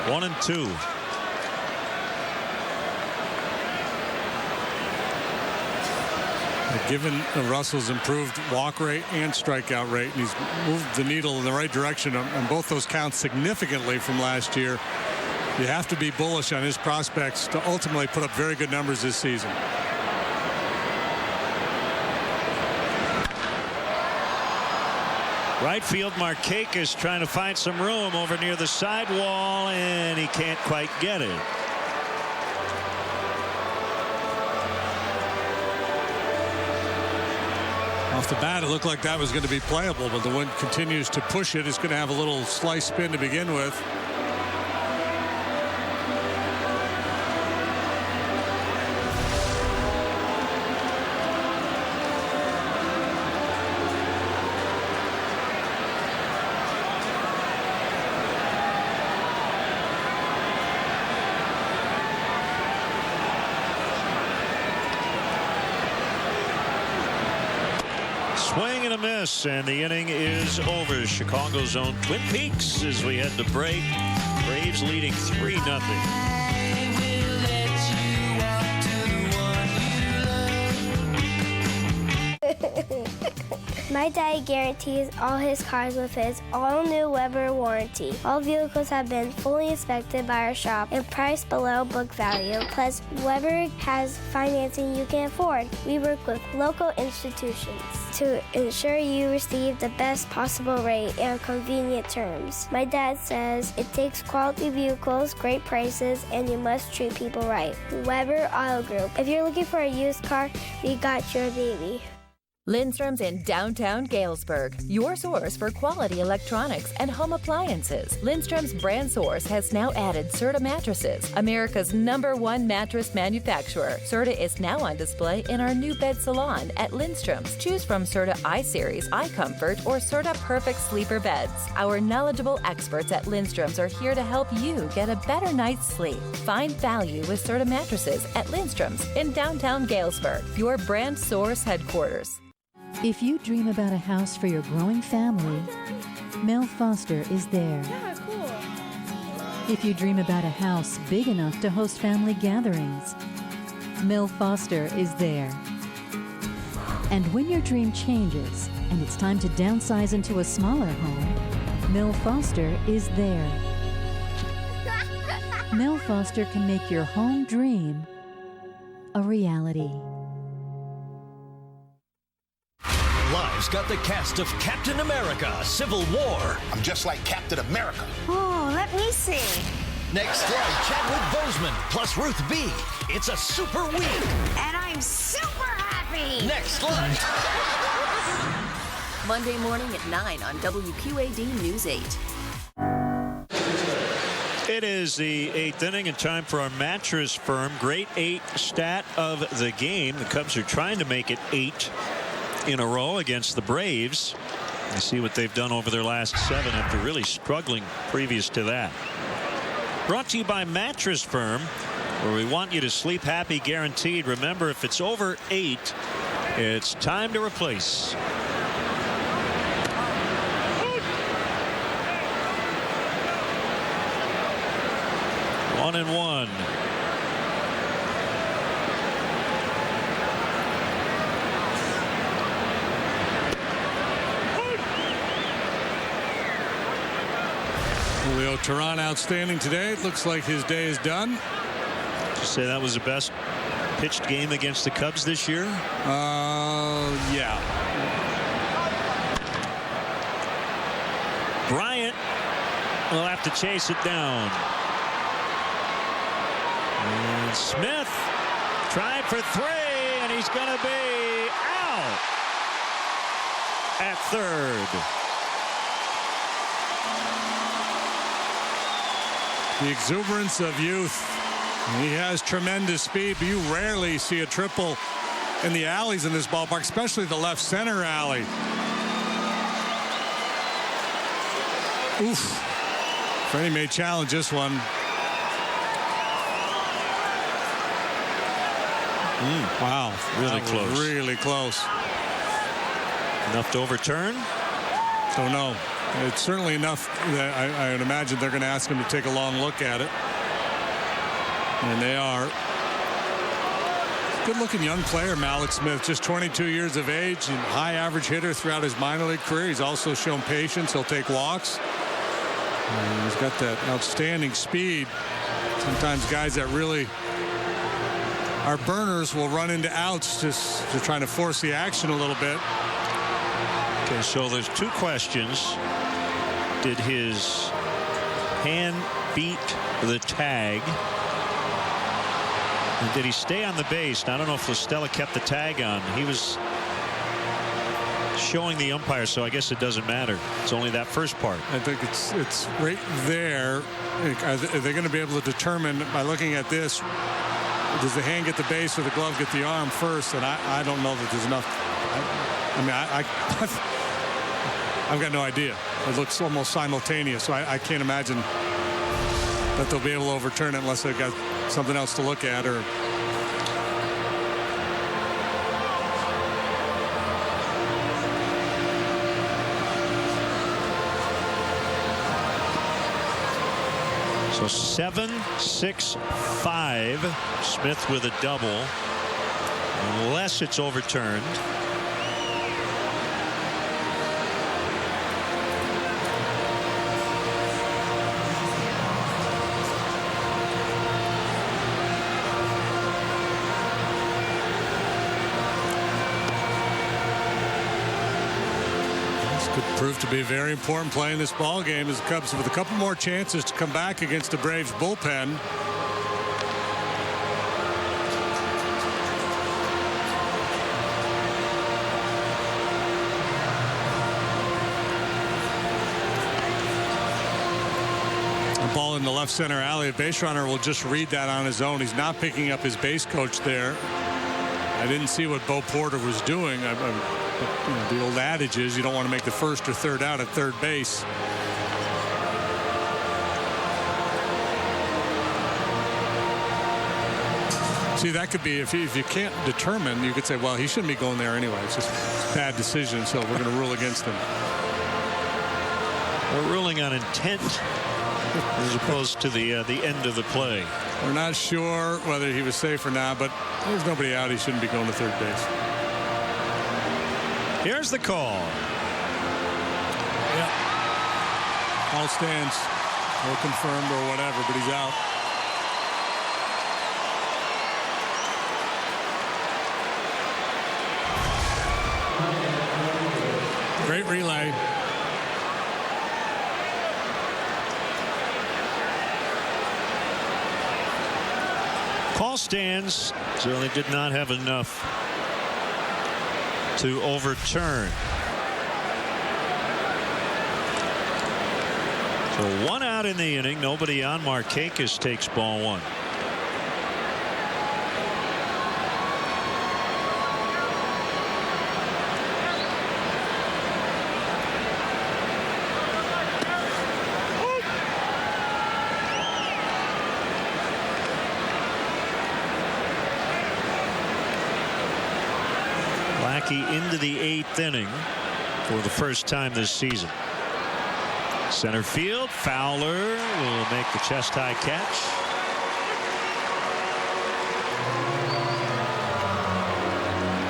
One and two. Given Russell's improved walk rate and strikeout rate, and he's moved the needle in the right direction on both those counts significantly from last year, you have to be bullish on his prospects to ultimately put up very good numbers this season. Right field, Markakis trying to find some room over near the sidewall, and he can't quite get it. Off the bat, it looked like that was going to be playable, but the wind continues to push it. It's going to have a little slice spin to begin with. Swing and a miss, and the inning is over. Chicago's own Twin Peaks as we head to break. Braves leading 3-0. My dad guarantees all his cars with his all-new Weber warranty. All vehicles have been fully inspected by our shop and priced below book value. Plus, Weber has financing you can afford. We work with local institutions to ensure you receive the best possible rate and convenient terms. My dad says it takes quality vehicles, great prices, and you must treat people right. Weber Auto Group. If you're looking for a used car, we got your baby. Lindstrom's in downtown Galesburg, your source for quality electronics and home appliances. Lindstrom's brand source has now added Serta mattresses, America's #1 mattress manufacturer. Serta is now on display in our new bed salon at Lindstrom's. Choose from Serta iSeries, iComfort, or Serta Perfect Sleeper beds. Our knowledgeable experts at Lindstrom's are here to help you get a better night's sleep. Find value with Serta mattresses at Lindstrom's in downtown Galesburg, your brand source headquarters. If you dream about a house for your growing family, Mel Foster is there. Yeah, cool. If you dream about a house big enough to host family gatherings, Mel Foster is there. And when your dream changes and it's time to downsize into a smaller home, Mel Foster is there. Mel Foster can make your home dream a reality. Live's got the cast of Captain America: Civil War. I'm just like Captain America. Oh, let me see. Next Live, Chadwick Boseman plus Ruth B. It's a super week. And I'm super happy. Next Live. Monday morning at 9 on WQAD News 8. It is the 8th inning and time for our mattress firm. Great 8 stat of the game. The Cubs are trying to make it 8 in a row against the Braves. You see what they've done over their last 7 after really struggling previous to that. Brought to you by Mattress Firm, where we want you to sleep happy, guaranteed. Remember, if it's over 8, it's time to replace. One and one. Julio Teheran outstanding today. It looks like his day is done. Did you say that was the best pitched game against the Cubs this year? Yeah. Bryant will have to chase it down. And Smith tried for 3, and he's going to be out at third. The exuberance of youth. He has tremendous speed, but you rarely see a triple in the alleys in this ballpark, especially the left center alley. Oof. Freddie may challenge this one. Wow. Really close. Really close. Enough to overturn? Don't know. It's certainly enough that I would imagine they're going to ask him to take a long look at it. And they are. Good-looking young player, Malik Smith, just 22 years of age and high average hitter throughout his minor league career. He's also shown patience. He'll take walks. And he's got that outstanding speed. Sometimes guys that really are burners will run into outs just to try to force the action a little bit. Okay, so there's 2 questions. Did his hand beat the tag? And did he stay on the base? Now, I don't know if Listella kept the tag on. He was showing the umpire, so I guess it doesn't matter. It's only that first part. I think it's right there. Are they going to be able to determine by looking at this, does the hand get the base or the glove get the arm first? And I don't know that there's enough. I've got no idea. It looks almost simultaneous, so I can't imagine that they'll be able to overturn it unless they've got something else to look at. Or so 7-6-5. Smith with a double, unless it's overturned. This could prove to be a very important play in this ball game as the Cubs with a couple more chances to come back against the Braves bullpen. A ball in the left center alley. A base runner will just read that on his own. He's not picking up his base coach there. I didn't see what Bo Porter was doing. The old adage is you don't want to make the first or third out at third base. See, that could be, if you can't determine, you could say, well, he shouldn't be going there anyway. It's just a bad decision, so we're going to rule against him. We're ruling on intent as opposed to the end of the play. We're not sure whether he was safe or not, but there's nobody out. He shouldn't be going to third base. Here's the call. Yeah. All stands, or confirmed or whatever, but he's out. Great relay. Call stands. Certainly did not have enough to overturn. So 1 out in the inning. Nobody on. Markakis takes ball 1. Into the 8th inning for the first time this season. Center field. Fowler will make the chest high catch.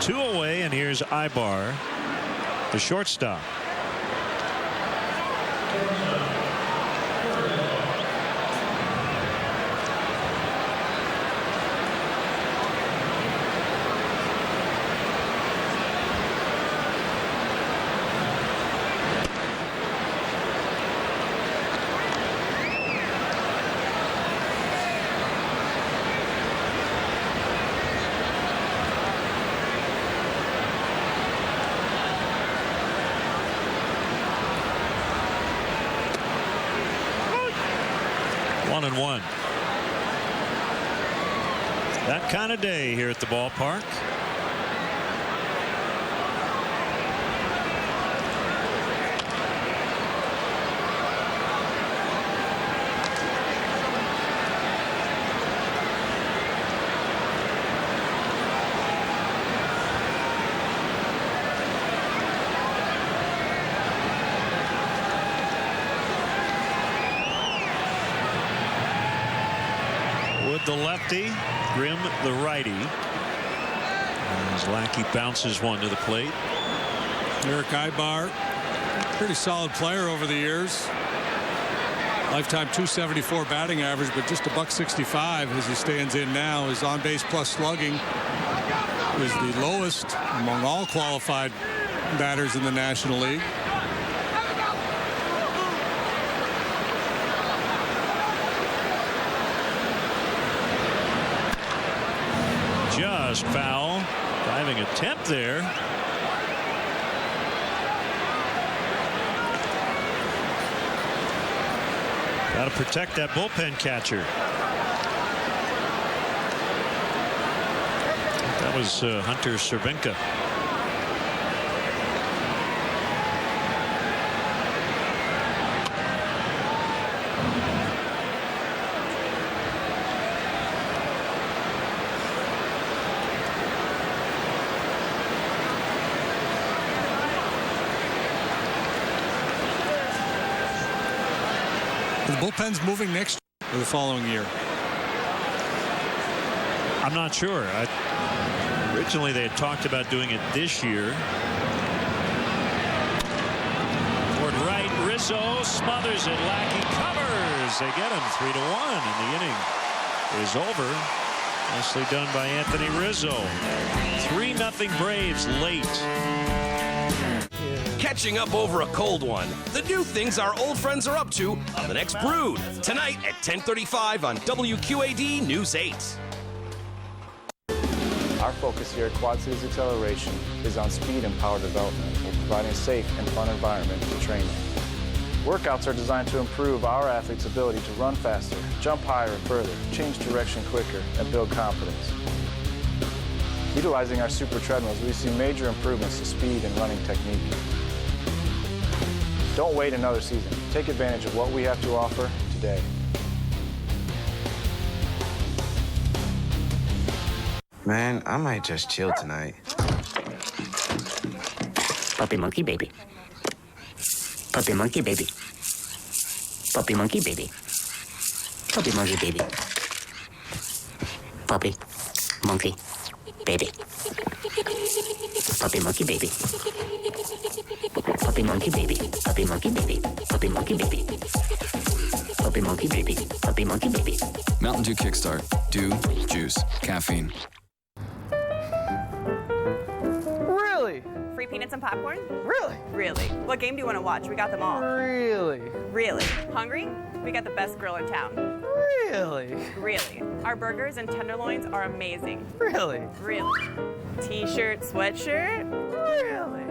Two away, and here's Ibar, the shortstop. And 1. That kind of day here at the ballpark. The lefty, Grimm the righty. As Lackey bounces one to the plate. Eric Ibar, pretty solid player over the years. Lifetime .274 batting average, but just a .165 as he stands in now. His on base plus slugging is the lowest among all qualified batters in the National League. Just foul. Diving attempt there. Got to protect that bullpen catcher. That was Hunter Cervenka. The bullpen's moving next or the following year. I'm not sure. Originally they had talked about doing it this year. Toward right, Rizzo smothers it. Lackey covers. They get him 3-1, and the inning is over. Nicely done by Anthony Rizzo. 3-0 Braves late. Yeah. catching up over a cold one. The new things our old friends are up to on the next Brood, tonight at 10:35 on WQAD News 8. Our focus here at Quad Cities Acceleration is on speed and power development, while providing a safe and fun environment for training. Workouts are designed to improve our athletes' ability to run faster, jump higher and further, change direction quicker, and build confidence. Utilizing our super treadmills, we see major improvements to speed and running technique. Don't wait another season. Take advantage of what we have to offer today. Man, I might just chill tonight. Puppy monkey baby. Puppy monkey baby. Puppy monkey baby. Puppy monkey baby. Puppy monkey baby. Puppy monkey baby. Puppy monkey baby. Puppy monkey baby. Puppy monkey baby. Puppy monkey baby. Puppy monkey baby. Mountain Dew Kickstart. Dew, juice, caffeine. Really? Free peanuts and popcorn? Really? Really. What game do you want to watch? We got them all. Really? Really. Hungry? We got the best grill in town. Really? Really. Our burgers and tenderloins are amazing. Really? Really. T-shirt, sweatshirt? Really?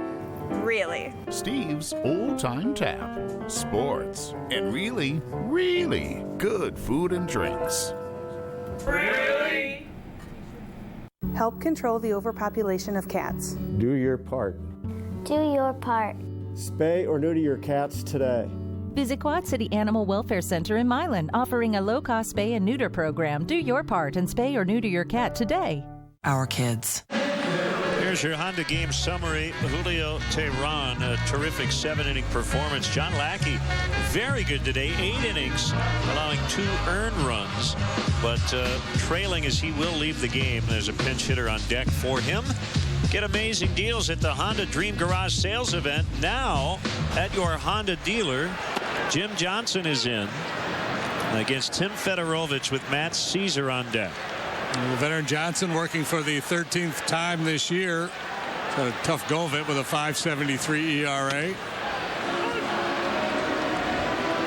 Really. Steve's Old Time Tap. Sports. And really, really good food and drinks. Really? Help control the overpopulation of cats. Do your part. Do your part. Spay or neuter your cats today. Visit Quad City Animal Welfare Center in Milan, offering a low-cost spay and neuter program. Do your part and spay or neuter your cat today. Our kids. Here's your Honda game summary. Julio Teheran, a terrific 7-inning performance. John Lackey, very good today. 8 innings, allowing 2 earned runs, but trailing as he will leave the game. There's a pinch hitter on deck for him. Get amazing deals at the Honda Dream Garage sales event now at your Honda dealer. Jim Johnson is in against Tim Fedorovich with Matt Caesar on deck. The veteran Johnson working for the 13th time this year. Had a tough go of it with a 5.73 ERA.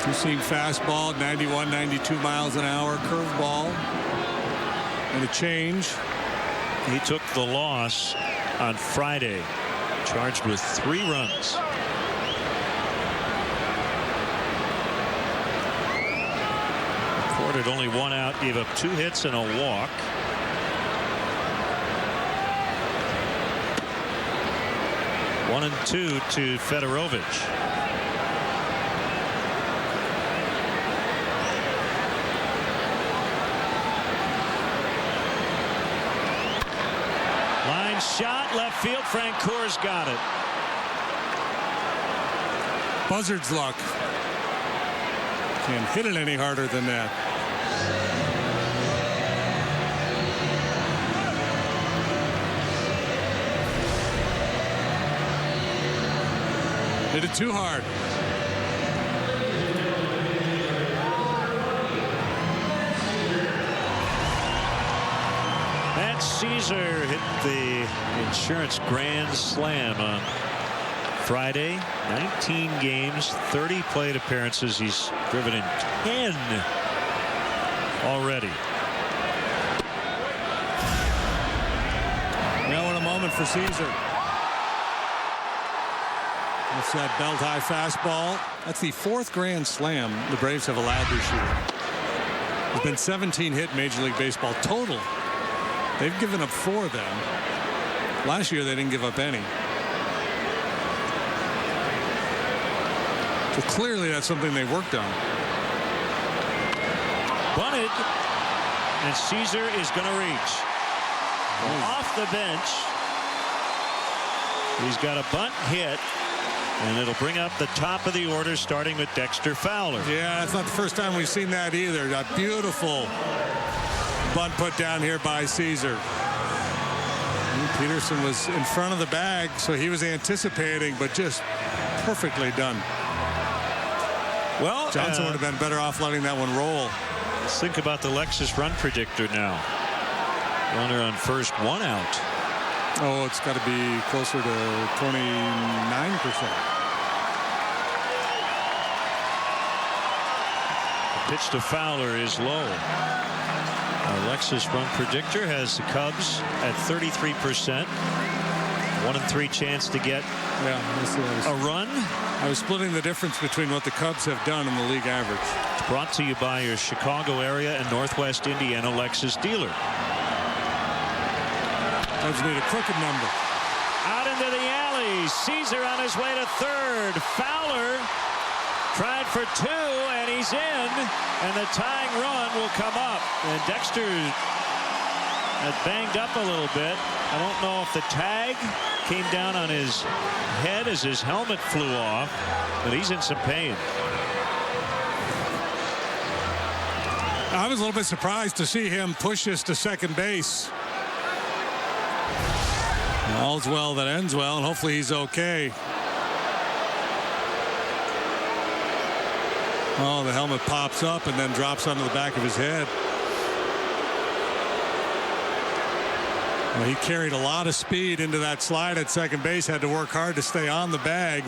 Two-seam fastball, 91, 92 miles an hour, curveball, and a change. He took the loss on Friday, charged with 3 runs. Recorded only 1 out, gave up 2 hits and a walk. One and 2 to Fedorovich. Line shot, left field. Francour's got it. Buzzard's luck. Can't hit it any harder than that. Hit it too hard. Matt Caesar hit the insurance grand slam on Friday. 19 games, 30 plate appearances. He's driven in 10 already. Now in a moment for Caesar. It's that belt-high fastball. That's the 4th grand slam the Braves have allowed this year. There's been 17 hit Major League Baseball total. They've given up 4 of them. Last year they didn't give up any. So clearly that's something they worked on. Bunted, and Caesar is going to reach. Off the bench. He's got a bunt hit. And it'll bring up the top of the order, starting with Dexter Fowler. Yeah, that's not the first time we've seen that either. That beautiful bunt put down here by Caesar. Peterson was in front of the bag, so he was anticipating, but just perfectly done. Well, Johnson would have been better off letting that one roll. Let's think about the Lexus run predictor now. Runner on first, 1 out. Oh, it's got to be closer to 29%. Pitch to Fowler is low. Alexis Run Predictor has the Cubs at 33%. 1-3 chance to get a run. I was splitting the difference between what the Cubs have done and the league average. It's brought to you by your Chicago area and Northwest Indiana Lexus dealer. Cubs need a crooked number. Out into the alley. Caesar on his way to third. Fowler tried for 2, and he's in. And the tying run will come up. And Dexter had banged up a little bit. I don't know if the tag came down on his head as his helmet flew off, but he's in some pain. I was a little bit surprised to see him push this to second base. All's well that ends well, and hopefully he's okay. Oh, the helmet pops up and then drops onto the back of his head. Well, he carried a lot of speed into that slide at second base, had to work hard to stay on the bag.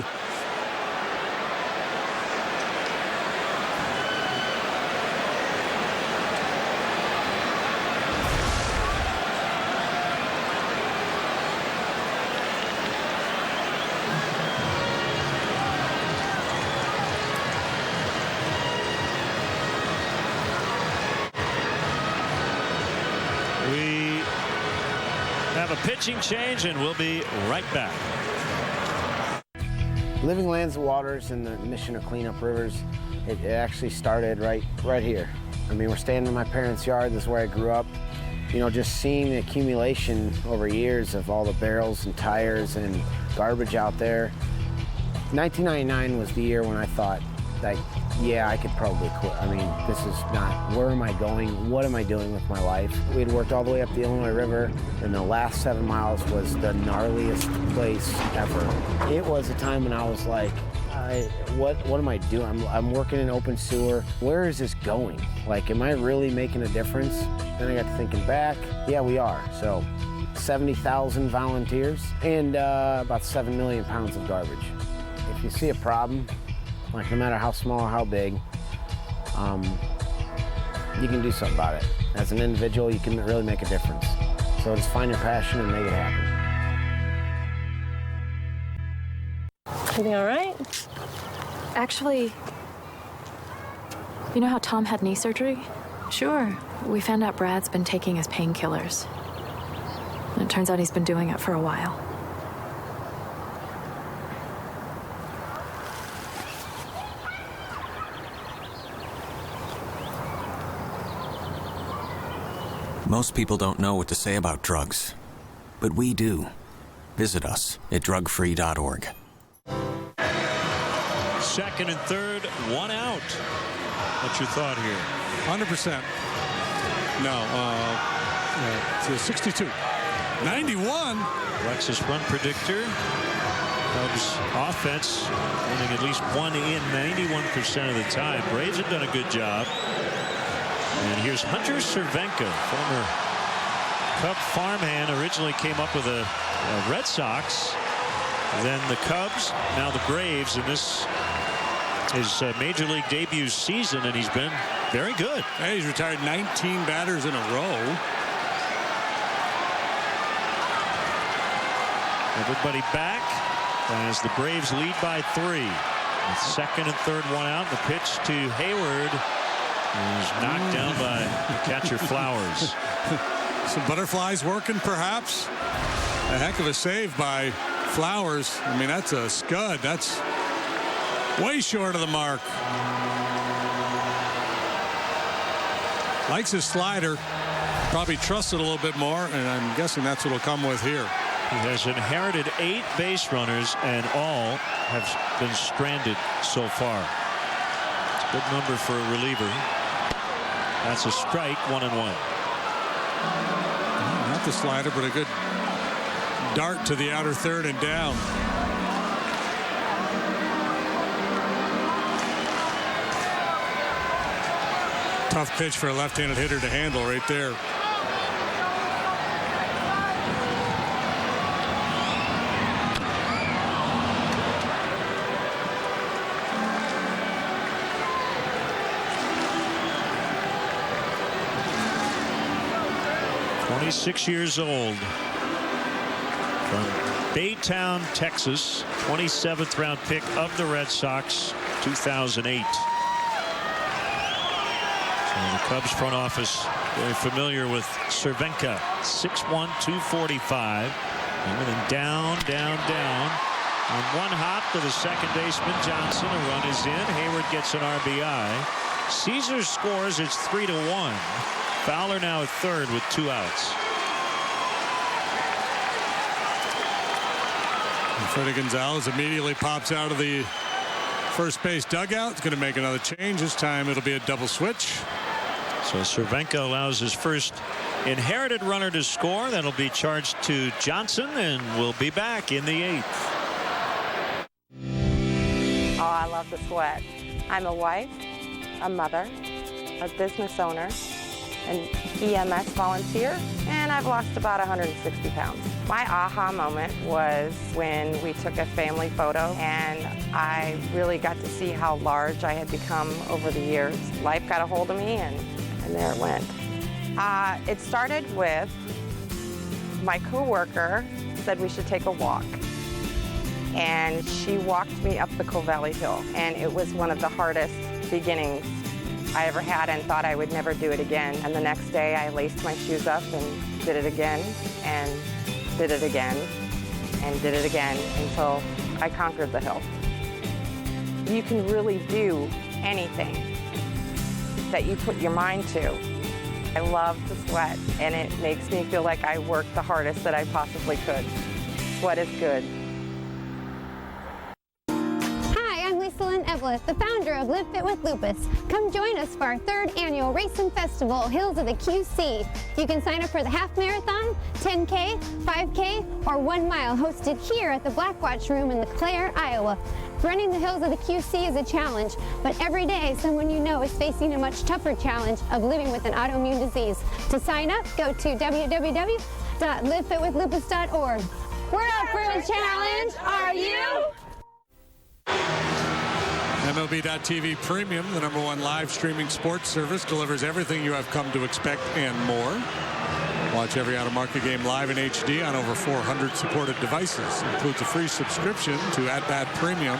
Pitching change, and we'll be right back. Living Lands of Waters and the mission of Clean Up Rivers, it actually started right here. I mean, we're standing in my parents' yard. This is where I grew up. You know, just seeing the accumulation over years of all the barrels and tires and garbage out there. 1999 was the year when I thought, like, yeah, I could probably quit. I mean, this is not, where am I going? What am I doing with my life? We had worked all the way up the Illinois River, and the last 7 miles was the gnarliest place ever. It was a time when I was like, what am I doing? I'm working in open sewer. Where is this going? Like, am I really making a difference? Then I got to thinking back. Yeah, we are. So 70,000 volunteers and about 7 million pounds of garbage. If you see a problem, like no matter how small or how big, you can do something about it. As an individual, you can really make a difference. So just find your passion and make it happen. Everything all right? Actually, you know how Tom had knee surgery? Sure. We found out Brad's been taking his painkillers. And it turns out he's been doing it for a while. Most people don't know what to say about drugs, but we do. Visit us at drugfree.org. Second and third, 1 out. What's your thought here? 100%. No, it's 62. 91. Alexis Run Predictor. Cubs offense winning at least 1 in 91% of the time. Braves have done a good job. And here's Hunter Cervenka, former Cub farmhand, originally came up with the Red Sox, then the Cubs, now the Braves, and this is Major League debut season, and he's been very good. Hey, he's retired 19 batters in a row. Everybody back as the Braves lead by 3. With second and third, 1 out. The pitch to Hayward is knocked down by catcher Flowers. Some butterflies working, perhaps. A heck of a save by Flowers. I mean, that's a scud. That's way short of the mark. Likes his slider. Probably trusts it a little bit more, and I'm guessing that's what will come with here. He has inherited 8 base runners, and all have been stranded so far. It's a good number for a reliever. That's a strike, 1-1. Not the slider, but a good dart to the outer third and down. Tough pitch for a left-handed hitter to handle right there. 26 years old. From Baytown, Texas. 27th round pick of the Red Sox, 2008. So the Cubs front office very familiar with Cervenka. 6'1", 245. And then down. On one hop to the second baseman, Johnson. A run is in. Hayward gets an RBI. Caesar scores. It's 3-1. Fowler now at third with 2 outs. And Freddie Gonzalez immediately pops out of the first base dugout. It's going to make another change. This time it'll be a double switch. So Cervenka allows his first inherited runner to score. That'll be charged to Johnson, and we'll be back in the 8th. Oh, I love the sweat. I'm a wife, a mother, a business owner, an EMS volunteer, and I've lost about 160 pounds. My aha moment was when we took a family photo, and I really got to see how large I had become over the years. Life got a hold of me, and there it went. It started with my coworker said we should take a walk. And she walked me up the Coal Valley Hill. And it was one of the hardest beginnings I ever had, and thought I would never do it again. And the next day I laced my shoes up and did it again, and did it again, and did it again until I conquered the hill. You can really do anything that you put your mind to. I love the sweat, and it makes me feel like I worked the hardest that I possibly could. Sweat is good. Evelyn, the founder of Live Fit with Lupus. Come join us for our 3rd annual Racing Festival, Hills of the QC. You can sign up for the half marathon, 10K, 5K, or 1 mile, hosted here at the Blackwatch Room in LeClaire, Iowa. Running the Hills of the QC is a challenge, but every day someone you know is facing a much tougher challenge of living with an autoimmune disease. To sign up, go to www.livefitwithlupus.org. We're up for a challenge. Are you? MLB.TV Premium, the #1 live streaming sports service, delivers everything you have come to expect and more. Watch every out-of-market game live in HD on over 400 supported devices. Includes a free subscription to @Bat Premium,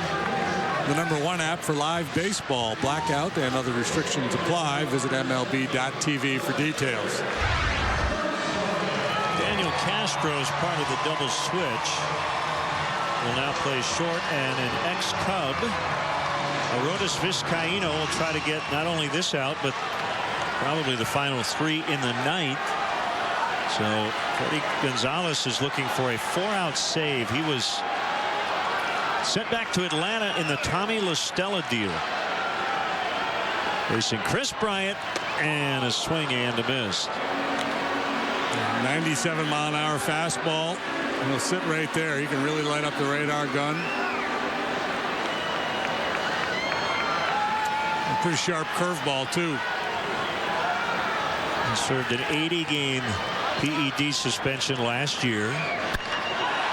the #1 app for live baseball. Blackout and other restrictions apply. Visit MLB.TV for details. Daniel Castro is part of the double switch. Will now play short, and an ex-Cub, Arodys Vizcaíno, will try to get not only this out, but probably the final 3 in the 9th. So Freddie Gonzalez is looking for a 4-out save. He was sent back to Atlanta in the Tommy La Stella deal. Facing Chris Bryant, and a swing and a miss. 97-mile-an-hour fastball. And he'll sit right there. He can really light up the radar gun. A pretty sharp curveball, too. He served an 80-game PED suspension last year.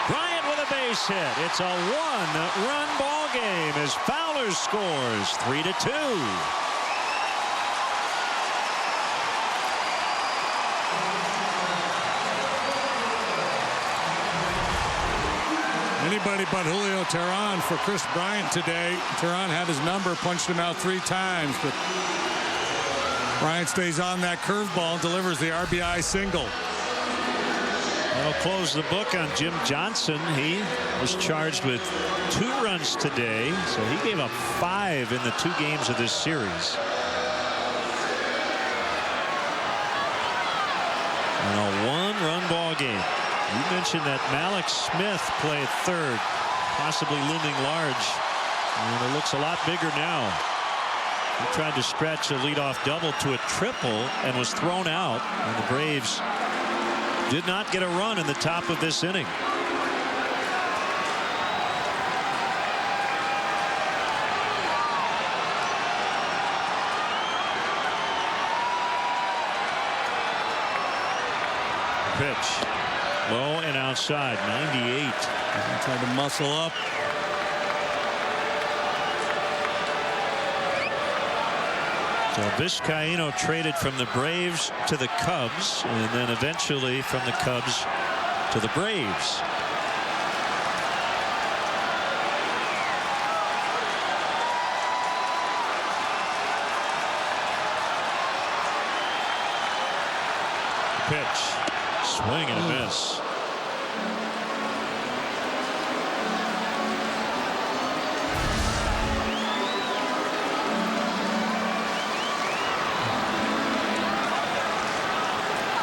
Bryant with a base hit. It's a 1-run ball game as Fowler scores 3-2. Anybody but Julio Teheran for Chris Bryant today. Teheran had his number, punched him out 3 times, but Bryant stays on that curveball and delivers the RBI single. That'll close the book on Jim Johnson. He was charged with 2 runs today, so he gave up 5 in the 2 games of this series. And a 1-run ball game. You mentioned that Malik Smith play at 3rd, possibly looming large, and it looks a lot bigger now. He tried to stretch a leadoff double to a triple and was thrown out, and the Braves did not get a run in the top of this inning. Pitch. Low and outside, 98. Trying to muscle up. So Vizcaíno traded from the Braves to the Cubs, and then eventually from the Cubs to the Braves. Pitch, swing and a miss.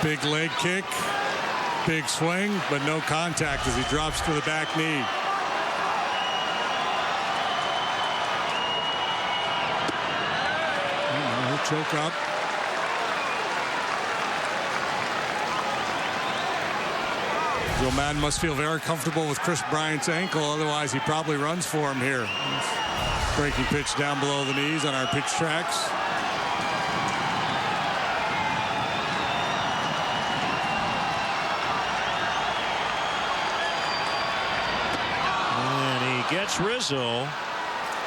Big leg kick, big swing, but no contact as he drops to the back knee. He'll choke up. Joe Madden must feel very comfortable with Chris Bryant's ankle, otherwise he probably runs for him here. Breaking pitch down below the knees on our pitch tracks. And he gets Rizzo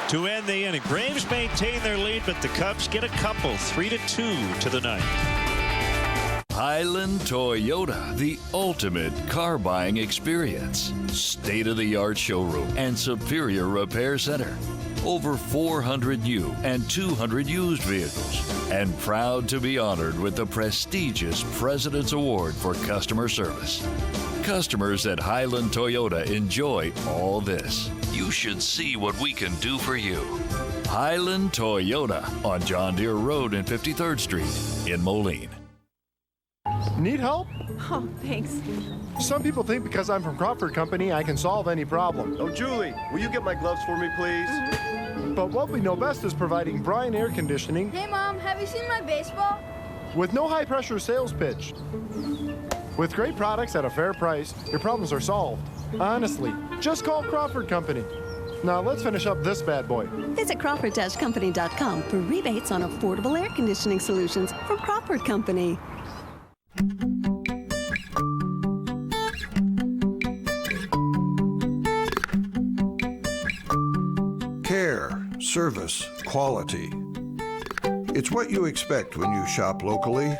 to end the inning. Braves maintain their lead, but the Cubs get a couple, 3-2 to the ninth. Highland Toyota, the ultimate car buying experience. State-of-the-art showroom and superior repair center. Over 400 new and 200 used vehicles. And proud to be honored with the prestigious President's Award for Customer Service. Customers at Highland Toyota enjoy all this. You should see what we can do for you. Highland Toyota on John Deere Road and 53rd Street in Moline. Need help? Oh, thanks. Some people think because I'm from Crawford Company, I can solve any problem. Oh, Julie, will you get my gloves for me, please? But what we know best is providing Bryan Air Conditioning. Hey, Mom, have you seen my baseball? With no high-pressure sales pitch. With great products at a fair price, your problems are solved. Honestly, just call Crawford Company. Now let's finish up this bad boy. Visit Crawford-Company.com for rebates on affordable air conditioning solutions from Crawford Company. Care, service, quality. It's what you expect when you shop locally.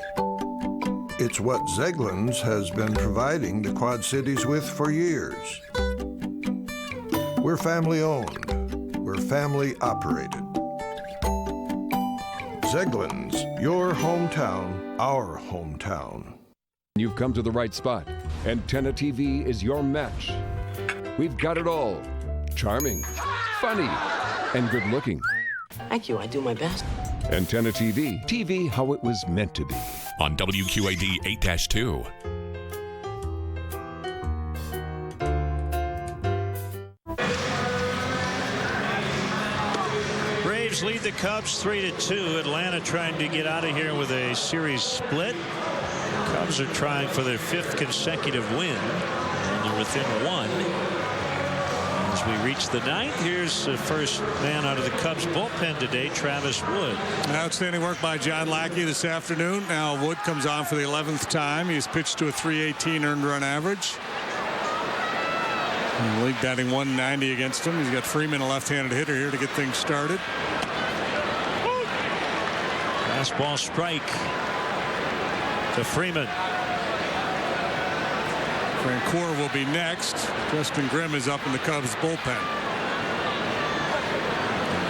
It's what Zeglin's has been providing the Quad Cities with for years. We're family owned. We're family operated. Zeglin's, your hometown, our hometown. You've come to the right spot. Antenna TV is your match. We've got it all. Charming, funny, and good looking. Thank you, I do my best. Antenna TV. TV how it was meant to be. On WQAD 8-2. Braves lead the Cubs 3-2. Atlanta trying to get out of here with a series split. Cubs are trying for their 5th consecutive win, and they're within 1. As we reach the 9th, here's the first man out of the Cubs bullpen today, Travis Wood. Outstanding work by John Lackey this afternoon. Now Wood comes on for the 11th time. He's pitched to a .318 earned run average. And the league batting .190 against him. He's got Freeman, a left-handed hitter, here to get things started. Fastball strike to Freeman. Francoeur will be next. Justin Grimm is up in the Cubs bullpen.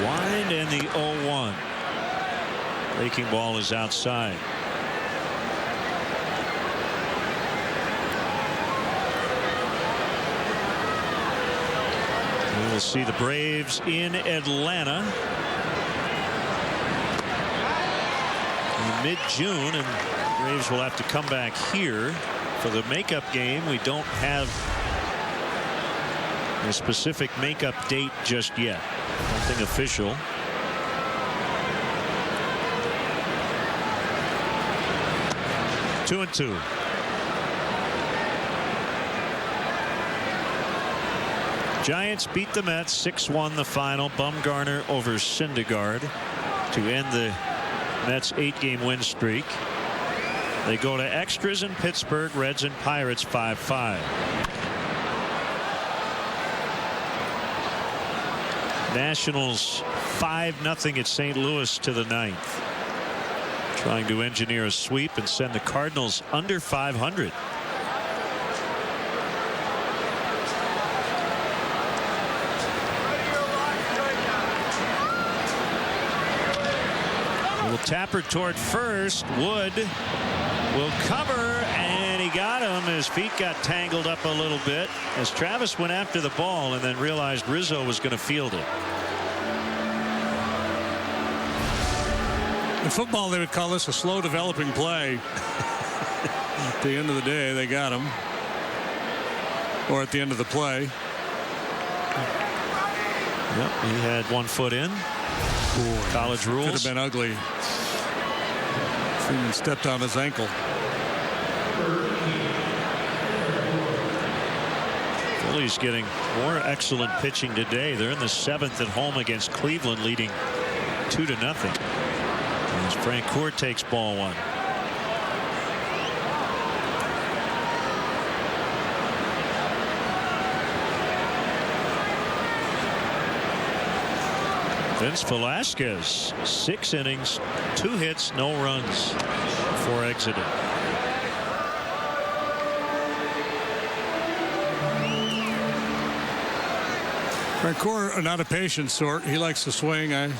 Wind and the 0-1. Breaking ball is outside. We will see the Braves in Atlanta in mid-June, and the Braves will have to come back here for the makeup game. We don't have a specific makeup date just yet. Nothing official. Two and two. Giants beat the Mets 6-1 the final. Bumgarner over Syndergaard to end the Mets 8-game win streak. They go to extras in Pittsburgh. Reds and Pirates 5-5. Nationals 5-0 at St. Louis to the 9th. trying to engineer a sweep and send the Cardinals under 500. Little tapper toward first. Wood will cover, and he got him. His feet got tangled up a little bit as Travis went after the ball and then realized Rizzo was going to field it. In football, they would call this a slow developing play. At the end of the day, they got him. Or at the end of the play. Yep, he had 1 foot in. Ooh, college rules. Could have been ugly. He stepped on his ankle. Phillies getting more excellent pitching today. They're in the 7th at home against Cleveland, leading 2-0. As Francoeur takes ball 1. Vince Velasquez, 6 innings, 2 hits, no runs before exiting. Francoeur, not a patient sort. He likes to swing. I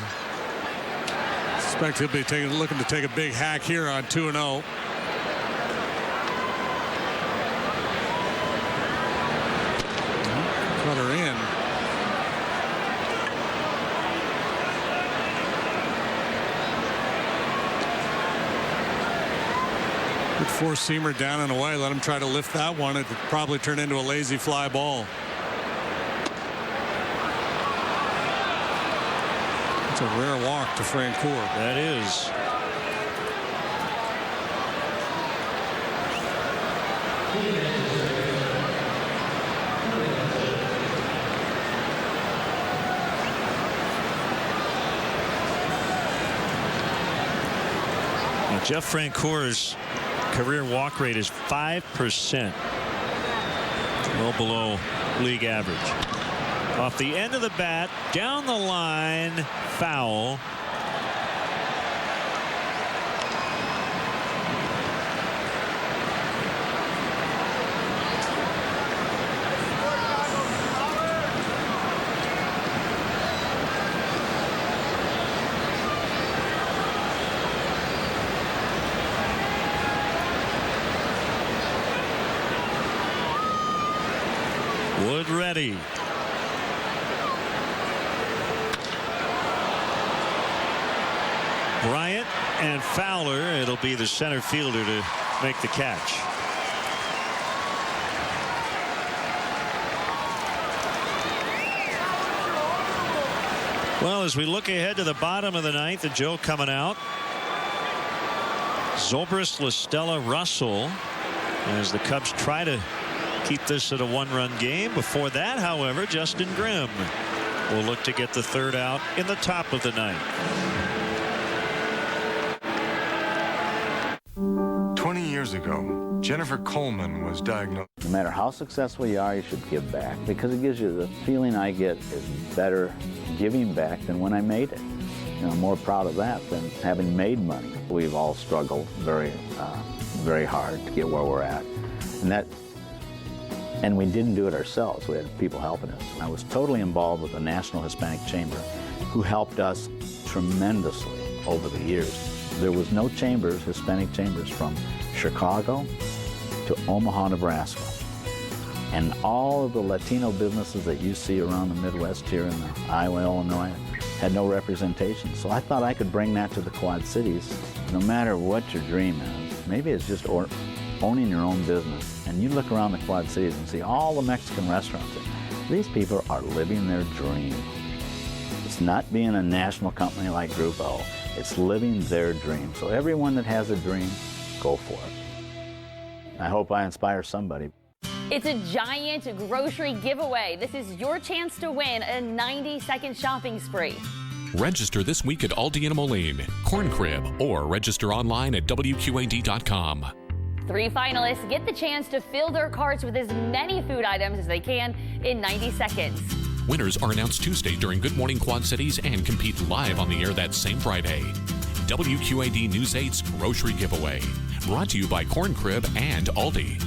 suspect he'll be looking to take a big hack here on 2-0. Cut her in. Good four-seamer down and away. Let him try to lift that one. It would probably turn into a lazy fly ball. It's a rare walk to Francoeur. That is. Now, Jeff Francoeur's career walk rate is 5%. Well below league average. Off the end of the bat, down the line, foul. Wood ready. Bryant and Fowler. It'll be the center fielder to make the catch. Well, as we look ahead to the bottom of the 9th, and Joe coming out. Zobrist, LaStella, Russell, as the Cubs try to keep this at a 1-run game. Before that, however, Justin Grimm will look to get the 3rd out in the top of the 9th. 20 years ago, Jennifer Coleman was diagnosed. No matter how successful you are, you should give back, because it gives you the feeling I get is better giving back than when I made it. You know, I'm more proud of that than having made money. We've all struggled very hard to get where we're at, and we didn't do it ourselves. We had people helping us. I was totally involved with the National Hispanic Chamber, who helped us tremendously over the years. There was no chambers, Hispanic chambers, from Chicago to Omaha, Nebraska. And all of the Latino businesses that you see around the Midwest here in Iowa, Illinois, had no representation. So I thought I could bring that to the Quad Cities. No matter what your dream is, maybe it's just owning your own business. And you look around the Quad Cities and see all the Mexican restaurants. These people are living their dream. It's not being a national company like Grupo. It's living their dream. So everyone that has a dream, go for it. I hope I inspire somebody. It's a giant grocery giveaway. This is your chance to win a 90-second shopping spree. Register this week at Aldi and Moline, Corn Crib, or register online at WQAD.com. 3 finalists get the chance to fill their carts with as many food items as they can in 90 seconds. Winners are announced Tuesday during Good Morning Quad Cities and compete live on the air that same Friday. WQAD News 8's Grocery Giveaway. Brought to you by Corn Crib and Aldi.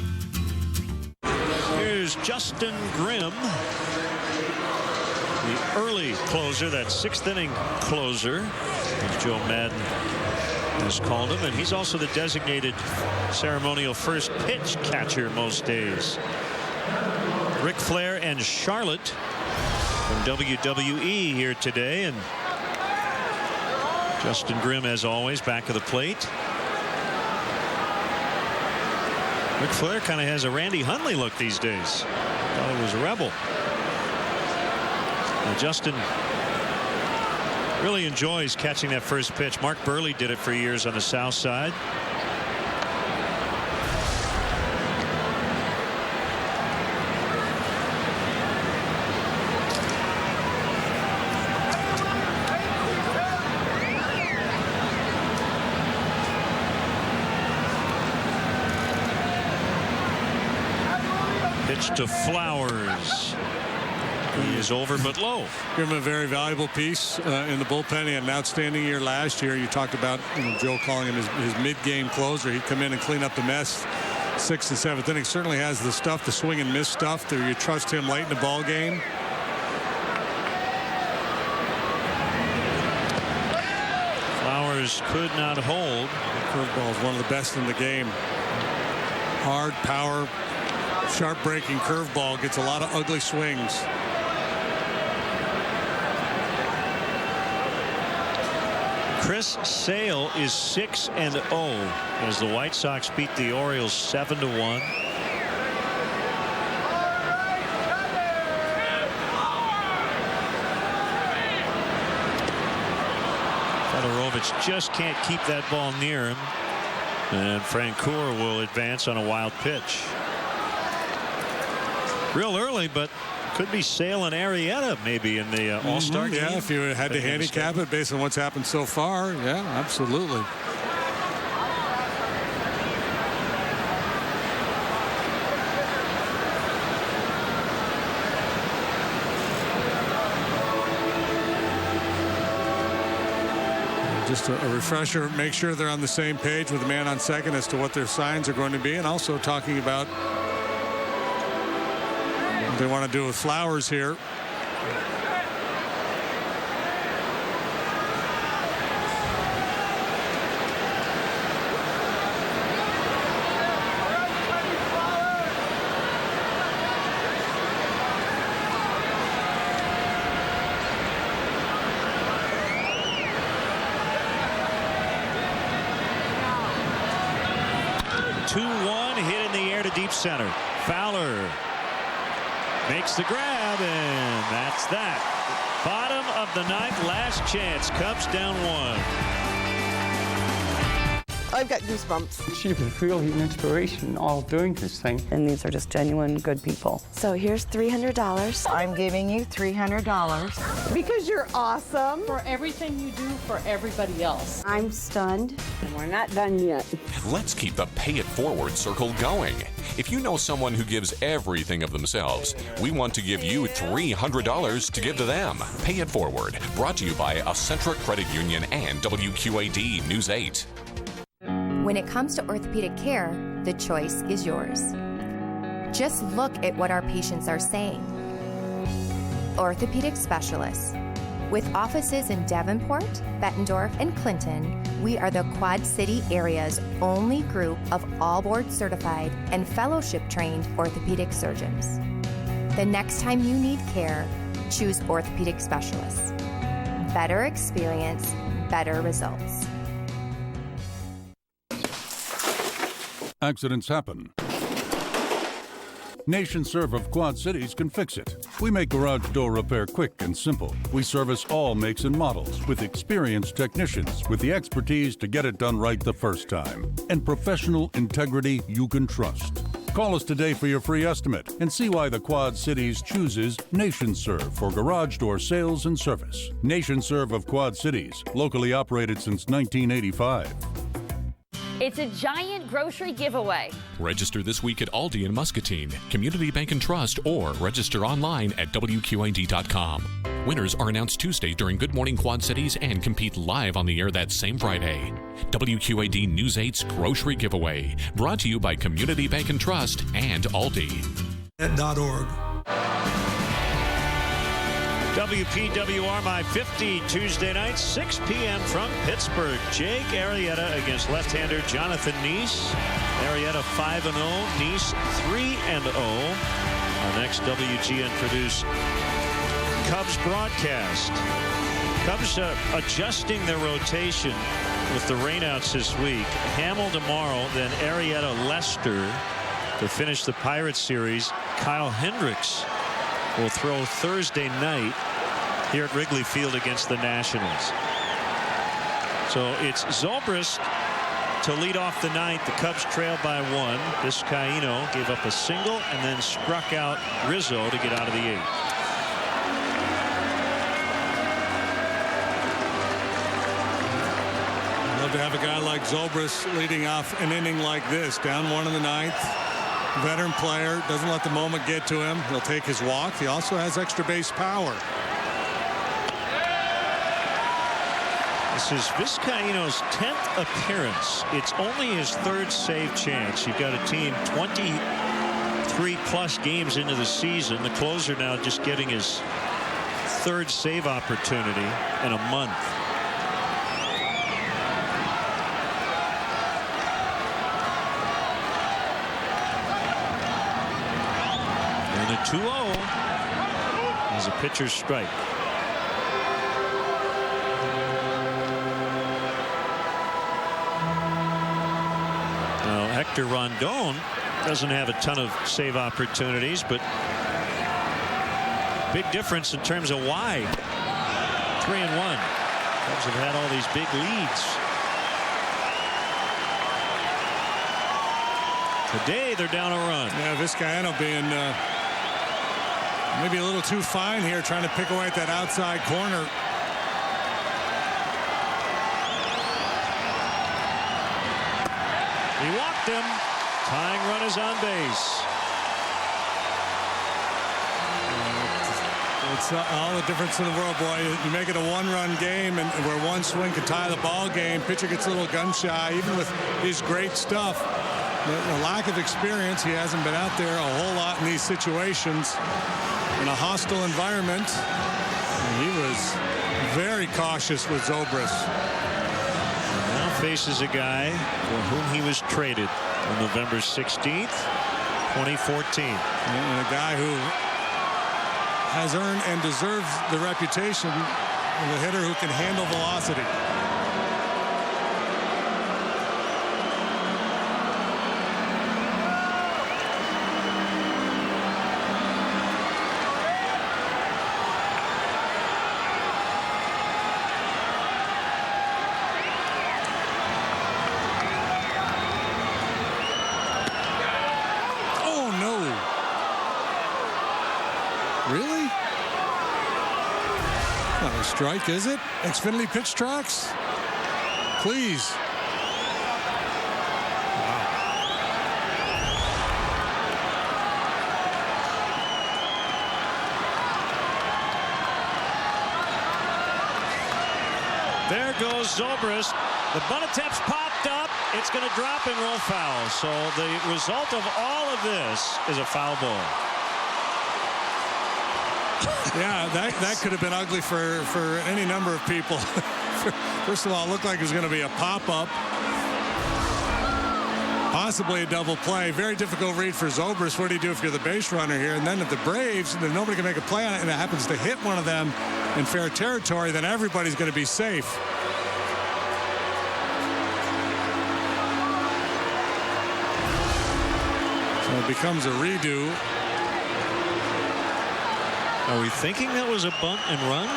Here's Justin Grimm, the early closer, that sixth inning closer, as Joe Madden has called him, and he's also the designated ceremonial first pitch catcher most days. Ric Flair and Charlotte from WWE here today, and Justin Grimm, as always, back of the plate. Ric Flair kind of has a Randy Hundley look these days. Thought he was a rebel. Now Justin really enjoys catching that first pitch. Mark Burley did it for years on the south side. Pitch to Flowers. He is over but low. Give him a very valuable piece in the bullpen. He had an outstanding year last year. You talked about Joe calling him his mid-game closer. He'd come in and clean up the mess. 6th and 7th inning. Certainly has the stuff, the swing and miss stuff, that you trust him late in the ball game. Flowers could not hold. The curveball is one of the best in the game. Hard power, sharp breaking curveball, gets a lot of ugly swings. Chris Sale is 6-0 as the White Sox beat the Orioles 7-1. Fedorovich just can't keep that ball near him, and Francoeur will advance on a wild pitch. Real early, but could be Sale and Arrieta maybe in the All-Star game. Yeah, if you had to handicap it based on what's happened so far, yeah, absolutely. Just a refresher, make sure they're on the same page with the man on second as to what their signs are going to be, and also talking about what they want to do with Flowers here. Center. Fowler makes the grab, and that's that. Bottom of the ninth, last chance. Cubs down 1. I've got goosebumps. She was really an inspiration all doing this thing. And these are just genuine good people. So here's $300. I'm giving you $300. Because you're awesome. For everything you do for everybody else. I'm stunned. And we're not done yet. Let's keep the Pay It Forward circle going. If you know someone who gives everything of themselves, we want to give you $300 to give to them. Pay It Forward, brought to you by Accentra Credit Union and WQAD News 8. When it comes to orthopedic care, the choice is yours. Just look at what our patients are saying. Orthopedic specialists. With offices in Davenport, Bettendorf, and Clinton, we are the Quad City area's only group of all board certified and fellowship trained orthopedic surgeons. The next time you need care, choose orthopedic specialists. Better experience, better results. Accidents happen. NationServe of Quad Cities can fix it. We make garage door repair quick and simple. We service all makes and models with experienced technicians with the expertise to get it done right the first time and professional integrity you can trust. Call us today for your free estimate and see why the Quad Cities chooses NationServe for garage door sales and service. NationServe of Quad Cities, locally operated since 1985. It's a giant grocery giveaway. Register this week at Aldi and Muscatine, Community Bank and Trust, or register online at WQAD.com. Winners are announced Tuesday during Good Morning Quad Cities and compete live on the air that same Friday. WQAD News 8's Grocery Giveaway, brought to you by Community Bank and Trust and Aldi. .org. WPWR My 50, Tuesday night, 6 p.m. from Pittsburgh. Jake Arrieta against left-hander Jonathan Neese. Arrieta 5-0, Neese 3-0. Our next WGN-produced Cubs broadcast. Cubs adjusting their rotation with the rainouts this week. Hamill tomorrow, then Arrieta Lester to finish the Pirates series. Kyle Hendricks will throw Thursday night here at Wrigley Field against the Nationals. So it's Zobrist to lead off the ninth. The Cubs trail by 1. Vizcaíno gave up a single and then struck out Rizzo to get out of the 8th. Love to have a guy like Zobrist leading off an inning like this. Down 1 in the 9th. Veteran player, doesn't let the moment get to him. He'll take his walk. He also has extra base power. This is Vizcaíno's 10th appearance. It's only his 3rd save chance. You've got a team 23+ games into the season. The closer now just getting his 3rd save opportunity in a month. And a 2-0 is a pitcher's strike. Now Hector Rondon doesn't have a ton of save opportunities, but big difference in terms of wide. 3-1. Cubs have had all these big leads. Today they're down a run. Yeah, Vizcaíno being maybe a little too fine here, trying to pick away at that outside corner. He walked him. Tying run is on base. It's all the difference in the world, boy. You make it a 1-run game, and where one swing could tie the ball game. Pitcher gets a little gun shy, even with his great stuff. The lack of experience, he hasn't been out there a whole lot in these situations in a hostile environment. And he was very cautious with Zobrist. Now faces a guy for whom he was traded on November 16th, 2014. And a guy who has earned and deserves the reputation of a hitter who can handle velocity. Strike, is it? Xfinity Pitch Tracks? Please. Wow. There goes Zobrist. The bunt attempt's popped up. It's going to drop and roll foul. So the result of all of this is a foul ball. Yeah, that could have been ugly for any number of people. First of all, it looked like it was going to be a pop-up. Possibly a double play. Very difficult read for Zobrist. What do you do if you're the base runner here? And then if the Braves, then nobody can make a play on it, and it happens to hit one of them in fair territory, then everybody's going to be safe. So it becomes a redo. Are we thinking that was a bunt and run?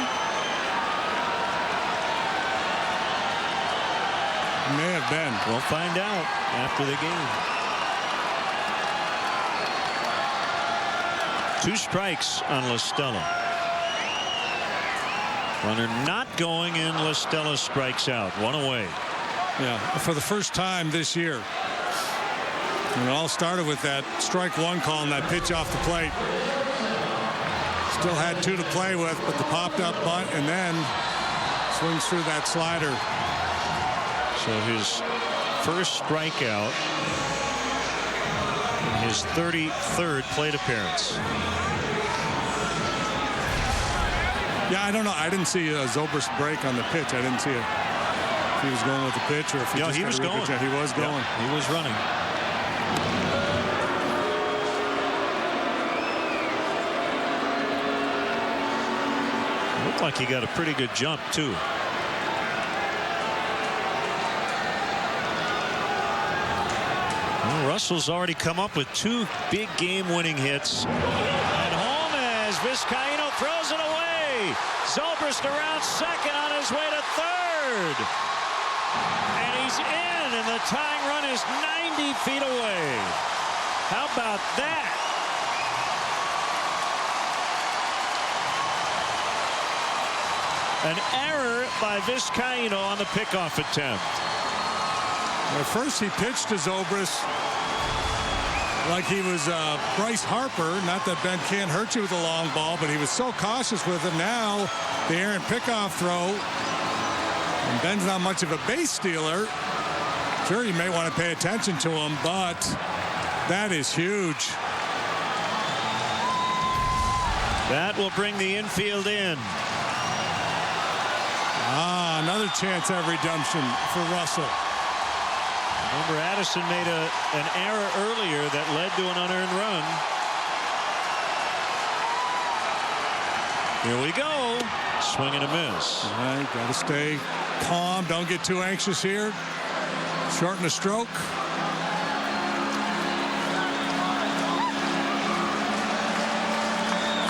May have been. We'll find out after the game. 2 strikes on La Stella. Runner not going in. La Stella strikes out. 1 away. Yeah, for the first time this year. And it all started with that strike 1 call and that pitch off the plate. Still had 2 to play with, but the popped up bunt and then swings through that slider. So his first strikeout in his 33rd plate appearance. Yeah, I don't know. I didn't see Zobrist break on the pitch. I didn't see it. If he was going with the pitch or if he he was going. He was going. Yeah, he was running. Looked like he got a pretty good jump, too. Well, Russell's already come up with 2 big game-winning hits. At home as Vizcaíno throws it away. Zobrist around second on his way to third. And he's in, and the tying run is 90 feet away. How about that? An error by Vizcaíno on the pickoff attempt. At first, he pitched to Zobrist like he was Bryce Harper. Not that Ben can't hurt you with a long ball, but he was so cautious with it. Now, the errant pickoff throw. And Ben's not much of a base stealer. Sure, you may want to pay attention to him, but that is huge. That will bring the infield in. Another chance at redemption for Russell. Remember, Addison made an error earlier that led to an unearned run. Here we go. Swing and a miss. All right, got to stay calm. Don't get too anxious here. Shorten the stroke.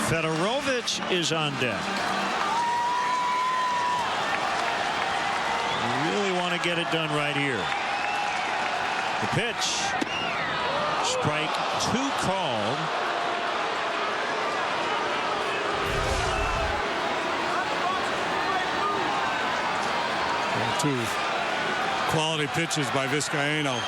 Fedorovich is on deck. You really want to get it done right here. The pitch. Strike 2 called. And 2 quality pitches by Vizcaíno.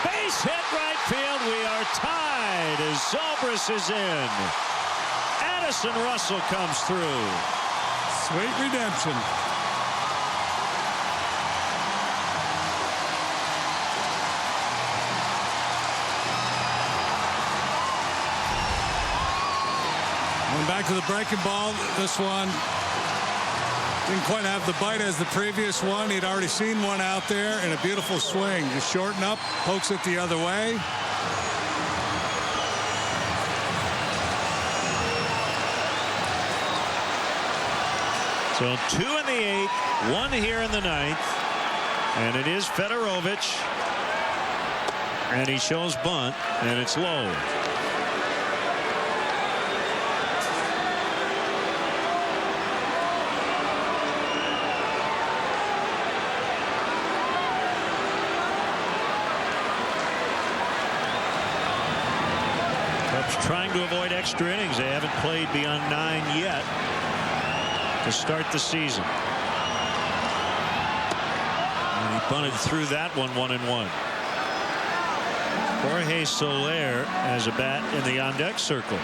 Base hit right field. We are tied as Zobrist is in. Addison Russell comes through. Sweet redemption. Going back to the breaking ball. This one didn't quite have the bite as the previous one. He'd already seen one out there, and a beautiful swing. Just shorten up, pokes it the other way. So 2 in the 8th, 1 here in the 9th, and it is Fedorovich, and he shows bunt, and it's low. Cubs trying to avoid extra innings. They haven't played beyond 9 yet to start the season. And he bunted through that one, 1-1. Jorge Soler has a bat in the on-deck circle.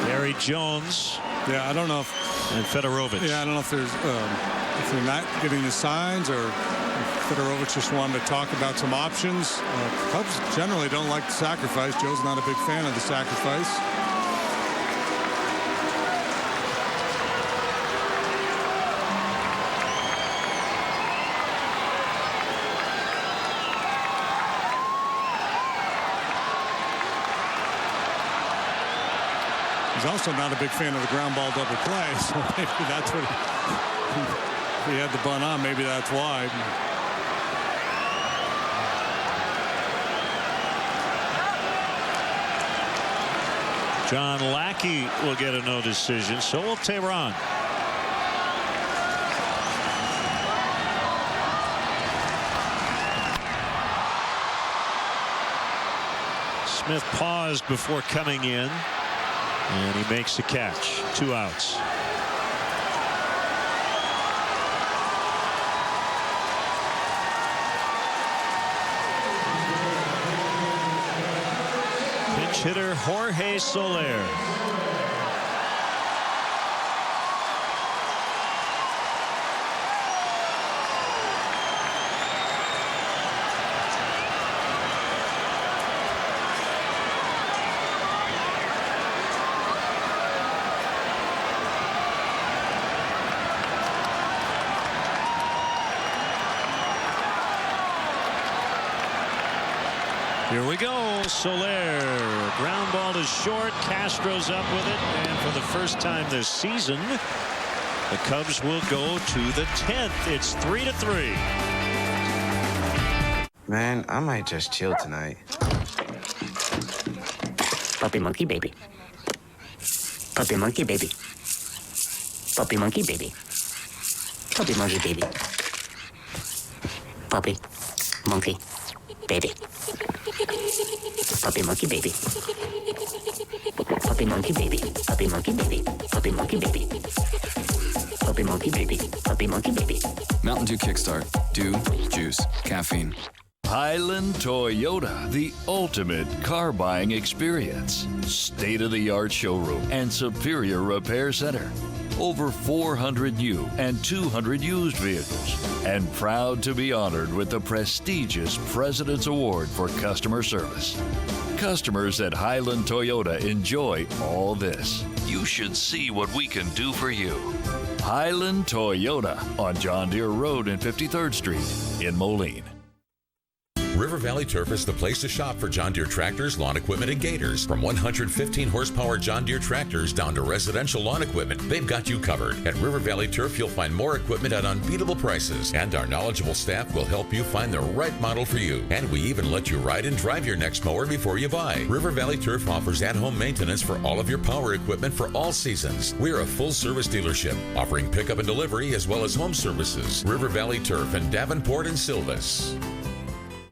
Gary Jones. Yeah, I don't know if. And Fedorovich. Yeah, I don't know if there's if they're not getting the signs or Fedorovich just wanted to talk about some options. Cubs generally don't like the sacrifice. Joe's not a big fan of the sacrifice. He's also not a big fan of the ground ball double play, so maybe that's what he had the bunt on. Maybe that's why. John Lackey will get a no decision. So will Tehran. Smith paused before coming in, and he makes the catch. 2 outs. Pinch hitter Jorge Soler. Here we go. Soler. Ground ball to short. Castro's up with it. And for the first time this season, the Cubs will go to the 10th. It's 3-3. Man, I might just chill tonight. Puppy monkey baby. Puppy monkey baby. Puppy monkey baby. Puppy monkey baby. Puppy monkey baby. Puppy monkey baby. Puppy monkey baby. Puppy monkey baby. Puppy monkey baby. Puppy monkey baby. Puppy monkey baby. Mountain Dew Kickstart. Dew, juice, caffeine. Highland Toyota, the ultimate car buying experience. State-of-the-art showroom and superior repair center. Over 400 new and 200 used vehicles. And proud to be honored with the prestigious President's Award for Customer Service. Customers at Highland Toyota enjoy all this. You should see what we can do for you. Highland Toyota on John Deere Road and 53rd Street in Moline. River Valley Turf is the place to shop for John Deere tractors, lawn equipment, and gators. From 115 horsepower John Deere tractors down to residential lawn equipment, they've got you covered. At River Valley Turf, you'll find more equipment at unbeatable prices, and our knowledgeable staff will help you find the right model for you. And we even let you ride and drive your next mower before you buy. River Valley Turf offers at-home maintenance for all of your power equipment for all seasons. We're a full-service dealership, offering pickup and delivery as well as home services. River Valley Turf in Davenport and Silvis.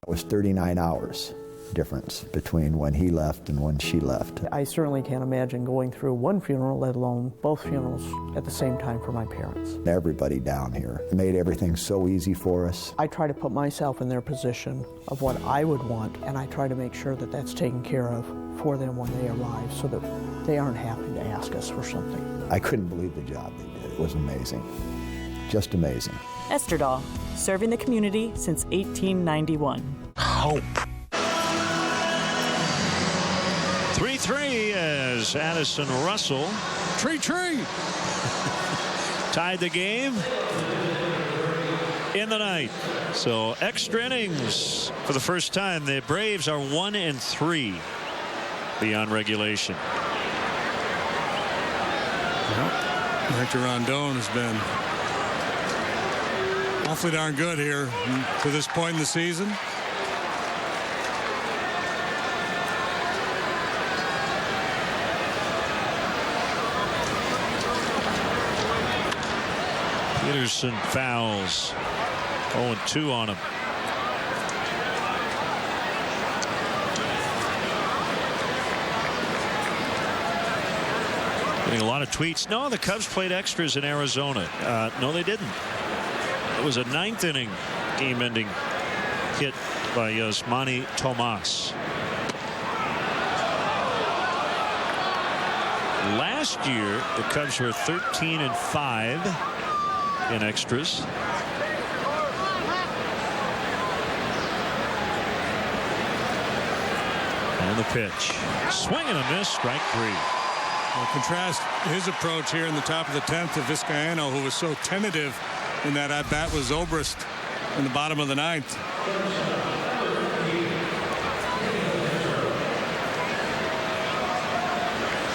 It was 39 hours difference between when he left and when she left. I certainly can't imagine going through one funeral, let alone both funerals at the same time for my parents. Everybody down here made everything so easy for us. I try to put myself in their position of what I would want, and I try to make sure that that's taken care of for them when they arrive so that they aren't having to ask us for something. I couldn't believe the job they did. It was amazing. Just amazing. Esterdahl, serving the community since 1891. Hope. 3-3 as Addison Russell tied the game in the ninth. So extra innings for the first time. The Braves are 1-3 beyond regulation. Hector Rondon has been awfully darn good here to this point in the season. Peterson fouls. 0-2 on him. Getting a lot of tweets. No, the Cubs played extras in Arizona. No, they didn't. It was a ninth inning game-ending hit by Yasmani Tomas. Last year, the Cubs were 13-5 in extras. And the pitch. Swing and a miss, strike 3. Well, contrast his approach here in the top of the 10th to Vizcaino, who was so tentative in that at-bat with Zobrist in the bottom of the 9th.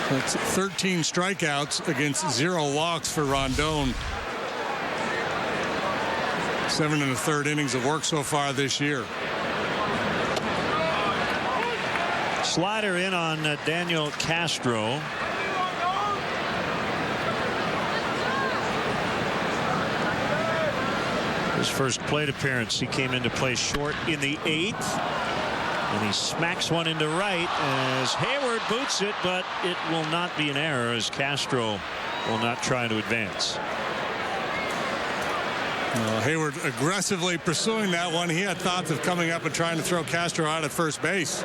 That's 13 strikeouts against 0 walks for Rondon. 7 1/3 innings of work so far this year. Slider in on Daniel Castro. His first plate appearance, he came into play short in the 8th. And he smacks one into right as Hayward boots it, but it will not be an error as Castro will not try to advance. Hayward aggressively pursuing that one. He had thoughts of coming up and trying to throw Castro out at first base.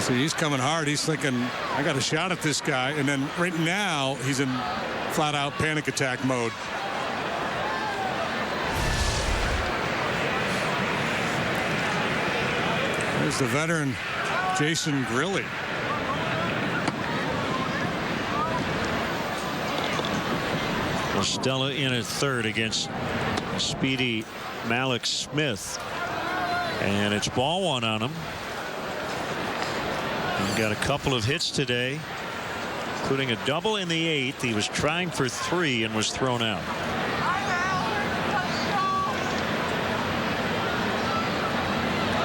So he's coming hard. He's thinking, I got a shot at this guy. And then right now, he's in flat-out panic attack mode. There's the veteran, Jason Grilli. Stella in at third against speedy Malik Smith. And it's ball one on him. He got a couple of hits today, including a double in the eighth. He was trying for 3 and was thrown out.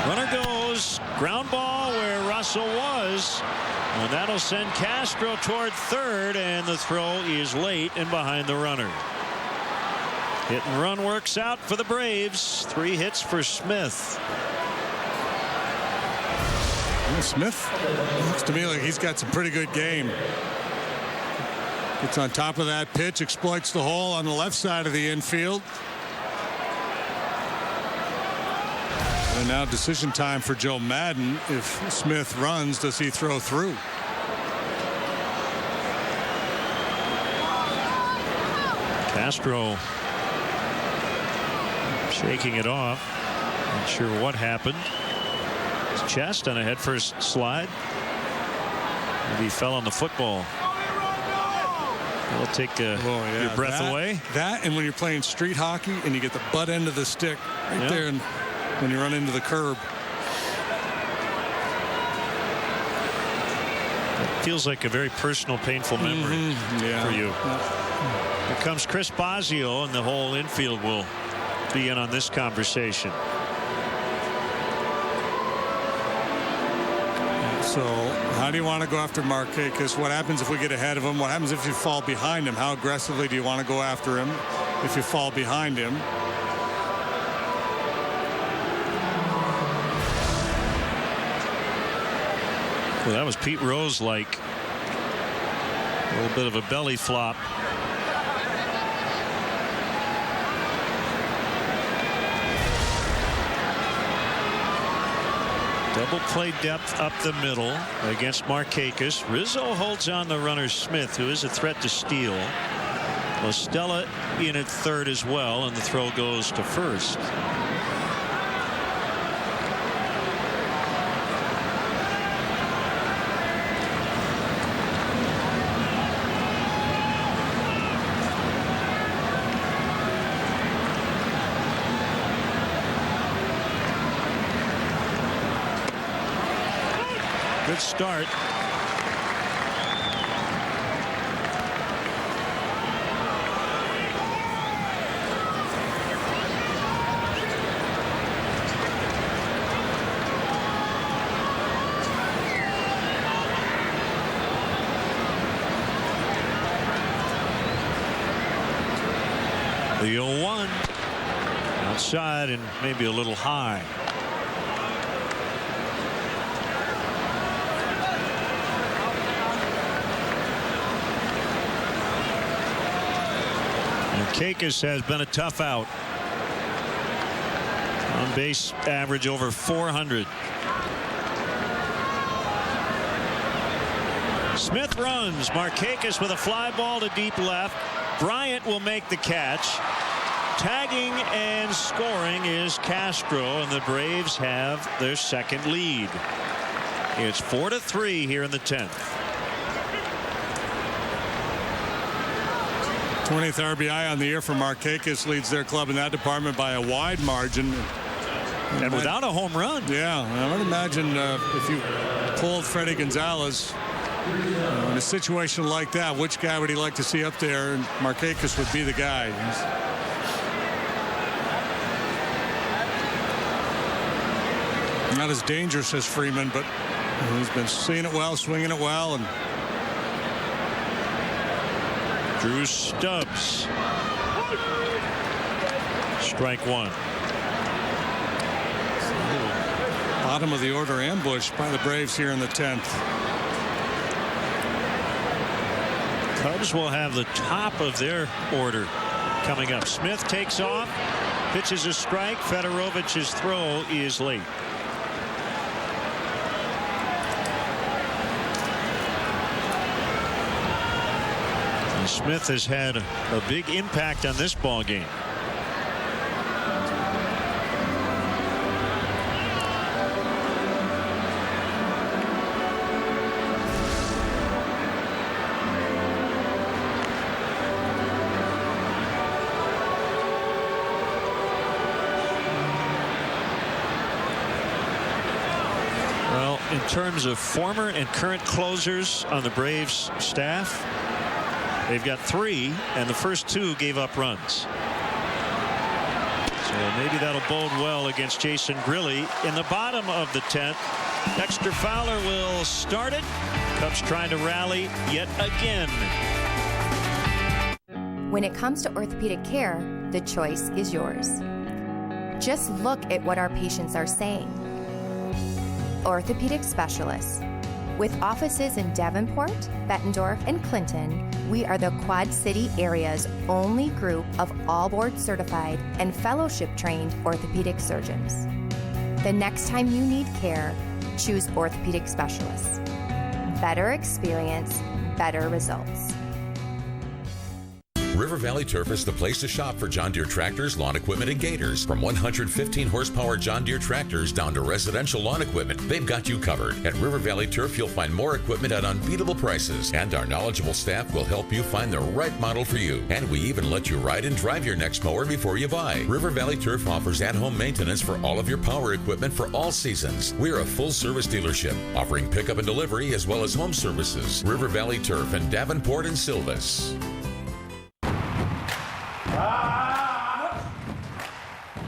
Runner goes, ground ball where Russell was. And that'll send Castro toward third, and the throw is late and behind the runner. Hit and run works out for the Braves. 3 hits for Smith. Well, Smith looks to me like he's got some pretty good game. Gets on top of that pitch, exploits the hole on the left side of the infield. And now decision time for Joe Madden. If Smith runs, does he throw through? Castro shaking it off. Not sure what happened. His chest on a headfirst slide. Maybe he fell on the football. It'll take your breath away. That, and when you're playing street hockey and you get the butt end of the stick right there, and when you run into the curb. It feels like a very personal, painful memory for you. Here comes Chris Bosio, and the whole infield will be in on this conversation. So how do you want to go after Markakis? What happens if we get ahead of him? What happens if you fall behind him? How aggressively do you want to go after him if you fall behind him? Well, that was Pete Rose like. A little bit of a belly flop. Double play depth up the middle against Markakis. Rizzo holds on the runner Smith, who is a threat to steal. Stella in at third as well, and the throw goes to first. Good start. The 0-1 outside and maybe a little high. Markakis has been a tough out. On base average over 400. Smith runs. Markakis with a fly ball to deep left. Bryant will make the catch. Tagging and scoring is Castro, and the Braves have their second lead. It's 4-3 here in the 10th. 20th RBI on the year for Markakis, leads their club in that department by a wide margin. And without a home run. Yeah, I would imagine if you pulled Freddie Gonzalez in a situation like that, which guy would he like to see up there? And Markakis would be the guy. Not as dangerous as Freeman, but he's been seeing it well, swinging it well, and Drew Stubbs. Strike one. Bottom of the order ambushed by the Braves here in the 10th. Cubs will have the top of their order coming up. Smith takes off, pitches a strike. Fedorovic's throw is late. And Smith has had a big impact on this ball game. In terms of former and current closers on the Braves staff, they've got 3, and the first 2 gave up runs. So maybe that'll bode well against Jason Grilli. In the bottom of the 10th, Dexter Fowler will start it. Cubs trying to rally yet again. When it comes to orthopedic care, the choice is yours. Just look at what our patients are saying. Orthopedic specialists. With offices in Davenport, Bettendorf, and Clinton, we are the Quad City area's only group of all board certified and fellowship trained orthopedic surgeons. The next time you need care, choose orthopedic specialists. Better experience, better results. River Valley Turf is the place to shop for John Deere tractors, lawn equipment, and gators. From 115 horsepower John Deere tractors down to residential lawn equipment, they've got you covered. At River Valley Turf, you'll find more equipment at unbeatable prices, and our knowledgeable staff will help you find the right model for you. And we even let you ride and drive your next mower before you buy. River Valley Turf offers at-home maintenance for all of your power equipment for all seasons. We're a full-service dealership, offering pickup and delivery as well as home services. River Valley Turf in Davenport and Silvis.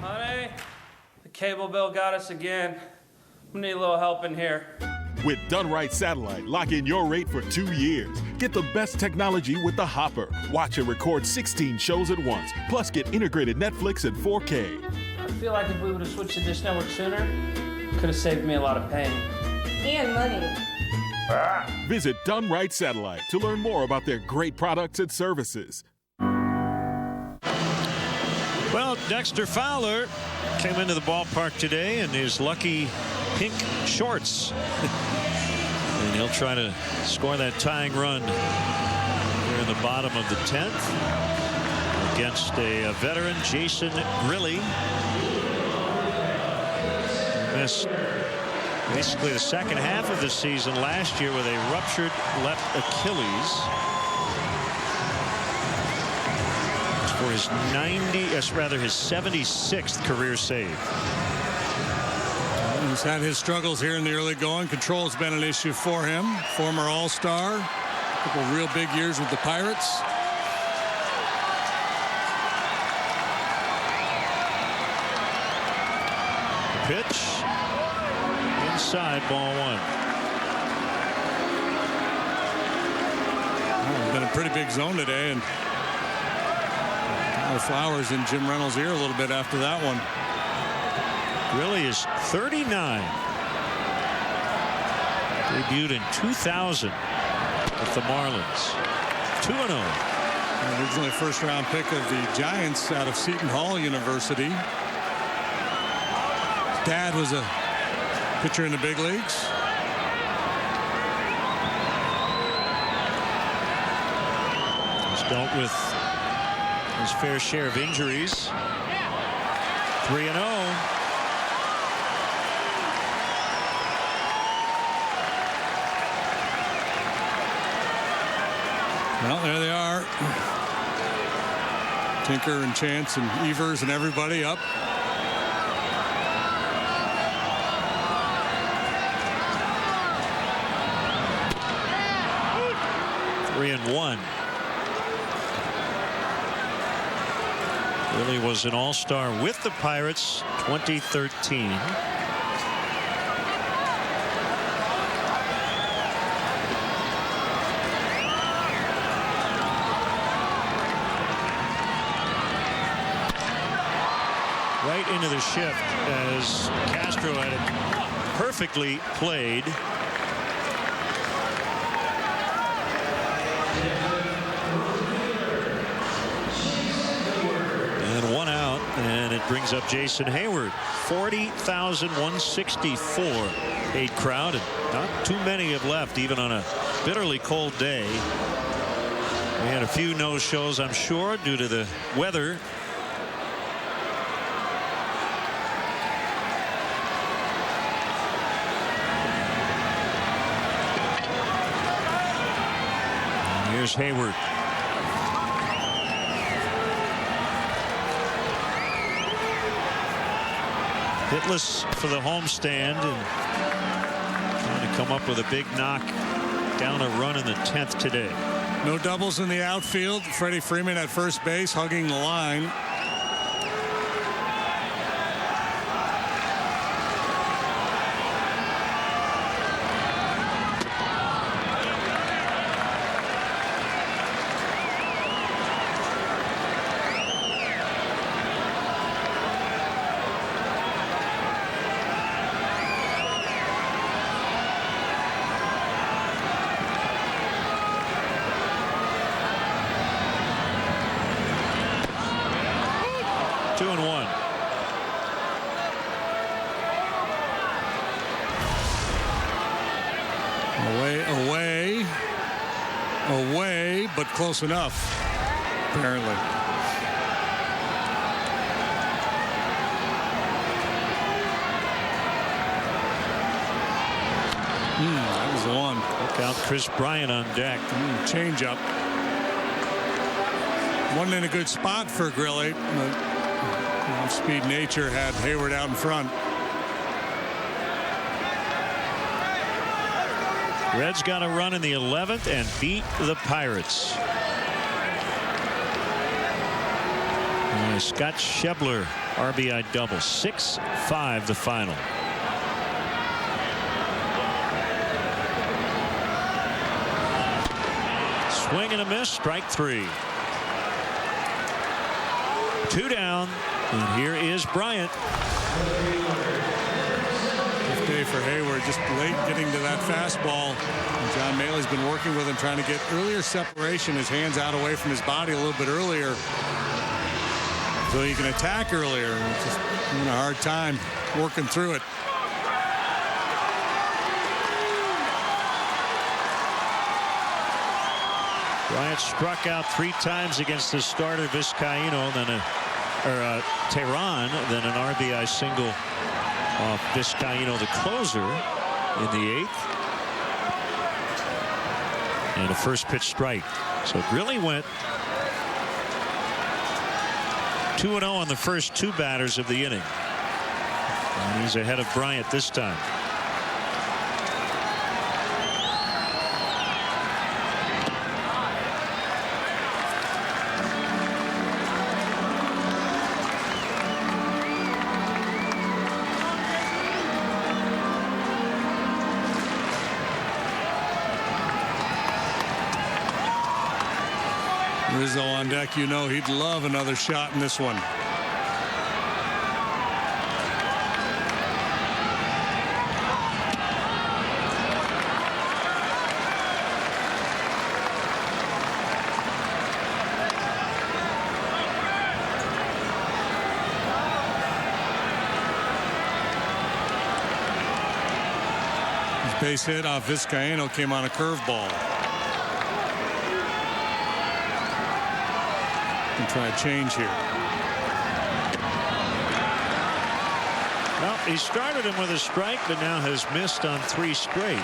Honey, the cable bill got us again. We need a little help in here. With Done Right Satellite, lock in your rate for 2 years. Get the best technology with the Hopper. Watch and record 16 shows at once. Plus, get integrated Netflix at 4K. I feel like if we would have switched to Dish Network sooner, it could have saved me a lot of pain. And money. Visit Done Right Satellite to learn more about their great products and services. Well, Dexter Fowler came into the ballpark today in his lucky pink shorts. And he'll try to score that tying run here in the bottom of the 10th against a veteran, Jason Grilli. Missed basically the second half of the season last year with a ruptured left Achilles. For his his 76th career save. He's had his struggles here in the early going. Control's been an issue for him. Former All-Star, a couple real big years with the Pirates. Pitch inside, ball 1. Well, it's been a pretty big zone today, and Flowers in Jim Reynolds' ear a little bit after that one. Grilli is 39. Debuted in 2000 with the Marlins. 2-0. Originally first-round pick of the Giants out of Seton Hall University. Dad was a pitcher in the big leagues. He's dealt with his fair share of injuries. 3-0. Well, there they are. Tinker and Chance and Evers and everybody up. Three and 1. Grilli was an all-star with the Pirates 2013. Right into the shift as Castro had it perfectly played. And one out, and it brings up Jason Hayward. 40,164 paid crowd, and not too many have left, even on a bitterly cold day. We had a few no-shows, I'm sure, due to the weather. And here's Hayward. Hitless for the homestand, and trying to come up with a big knock down a run in the 10th today. No doubles in the outfield. Freddie Freeman at first base, hugging the line. Away, but close enough, apparently. That was the one. Look out, Chris Bryant on deck. Change up. Wasn't in a good spot for Grilly, but off-speed nature had Hayward out in front. Reds got a run in the 11th and beat the Pirates. Scott Schebler RBI double. 6-5 the final. Swing and a miss. Strike three. 2 down. And here is Bryant. Day for Hayward, just late getting to that fastball. And John Maley's been working with him, trying to get earlier separation, his hands out away from his body a little bit earlier, so he can attack earlier. And just having a hard time working through it. Bryant struck out 3 times against the starter Vizcaino, then Tehran, then an RBI single off Vizcaino, the closer, in the 8th. And a first pitch strike. So it really went 2-0 on the first 2 batters of the inning. And he's ahead of Bryant this time. Rizzo on deck. You know he'd love another shot in this one. His base hit off Vizcaino came on a curveball. Try a change here. Well, he started him with a strike, but now has missed on 3 straight.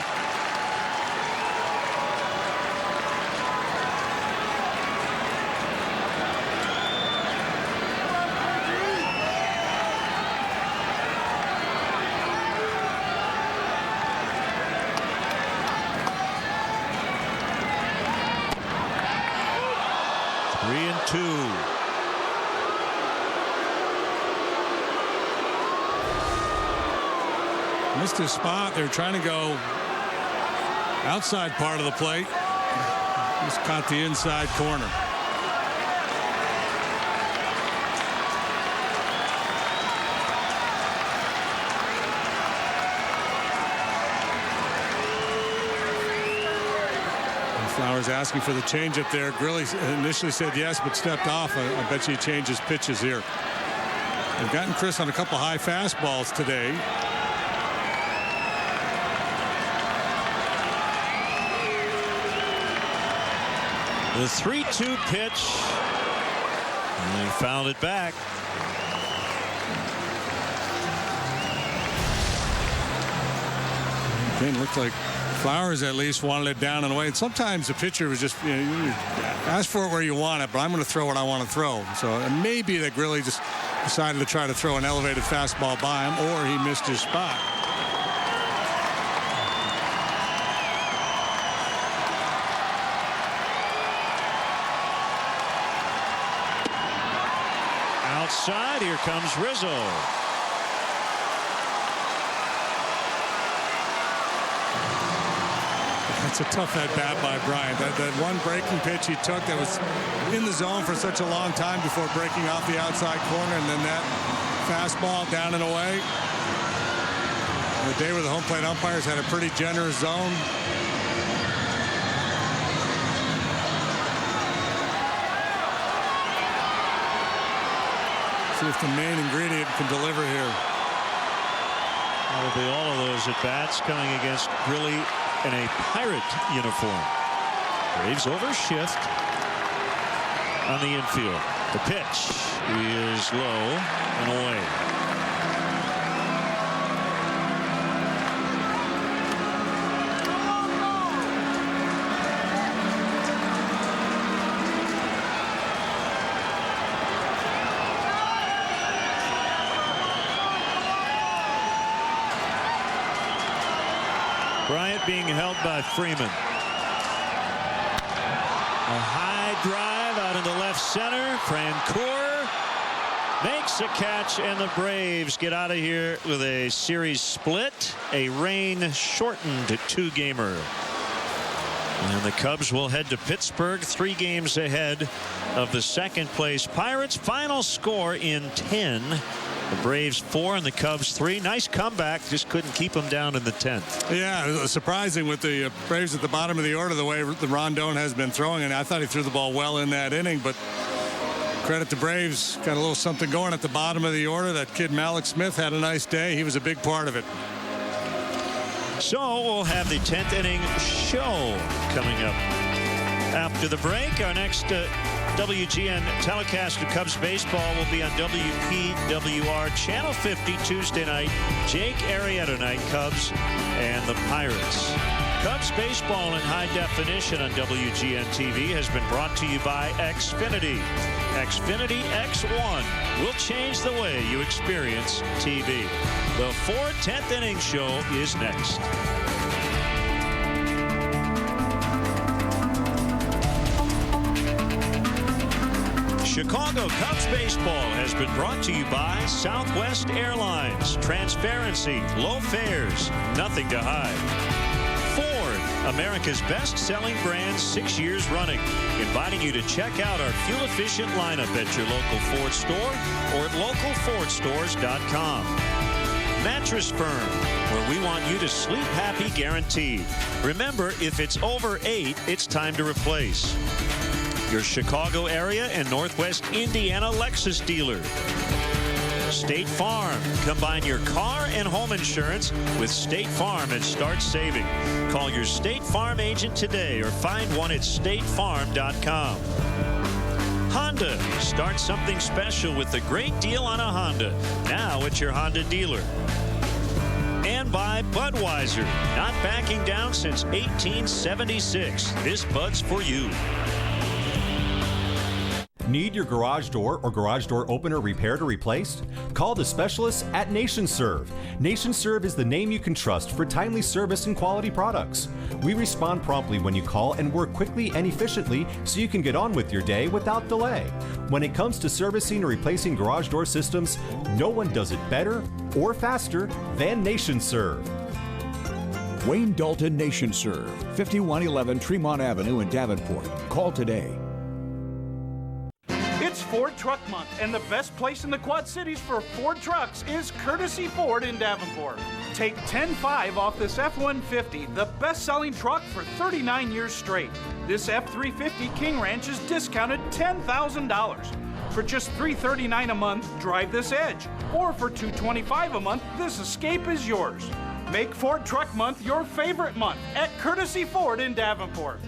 Missed his spot. They were trying to go outside part of the plate. Just caught the inside corner. Flowers asking for the changeup there. Grilly initially said yes, but stepped off. I bet you he changes pitches here. They've gotten Chris on a couple high fastballs today. The 3-2 pitch. And he fouled it back. It looked like Flowers at least wanted it down and away. And sometimes the pitcher was just, you ask for it where you want it, but I'm going to throw what I want to throw. So maybe that Grilly just decided to try to throw an elevated fastball by him, or he missed his spot. Outside, here comes Rizzo. That's a tough at-bat by Bryant. That one breaking pitch he took that was in the zone for such a long time before breaking off the outside corner, and then that fastball down and away. The day where the home plate umpires had a pretty generous zone. See if the main ingredient can deliver here. That'll be all of those at-bats coming against Grilly in a Pirate uniform. Braves over shift on the infield. The pitch is low and away. Bryant being held by Freeman. A high drive out into left center. Francoeur makes a catch, and the Braves get out of here with a series split, a rain-shortened two-gamer. And the Cubs will head to Pittsburgh, 3 games ahead of the second-place Pirates. Final score in 10. The Braves 4 and the Cubs 3. Nice comeback. Just couldn't keep them down in the 10th. Yeah, it was surprising with the Braves at the bottom of the order, the way the Rondon has been throwing. And I thought he threw the ball well in that inning. But credit to Braves. Got a little something going at the bottom of the order. That kid Malik Smith had a nice day. He was a big part of it. So we'll have the 10th inning show coming up after the break. Our next WGN telecast of Cubs baseball will be on WPWR Channel 50 Tuesday night. Jake Arrieta night, Cubs and the Pirates. Cubs baseball in high definition on WGN TV has been brought to you by Xfinity. Xfinity X1 will change the way you experience TV. The Ford 10th inning show is next. Chicago Cubs baseball has been brought to you by Southwest Airlines. Transparency, low fares, nothing to hide. Ford, America's best-selling brand 6 years running. Inviting you to check out our fuel-efficient lineup at your local Ford store or at localfordstores.com. Mattress Firm, where we want you to sleep happy guaranteed. Remember, if it's over 8, it's time to replace. Your Chicago area and Northwest Indiana Lexus dealer. State Farm. Combine your car and home insurance with State Farm and start saving. Call your State Farm agent today or find one at statefarm.com. Honda. Start something special with a great deal on a Honda. Now at your Honda dealer. And by Budweiser. Not backing down since 1876. This Bud's for you. Need your garage door or garage door opener repaired or replaced? Call the specialists at NationServe. NationServe is the name you can trust for timely service and quality products. We respond promptly when you call and work quickly and efficiently so you can get on with your day without delay. When it comes to servicing or replacing garage door systems, no one does it better or faster than NationServe. Wayne Dalton NationServe, 5111 Tremont Avenue in Davenport. Call today. Ford Truck Month, and the best place in the Quad Cities for Ford trucks is Courtesy Ford in Davenport. Take 10.5 off this F-150, the best-selling truck for 39 years straight. This F-350 King Ranch is discounted $10,000. For just $339 a month, drive this Edge. Or for $225 a month, this Escape is yours. Make Ford Truck Month your favorite month at Courtesy Ford in Davenport.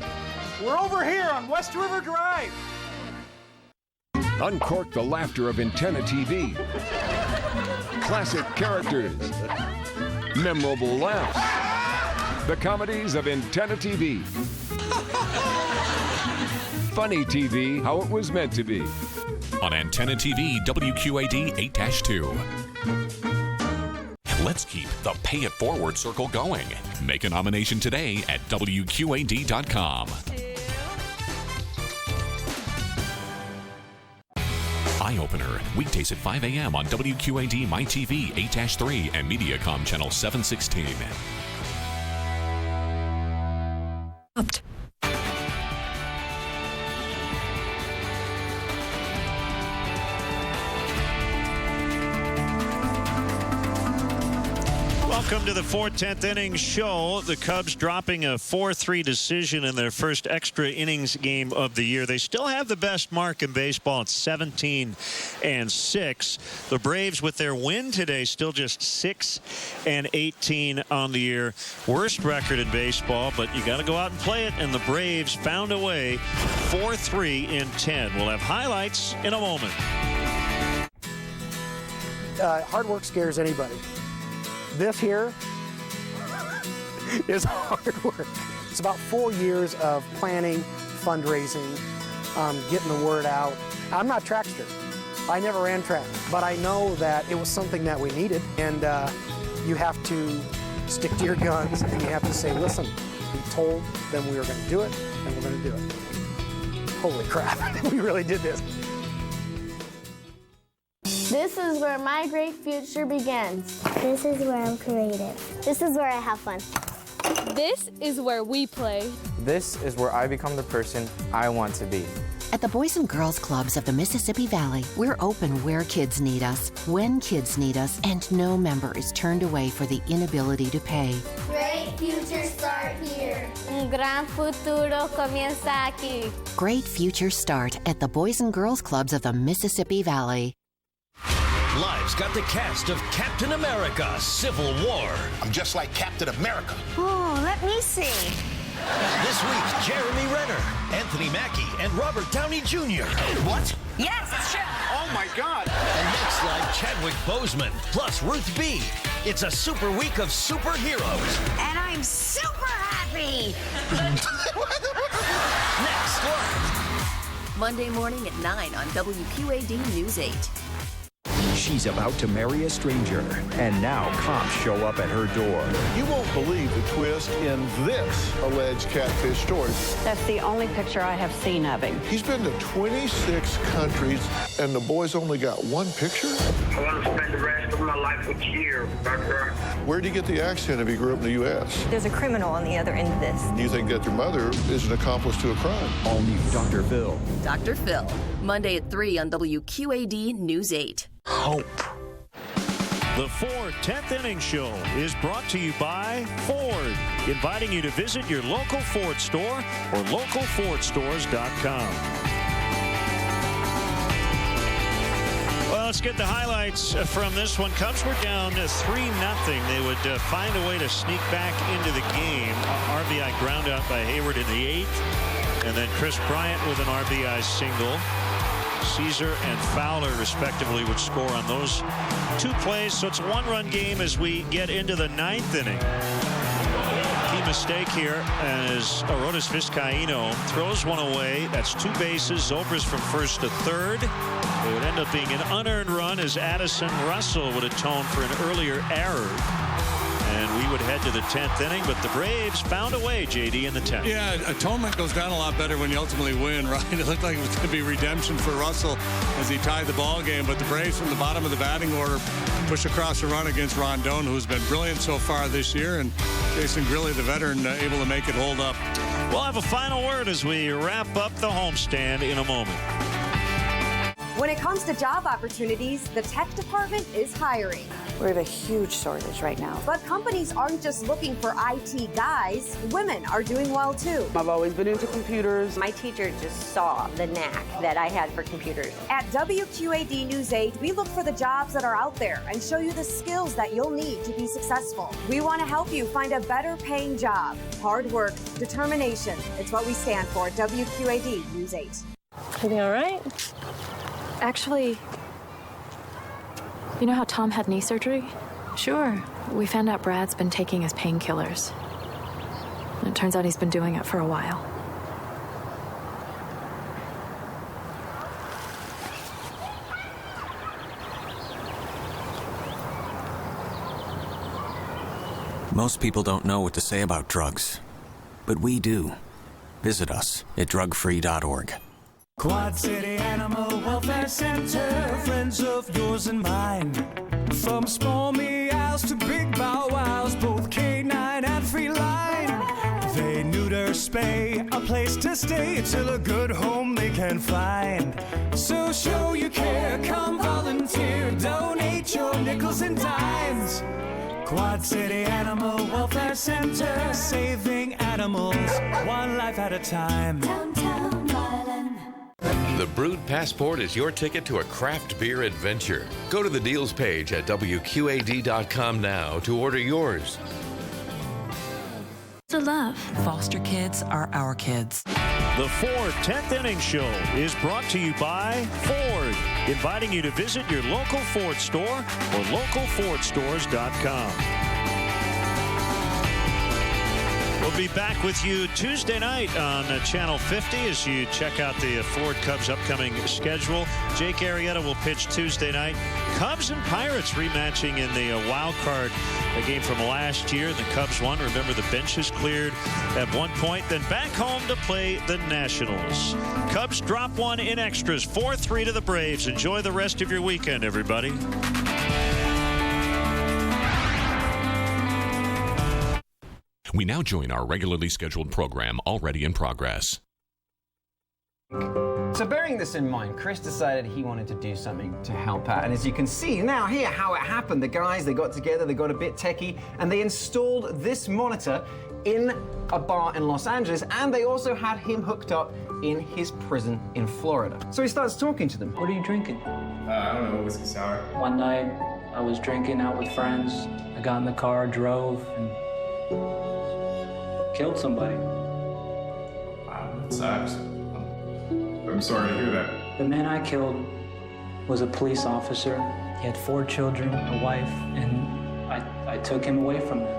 We're over here on West River Drive. Uncork the laughter of antenna TV. Classic characters. Memorable laughs. The comedies of antenna TV. Funny TV, how it was meant to be. On Antenna TV, WQAD 8-2. Let's keep the Pay It Forward circle going. Make a nomination today at WQAD.com. Eye Opener, weekdays at 5 a.m. on WQAD MyTV 8-3 and Mediacom Channel 716. Welcome to the 4/10th inning show. The Cubs dropping a 4-3 decision in their first extra innings game of the year. They still have the best mark in baseball at 17-6. The Braves, with their win today, still just 6-18 on the year. Worst record in baseball, but you got to go out and play it. And the Braves found a way, 4-3 in 10. We'll have highlights in a moment. Hard work scares anybody. This here is hard work. It's about 4 years of planning, fundraising, getting the word out. I'm not trackster. I never ran track, but I know that it was something that we needed, and you have to stick to your guns, and you have to say, listen, we told them we were going to do it, and we're going to do it. Holy crap, we really did this. This is where my great future begins. This is where I'm creative. This is where I have fun. This is where we play. This is where I become the person I want to be. At the Boys and Girls Clubs of the Mississippi Valley, we're open where kids need us, when kids need us, and no member is turned away for the inability to pay. Great futures start here. Un gran futuro comienza aquí. Great futures start at the Boys and Girls Clubs of the Mississippi Valley. Live's got the cast of Captain America: Civil War. I'm just like Captain America. Oh, let me see. This week, Jeremy Renner, Anthony Mackie, and Robert Downey Jr. What? Yes, it's true. Oh my God! And next live, Chadwick Boseman, plus Ruth B. It's a super week of superheroes. And I'm super happy. Next live. Monday morning at 9 on WQAD News 8. She's about to marry a stranger, and now cops show up at her door. You won't believe the twist in this alleged catfish story. That's the only picture I have seen of him. He's been to 26 countries, and the boy's only got one picture? I want to spend the rest of my life with you, Doctor. Where'd he get the accent if he grew up in the U.S.? There's a criminal on the other end of this. You think that your mother is an accomplice to a crime? All new Dr. Phil. Dr. Phil, Monday at 3 on WQAD News 8. Hope. The 4/10th inning show is brought to you by Ford, inviting you to visit your local Ford store or localfordstores.com. Well, let's get the highlights from this one. Cubs were down 3-0. They would find a way to sneak back into the game. RBI ground out by Hayward in the 8th, and then Chris Bryant with an RBI single. Caesar and Fowler, respectively, would score on those two plays. So it's a one-run game as we get into the 9th inning. Key mistake here as Arodys Vizcaíno throws one away. That's 2 bases. Zobrist from first to third. It would end up being an unearned run as Addison Russell would atone for an earlier error. And we would head to the 10th inning, but the Braves found a way, JD, in the 10th. Yeah, atonement goes down a lot better when you ultimately win, right? It looked like it was going to be redemption for Russell as he tied the ball game, but the Braves from the bottom of the batting order push across a run against Rondon, who's been brilliant so far this year, and Jason Grilli, the veteran, able to make it hold up. We'll have a final word as we wrap up the homestand in a moment. When it comes to job opportunities, the tech department is hiring. We have a huge shortage right now. But companies aren't just looking for IT guys. Women are doing well too. I've always been into computers. My teacher just saw the knack that I had for computers. At WQAD News 8, we look for the jobs that are out there and show you the skills that you'll need to be successful. We want to help you find a better paying job. Hard work, determination. It's what we stand for. WQAD News 8. Everything all right? Actually, you know how Tom had knee surgery? Sure. We found out Brad's been taking his painkillers. And it turns out he's been doing it for a while. Most people don't know what to say about drugs, but we do. Visit us at drugfree.org. Quad City Animal Welfare Center, friends of yours and mine. From small meows to big bow wows, both canine and feline. They neuter, spay, a place to stay till a good home they can find. So show your care, come volunteer, donate your nickels and dimes. Quad City Animal Welfare Center, saving animals one life at a time. Downtown Island. The Brewed Passport is your ticket to a craft beer adventure. Go to the deals page at WQAD.com now to order yours. The love. Foster kids are our kids. The Ford 10th Inning Show is brought to you by Ford, inviting you to visit your local Ford store or localfordstores.com. We'll be back with you Tuesday night on Channel 50 as you check out the Ford Cubs' upcoming schedule. Jake Arrieta will pitch Tuesday night. Cubs and Pirates rematching in the wild card game from last year. The Cubs won. Remember, the benches cleared at one point. Then back home to play the Nationals. Cubs drop one in extras, 4-3 to the Braves. Enjoy the rest of your weekend, everybody. We now join our regularly scheduled program already in progress. So bearing this in mind, Chris decided he wanted to do something to help out. And as you can see now here how it happened. The guys, they got together, they got a bit techie, and they installed this monitor in a bar in Los Angeles, and they also had him hooked up in his prison in Florida. So he starts talking to them. What are you drinking? I don't know, whiskey sour. One night, I was drinking out with friends. I got in the car, drove, and killed somebody. Wow, that sucks. I'm sorry to hear that. The man I killed was a police officer. He had 4 children, a wife, and I took him away from them.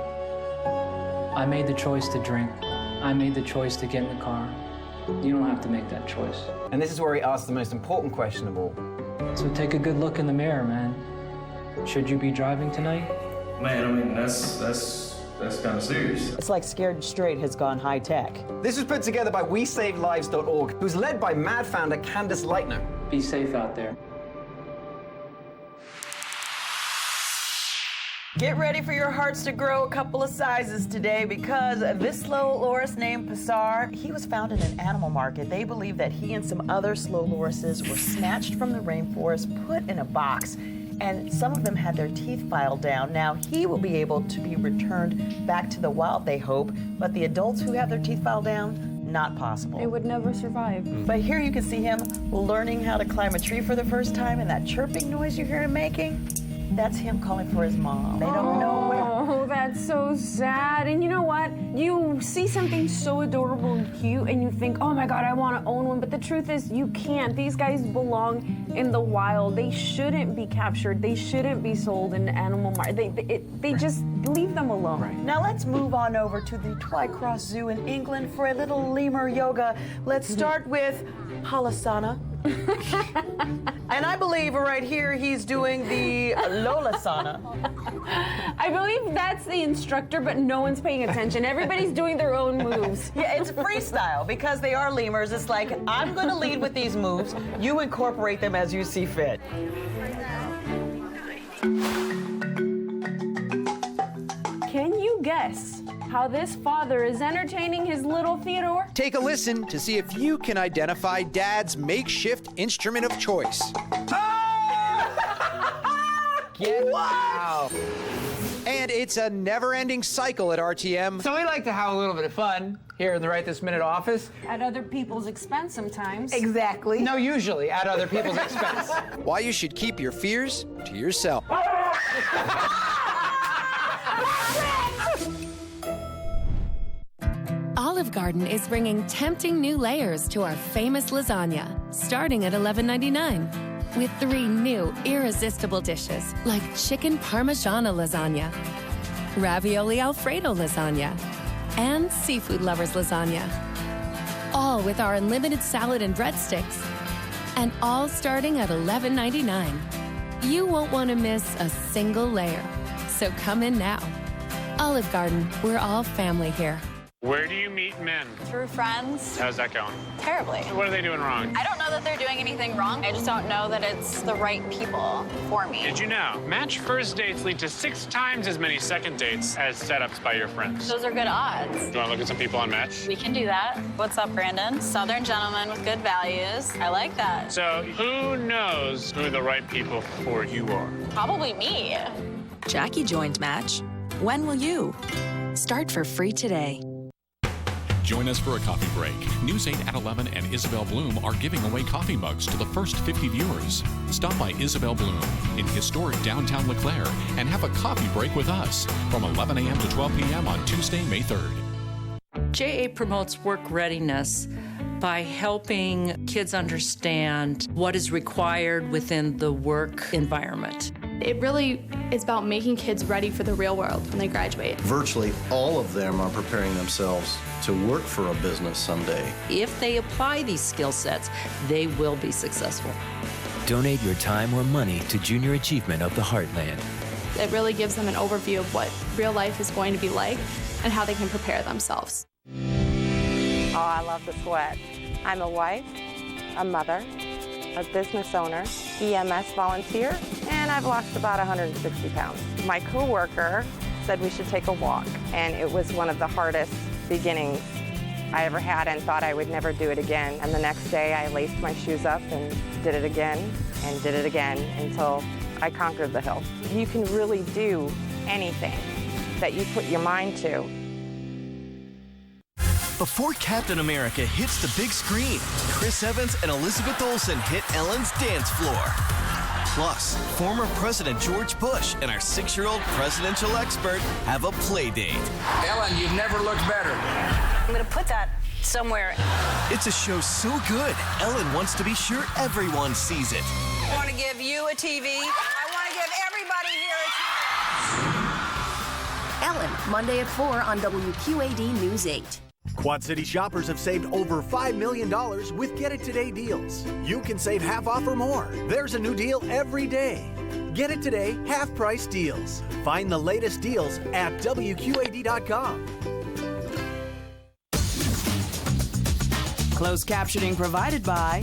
I made the choice to drink. I made the choice to get in the car. You don't have to make that choice. And this is where he asks the most important question of all. So take a good look in the mirror, man. Should you be driving tonight? Man, I mean, that's kind of serious. It's like Scared Straight has gone high tech. This was put together by WeSaveLives.org, who's led by MAD founder Candace Leitner. Be safe out there. Get ready for your hearts to grow a couple of sizes today, because this slow loris named Passar, he was found in an animal market. They believe that he and some other slow lorises were snatched from the rainforest, put in a box, and some of them had their teeth filed down. Now, he will be able to be returned back to the wild, they hope, but the adults who have their teeth filed down, not possible. They would never survive. But here you can see him learning how to climb a tree for the first time, and that chirping noise you hear him making, that's him calling for his mom. They don't know where. Oh, that's so sad. And you know what? You see something so adorable and cute, and you think, oh my God, I want to own one. But the truth is, you can't. These guys belong in the wild. They shouldn't be captured. They shouldn't be sold in animal market. They just leave them alone. Right. Now let's move on over to the Twycross Zoo in England for a little lemur yoga. Let's start with Halasana. And I believe right here he's doing the Lolasana. I believe that's the instructor, but no one's paying attention. Everybody's doing their own moves. Yeah, it's freestyle because they are lemurs. It's like, I'm going to lead with these moves. You incorporate them as you see fit. Can you guess how this father is entertaining his little Theodore? Take a listen to see if you can identify Dad's makeshift instrument of choice. Get out. And it's a never-ending cycle at RTM. So we like to have a little bit of fun here in the Right This Minute office. At other people's expense sometimes. Exactly. No, usually at other people's expense. Why you should keep your fears to yourself. Olive Garden is bringing tempting new layers to our famous lasagna, starting at $11.99. With 3 new irresistible dishes like chicken parmigiana lasagna, ravioli alfredo lasagna, and seafood lovers lasagna. All with our unlimited salad and breadsticks, and all starting at $11.99. You won't want to miss a single layer, so come in now. Olive Garden, we're all family here. Where do you meet men? Through friends. How's that going? Terribly. What are they doing wrong? I don't know that they're doing anything wrong. I just don't know that it's the right people for me. Did you know? Match first dates lead to 6 times as many second dates as setups by your friends. Those are good odds. Do you want to look at some people on Match? We can do that. What's up, Brandon? Southern gentleman with good values. I like that. So who knows who the right people for you are? Probably me. Jackie joined Match. When will you? Start for free today. Join us for a coffee break. News 8 at 11 and Isabel Bloom are giving away coffee mugs to the first 50 viewers. Stop by Isabel Bloom in historic downtown LeClaire and have a coffee break with us from 11 a.m. to 12 p.m. on Tuesday, May 3rd. JA promotes work readiness by helping kids understand what is required within the work environment. It really is about making kids ready for the real world when they graduate. Virtually all of them are preparing themselves to work for a business someday. If they apply these skill sets, they will be successful. Donate your time or money to Junior Achievement of the Heartland. It really gives them an overview of what real life is going to be like and how they can prepare themselves. Oh, I love the sweat. I'm a wife, a mother, a business owner, EMS volunteer, and I've lost about 160 pounds. My coworker said we should take a walk, and it was one of the hardest beginnings I ever had and thought I would never do it again. And the next day I laced my shoes up and did it again and did it again until I conquered the hill. You can really do anything that you put your mind to. Before Captain America hits the big screen, Chris Evans and Elizabeth Olsen hit Ellen's dance floor. Plus, former President George Bush and our 6-year-old presidential expert have a play date. Ellen, you've never looked better. I'm going to put that somewhere. It's a show so good, Ellen wants to be sure everyone sees it. I want to give you a TV. I want to give everybody here a TV. Ellen, Monday at 4 on WQAD News 8. Quad City shoppers have saved over $5 million with Get It Today deals. You can save half off or more. There's a new deal every day. Get It Today half-price deals. Find the latest deals at WQAD.com. Closed captioning provided by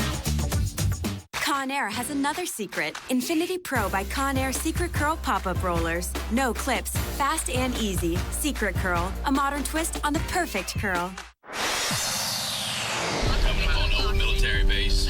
Conair has another secret. Infinity Pro by Conair Secret Curl Pop-Up Rollers. No clips, fast and easy. Secret Curl, a modern twist on the perfect curl. Coming up on old military base.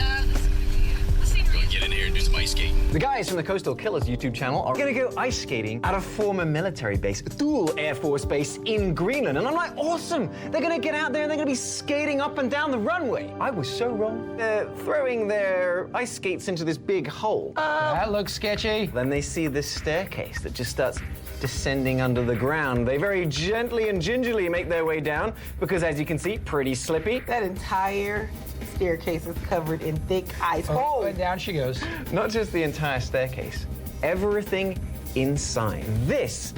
Gonna get in here and do some ice skating. The guys from the Coastal Killers YouTube channel are going to go ice skating at a former military base, Thule Air Force Base in Greenland. And I'm like, awesome! They're going to get out there and they're going to be skating up and down the runway. I was so wrong. They're throwing their ice skates into this big hole. That looks sketchy. Then they see this staircase that just starts descending under the ground. They very gently and gingerly make their way down because, as you can see, pretty slippy. That entire staircase is covered in thick ice. Oh, and down she goes. Not just the entire staircase, everything inside. This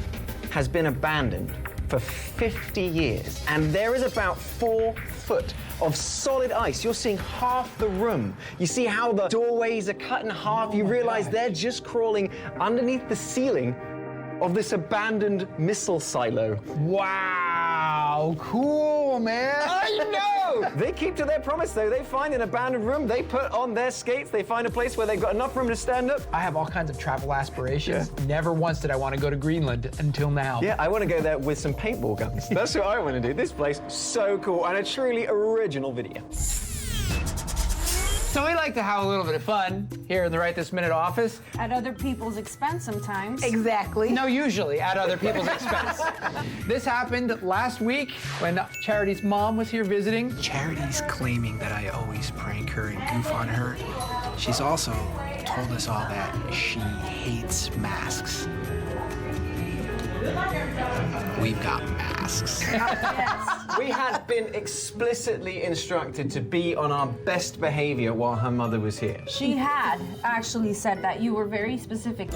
has been abandoned for 50 years, and there is about 4 foot of solid ice. You're seeing half the room. You see how the doorways are cut in half. You realize they're just crawling underneath the ceiling of this abandoned missile silo. Wow, cool, man. I know! No! They keep to their promise, though. They find an abandoned room, they put on their skates, they find a place where they've got enough room to stand up. I have all kinds of travel aspirations. Yeah. Never once did I want to go to Greenland until now. Yeah, I want to go there with some paintball guns. That's what I want to do. This place, so cool, and a truly original video. So we like to have a little bit of fun here in the Right This Minute office. At other people's expense sometimes. Exactly. No, usually at other people's expense. This happened last week when Charity's mom was here visiting. Charity's claiming that I always prank her and goof on her. She's also told us all that she hates masks. We've got masks. Yes. We had been explicitly instructed to be on our best behavior while her mother was here. She had actually said that. You were very specific.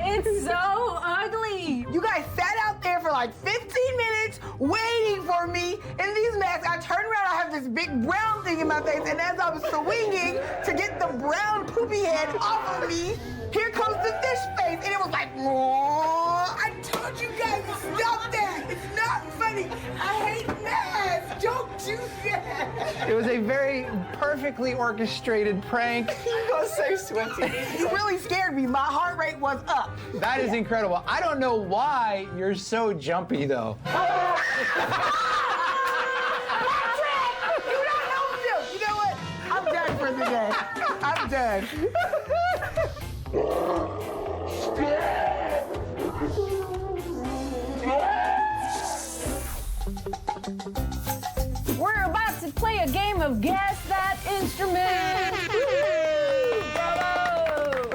It's so ugly. You guys sat out there for like 15 minutes waiting for me in these masks. I turned around, I have this big brown thing in my face, and as I was swinging to get the brown poopy head off of me, here comes the fish face, and it was like, oh, I told you guys to stop that. It's not funny. I hate masks. Don't do that. It was a very perfectly orchestrated prank. You got so sweaty. You really scared me. My heart rate was up. That is incredible. I don't know why you're so jumpy, though. You know what? I'm done for the day. I'm done. We're about to play a game of Guess That Instrument. Bravo!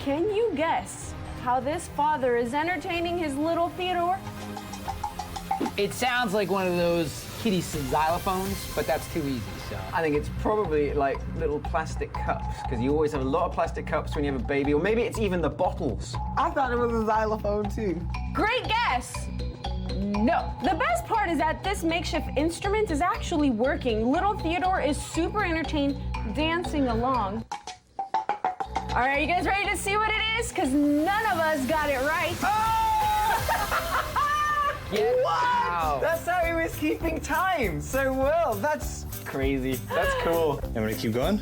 Can you guess how this father is entertaining his little Theodore? It sounds like one of those kiddie xylophones, but that's too easy, so. I think it's probably like little plastic cups, because you always have a lot of plastic cups when you have a baby, or maybe it's even the bottles. I thought it was a xylophone, too. Great guess! No. The best part is that this makeshift instrument is actually working. Little Theodore is super entertained dancing along. All right, you guys ready to see what it is? Because none of us got it right. What? That's how he was keeping time so well. That's crazy. That's cool. I'm gonna keep going.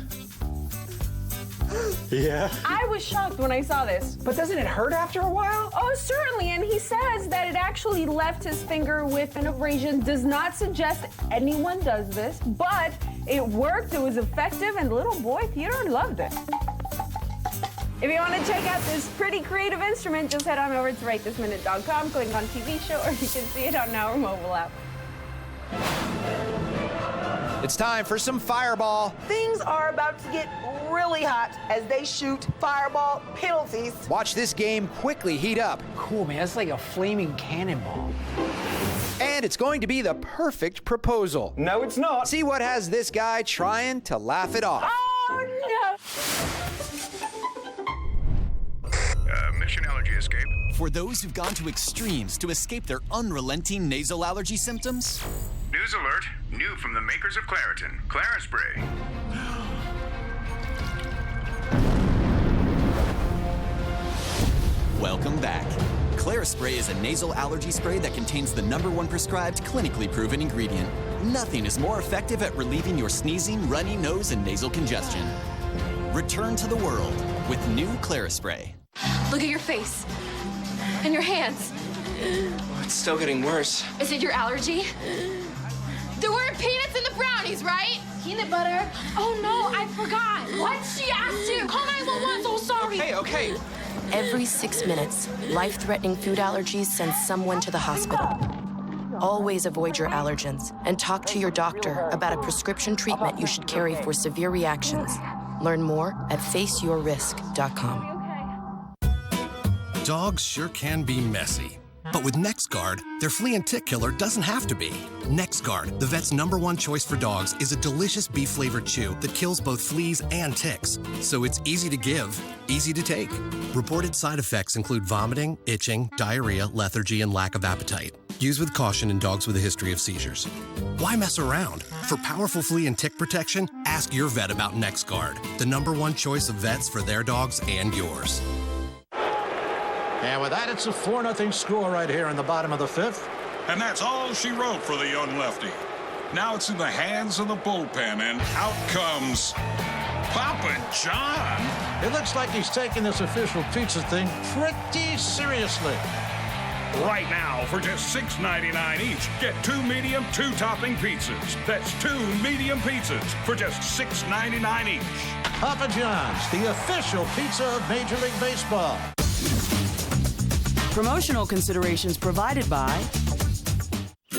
Yeah. I was shocked when I saw this. But doesn't it hurt after a while? Oh, certainly. And he says that it actually left his finger with an abrasion. Does not suggest anyone does this, but it worked. It was effective, and little boy Theodore loved it. If you want to check out this pretty creative instrument, just head on over to WriteThisMinute.com, click on TV show, or you can see it on our mobile app. It's time for some Fireball. Things are about to get really hot as they shoot Fireball penalties. Watch this game quickly heat up. Cool, man. That's like a flaming cannonball. And it's going to be the perfect proposal. No, it's not. See what has this guy trying to laugh it off. Oh, no. Mission allergy escape. For those who've gone to extremes to escape their unrelenting nasal allergy symptoms. News alert. New from the makers of Claritin. Clarispray. Welcome back. Clarispray is a nasal allergy spray that contains the #1 prescribed, clinically proven ingredient. Nothing is more effective at relieving your sneezing, runny nose, and nasal congestion. Return to the world with new Clarispray. Look at your face. And your hands. It's still getting worse. Is it your allergy? There weren't peanuts in the brownies, right? Peanut butter. Oh no, I forgot. What? She asked you. Call 911, so sorry. Okay. Every 6 minutes, life-threatening food allergies send someone to the hospital. Always avoid your allergens and talk to your doctor about a prescription treatment you should carry for severe reactions. Learn more at faceyourrisk.com. Dogs sure can be messy. But with NexGard, their flea and tick killer doesn't have to be. NexGard, the vet's #1 choice for dogs, is a delicious beef-flavored chew that kills both fleas and ticks. So it's easy to give, easy to take. Reported side effects include vomiting, itching, diarrhea, lethargy, and lack of appetite. Use with caution in dogs with a history of seizures. Why mess around? For powerful flea and tick protection, ask your vet about NexGard, the #1 choice of vets for their dogs and yours. And with that, it's a 4-0 score right here in the bottom of the 5th. And that's all she wrote for the young lefty. Now it's in the hands of the bullpen, and out comes Papa John. It looks like he's taking this official pizza thing pretty seriously. Right now, for just $6.99 each, get 2 medium, 2-topping pizzas. That's 2 medium pizzas for just $6.99 each. Papa John's, the official pizza of Major League Baseball. Promotional considerations provided by...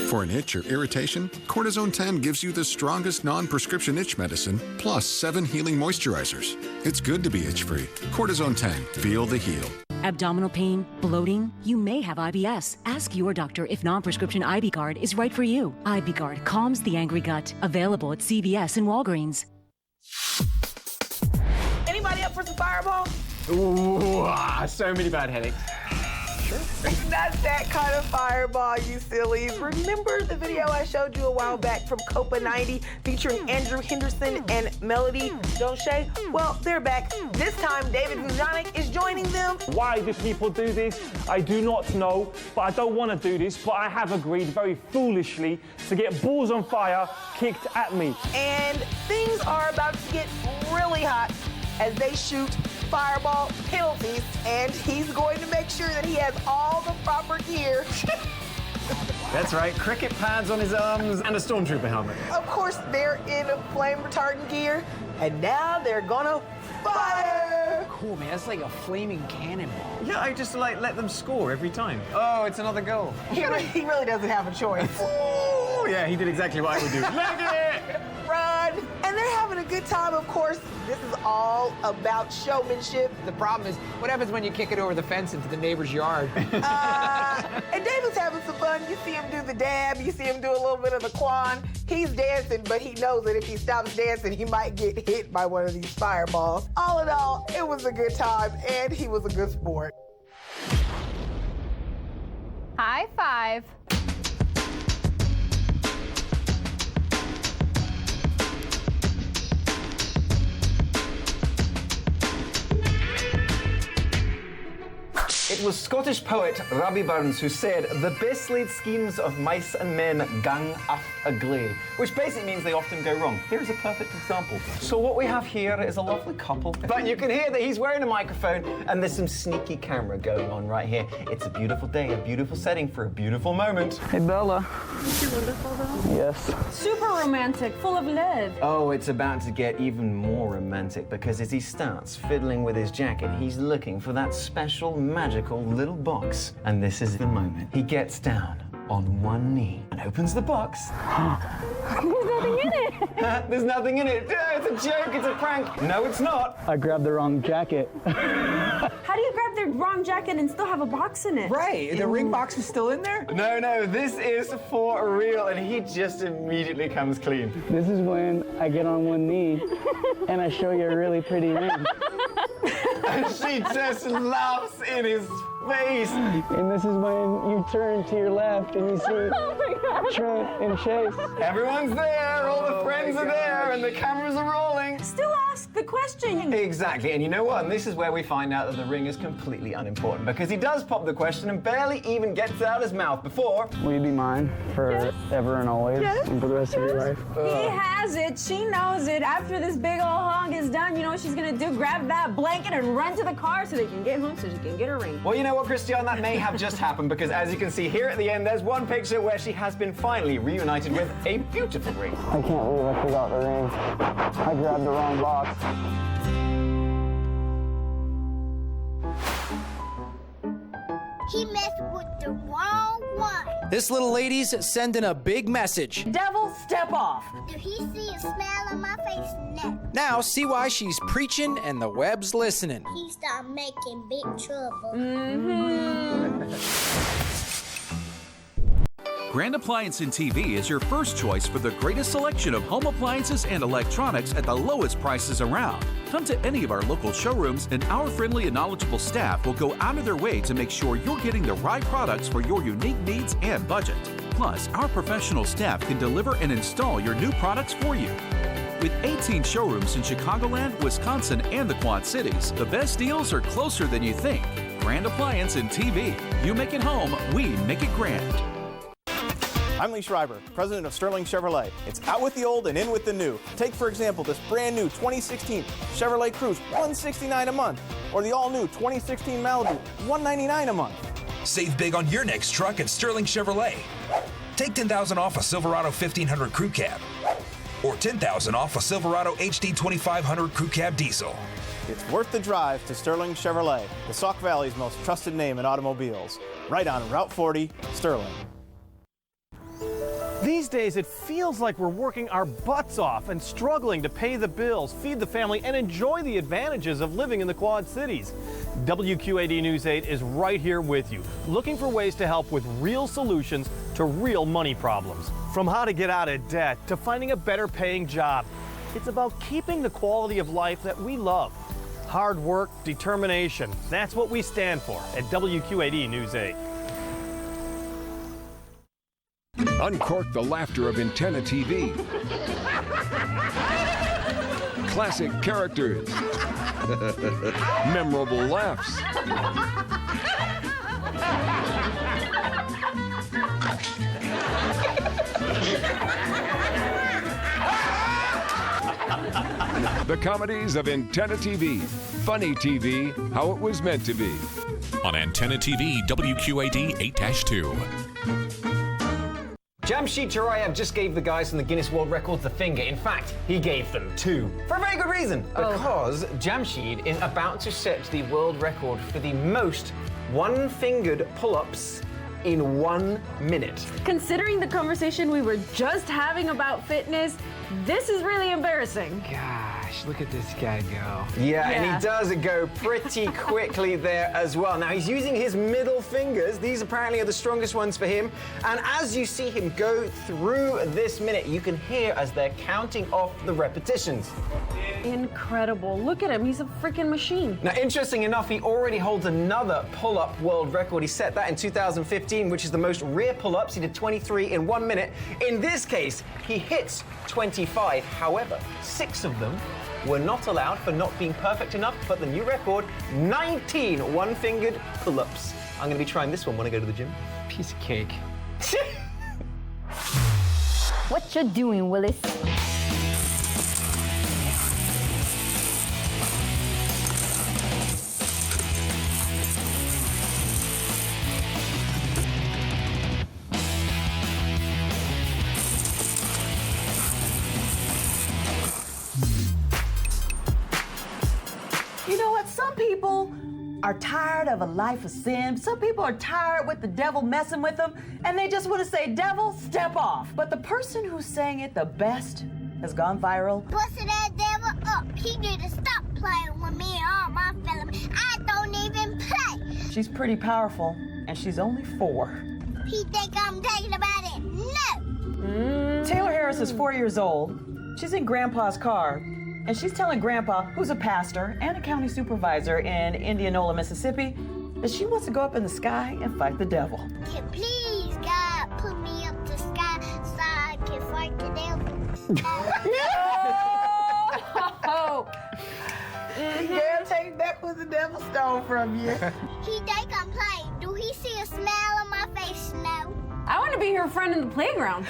For an itch or irritation, Cortisone 10 gives you the strongest non-prescription itch medicine, plus 7 healing moisturizers. It's good to be itch-free. Cortisone 10. Feel the heal. Abdominal pain, bloating? You may have IBS. Ask your doctor if non-prescription IBGuard is right for you. IBGuard calms the angry gut. Available at CVS and Walgreens. Anybody up for some Fireball? Ooh, so many bad headaches. Sure. It's not that kind of Fireball, you sillies. Remember the video I showed you a while back from Copa 90 featuring Andrew Henderson and Melody Donche? Well, they're back. This time, David Vujanik is joining them. Why do people do this? I do not know, but I don't want to do this, but I have agreed very foolishly to get balls on fire kicked at me. And things are about to get really hot as they shoot Fireball penalties, and he's going to make sure that he has all the proper gear. That's right, cricket pads on his arms and a stormtrooper helmet. Of course, they're in flame retardant gear, and now they're gonna fire! Cool, man, that's like a flaming cannonball. Yeah, I just let them score every time. Oh, it's another goal. He really doesn't have a choice. Oh, yeah, he did exactly what I would do. Leg it! Run! And they're having a good time, of course. This is all about showmanship. The problem is, what happens when you kick it over the fence into the neighbor's yard? And David's having some fun. You see him do the dab. You see him do a little bit of the quan. He's dancing, but he knows that if he stops dancing, he might get hit by one of these fireballs. All in all, it was a good time, and he was a good sport. High five. It was Scottish poet Robbie Burns who said, "The best laid schemes of mice and men gang aft agley," which basically means they often go wrong. Here's a perfect example. So what we have here is a lovely couple, but you can hear that he's wearing a microphone and there's some sneaky camera going on right here. It's a beautiful day, a beautiful setting for a beautiful moment. Hey, Bella. Is she wonderful, though? Yes. Super romantic, full of love. Oh, it's about to get even more romantic because as he starts fiddling with his jacket, he's looking for that special, magical little box. And this is the moment. He gets down on one knee and opens the box. There's nothing in it. There's nothing in it. It's a joke, it's a prank. No, it's not. I grabbed the wrong jacket. How do you grab the wrong jacket and still have a box in it? Right, the ring box is still in there? No, this is for real, and he just immediately comes clean. This is when I get on one knee and I show you a really pretty ring. And she just laughs in his face. And this is when you turn to your left and you see Trent and Chase. Everyone's there, all the friends are there, and the cameras are rolling. Still ask the question. Exactly, and you know what? And this is where we find out that the ring is completely unimportant because he does pop the question and barely even gets it out of his mouth before. Will you be mine forever and always and for the rest of your life? He has it. She knows it. After this big old hog is done, you know what she's gonna do? Grab that blanket and run to the car so they can get home so she can get her ring. Well, you know what, Christian? That may have just happened because as you can see here at the end, there's one picture where she has been finally reunited with a beautiful ring. I can't believe I forgot the ring. I grabbed the wrong box. He messed with the wrong one. This little lady's sending a big message. Devil, step off. If he see a smile on my face, never. Now see why she's preaching and the web's listening. He start making big trouble. Grand Appliance and TV is your first choice for the greatest selection of home appliances and electronics at the lowest prices around. Come to any of our local showrooms and our friendly and knowledgeable staff will go out of their way to make sure you're getting the right products for your unique needs and budget. Plus, our professional staff can deliver and install your new products for you. With 18 showrooms in Chicagoland, Wisconsin, and the Quad Cities, the best deals are closer than you think. Grand Appliance and TV. You make it home, we make it grand. I'm Lee Schreiber, president of Sterling Chevrolet. It's out with the old and in with the new. Take, for example, this brand new 2016 Chevrolet Cruze, $169 a month, or the all-new 2016 Malibu, $199 a month. Save big on your next truck at Sterling Chevrolet. Take $10,000 off a Silverado 1500 Crew Cab, or $10,000 off a Silverado HD 2500 Crew Cab Diesel. It's worth the drive to Sterling Chevrolet, the Sauk Valley's most trusted name in automobiles. Right on Route 40, Sterling. These days, it feels like we're working our butts off and struggling to pay the bills, feed the family, and enjoy the advantages of living in the Quad Cities. WQAD News 8 is right here with you, looking for ways to help with real solutions to real money problems. From how to get out of debt to finding a better paying job, it's about keeping the quality of life that we love. Hard work, determination, that's what we stand for at WQAD News 8. Uncork the laughter of Antenna TV. Classic characters. Memorable laughs. The comedies of Antenna TV. Funny TV, how it was meant to be. On Antenna TV, WQAD 8-2. Jamshid Chirayev just gave the guys from the Guinness World Records the finger. In fact, he gave them two. For a very good reason. Because Jamshid is about to set the world record for the most one-fingered pull-ups in 1 minute. Considering the conversation we were just having about fitness, this is really embarrassing. Gosh, look at this guy go. Yeah, and he does go pretty quickly there as well. Now, he's using his middle fingers. These apparently are the strongest ones for him. And as you see him go through this minute, you can hear as they're counting off the repetitions. Incredible. Look at him. He's a freaking machine. Now, interesting enough, he already holds another pull-up world record. He set that in 2015, which is the most rear pull-ups. He did 23 in 1 minute. In this case, he hits 25. However, 6 of them were not allowed for not being perfect enough, but the new record, 19 one-fingered pull-ups. I'm going to be trying this one when I go to the gym. Piece of cake. What you doing, Willis? You know what? Some people are tired of a life of sin. Some people are tired with the devil messing with them, and they just want to say, devil, step off. But the person who sang it the best has gone viral. Busted that devil up. He need to stop playing with me and all my fellas. I don't even play. She's pretty powerful, and she's only 4. He think I'm taking about it? No. Taylor Harris is 4 years old. She's in Grandpa's car, and she's telling Grandpa, who's a pastor and a county supervisor in Indianola, Mississippi, that she wants to go up in the sky and fight the devil. Can please, God, put me up the sky so I can fight the devil? No! Girl, take back what the devil stole from you. He think I'm playing. Do he see a smile on my face? No. I want to be her friend in the playground.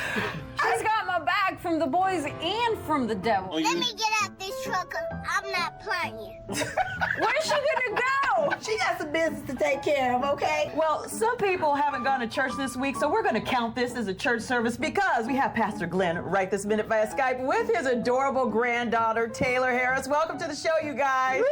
She's got my back from the boys and from the devil. Let me get out this truck, 'cause I'm not playing. Where's she gonna go? She got some business to take care of, okay? Well, some people haven't gone to church this week, so we're gonna count this as a church service because we have Pastor Glenn right this minute via Skype with his adorable granddaughter, Taylor Harris. Welcome to the show, you guys.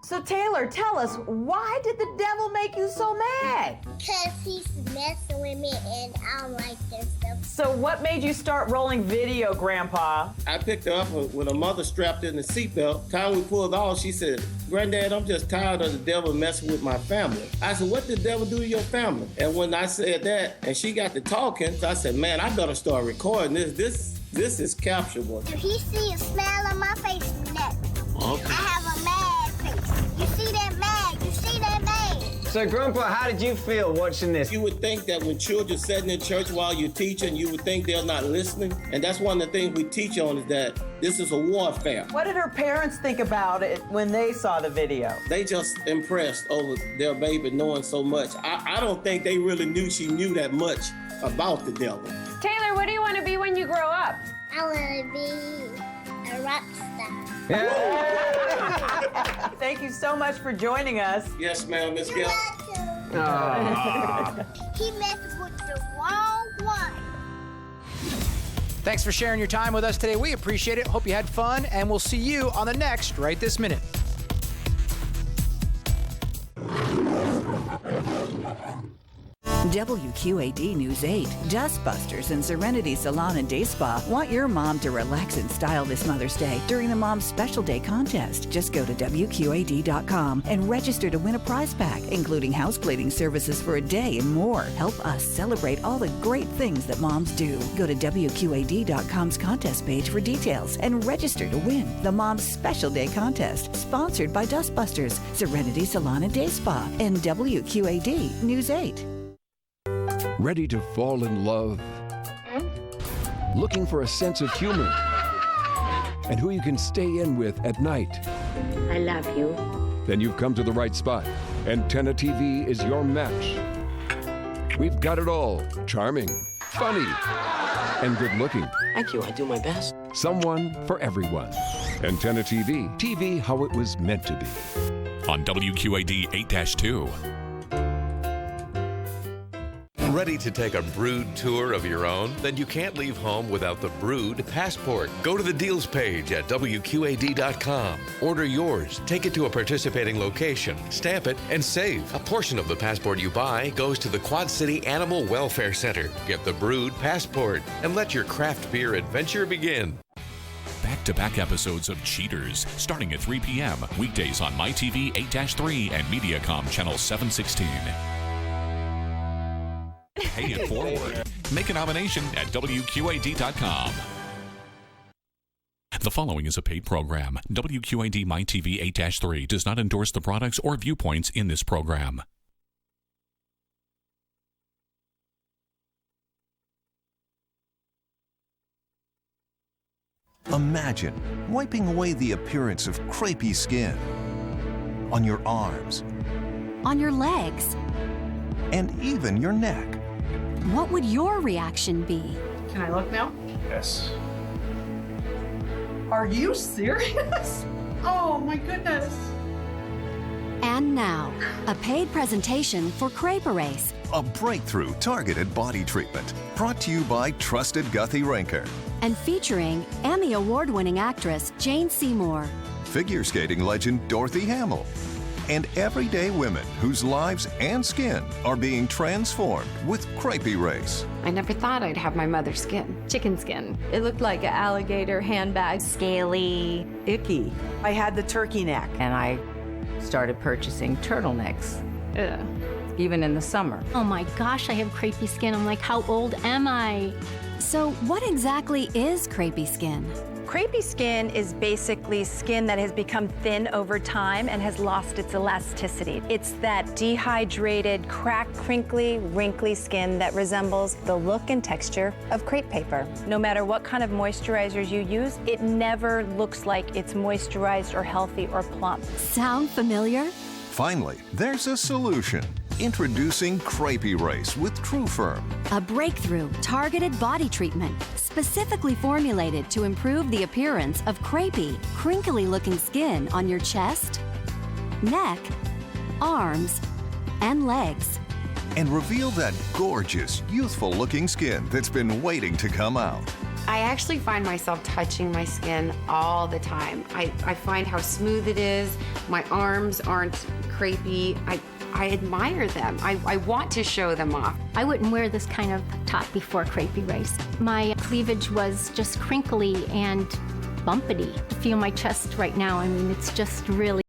So So Taylor, tell us, why did the devil make you so mad? Because he's messing with me and I don't like this stuff. So what made you start rolling video, Grandpa? I picked her up with her mother strapped in the seatbelt. Time we pulled off, she said, "Granddad, I'm just tired of the devil messing with my family." I said, "What did the devil do to your family?" And when I said that, and she got to talking, I said, "Man, I better start recording this. This is capturable." If he see a smile on my face, that Okay. I have a mad face. You see that mad? You see that mad? So, Grandpa, how did you feel watching this? You would think that when children sitting in church while you're teaching, you would think they're not listening. And that's one of the things we teach on is that this is a warfare. What did her parents think about it when they saw the video? They just impressed over their baby knowing so much. I don't think they really knew she knew that much about the devil. Taylor, what do you want to be when you grow up? I want to be a rock star. Thank you so much for joining us. Yes, ma'am, Miss Gill. He messed with the wrong one. Thanks for sharing your time with us today. We appreciate it. Hope you had fun, and we'll see you on the next Right This Minute. WQAD News 8. Dustbusters and Serenity Salon and Day Spa want your mom to relax in style this Mother's Day during the Mom's Special Day contest. Just go to WQAD.com and register to win a prize pack, including house cleaning services for a day and more. Help us celebrate all the great things that moms do. Go to WQAD.com's contest page for details and register to win the Mom's Special Day contest, sponsored by Dustbusters, Serenity Salon and Day Spa, and WQAD News 8. Ready to fall in love? Looking for a sense of humor? And who you can stay in with at night? I love you. Then you've come to the right spot. Antenna TV is your match. We've got it all. Charming, funny, and good looking. Thank you. I do my best. Someone for everyone. Antenna TV. TV how it was meant to be. On WQAD 8-2. Ready to take a Brood tour of your own? Then you can't leave home without the Brood Passport. Go to the deals page at WQAD.com. Order yours, take it to a participating location, stamp it, and save. A portion of the passport you buy goes to the Quad City Animal Welfare Center. Get the Brood Passport and let your craft beer adventure begin. Back-to-back episodes of Cheaters, starting at 3 p.m. weekdays on MyTV 8-3 and Mediacom Channel 716. Pay it forward. Make a nomination at WQAD.com. The following is a paid program. WQAD MyTV 8-3 does not endorse the products or viewpoints in this program. Imagine wiping away the appearance of crepey skin on your arms, on your legs, and even your neck. What would your reaction be? Can I look now? Yes. Are you serious? Oh my goodness. And now, a paid presentation for Crepe Erase. A breakthrough targeted body treatment brought to you by trusted Guthy Rinker. And featuring Emmy Award-winning actress Jane Seymour, figure skating legend Dorothy Hamill, and everyday women whose lives and skin are being transformed with Crepe Erase. I never thought I'd have my mother's skin. Chicken skin. It looked like an alligator handbag. Scaly, icky. I had the turkey neck. And I started purchasing turtlenecks. Ugh. Even in the summer. Oh my gosh, I have crepey skin. I'm like, how old am I? So what exactly is crepey skin? Crepey skin is basically skin that has become thin over time and has lost its elasticity. It's that dehydrated, cracked, crinkly, wrinkly skin that resembles the look and texture of crepe paper. No matter what kind of moisturizers you use, it never looks like it's moisturized or healthy or plump. Sound familiar? Finally, there's a solution. Introducing Crepe Erase with TrueFirm. A breakthrough targeted body treatment specifically formulated to improve the appearance of crepey, crinkly-looking skin on your chest, neck, arms, and legs. And reveal that gorgeous, youthful-looking skin that's been waiting to come out. I actually find myself touching my skin all the time. I find how smooth it is, My arms aren't crepey. I admire them. I want to show them off. I wouldn't wear this kind of top before crepey race. My cleavage was just crinkly and bumpity. I feel my chest right now. I mean, it's just really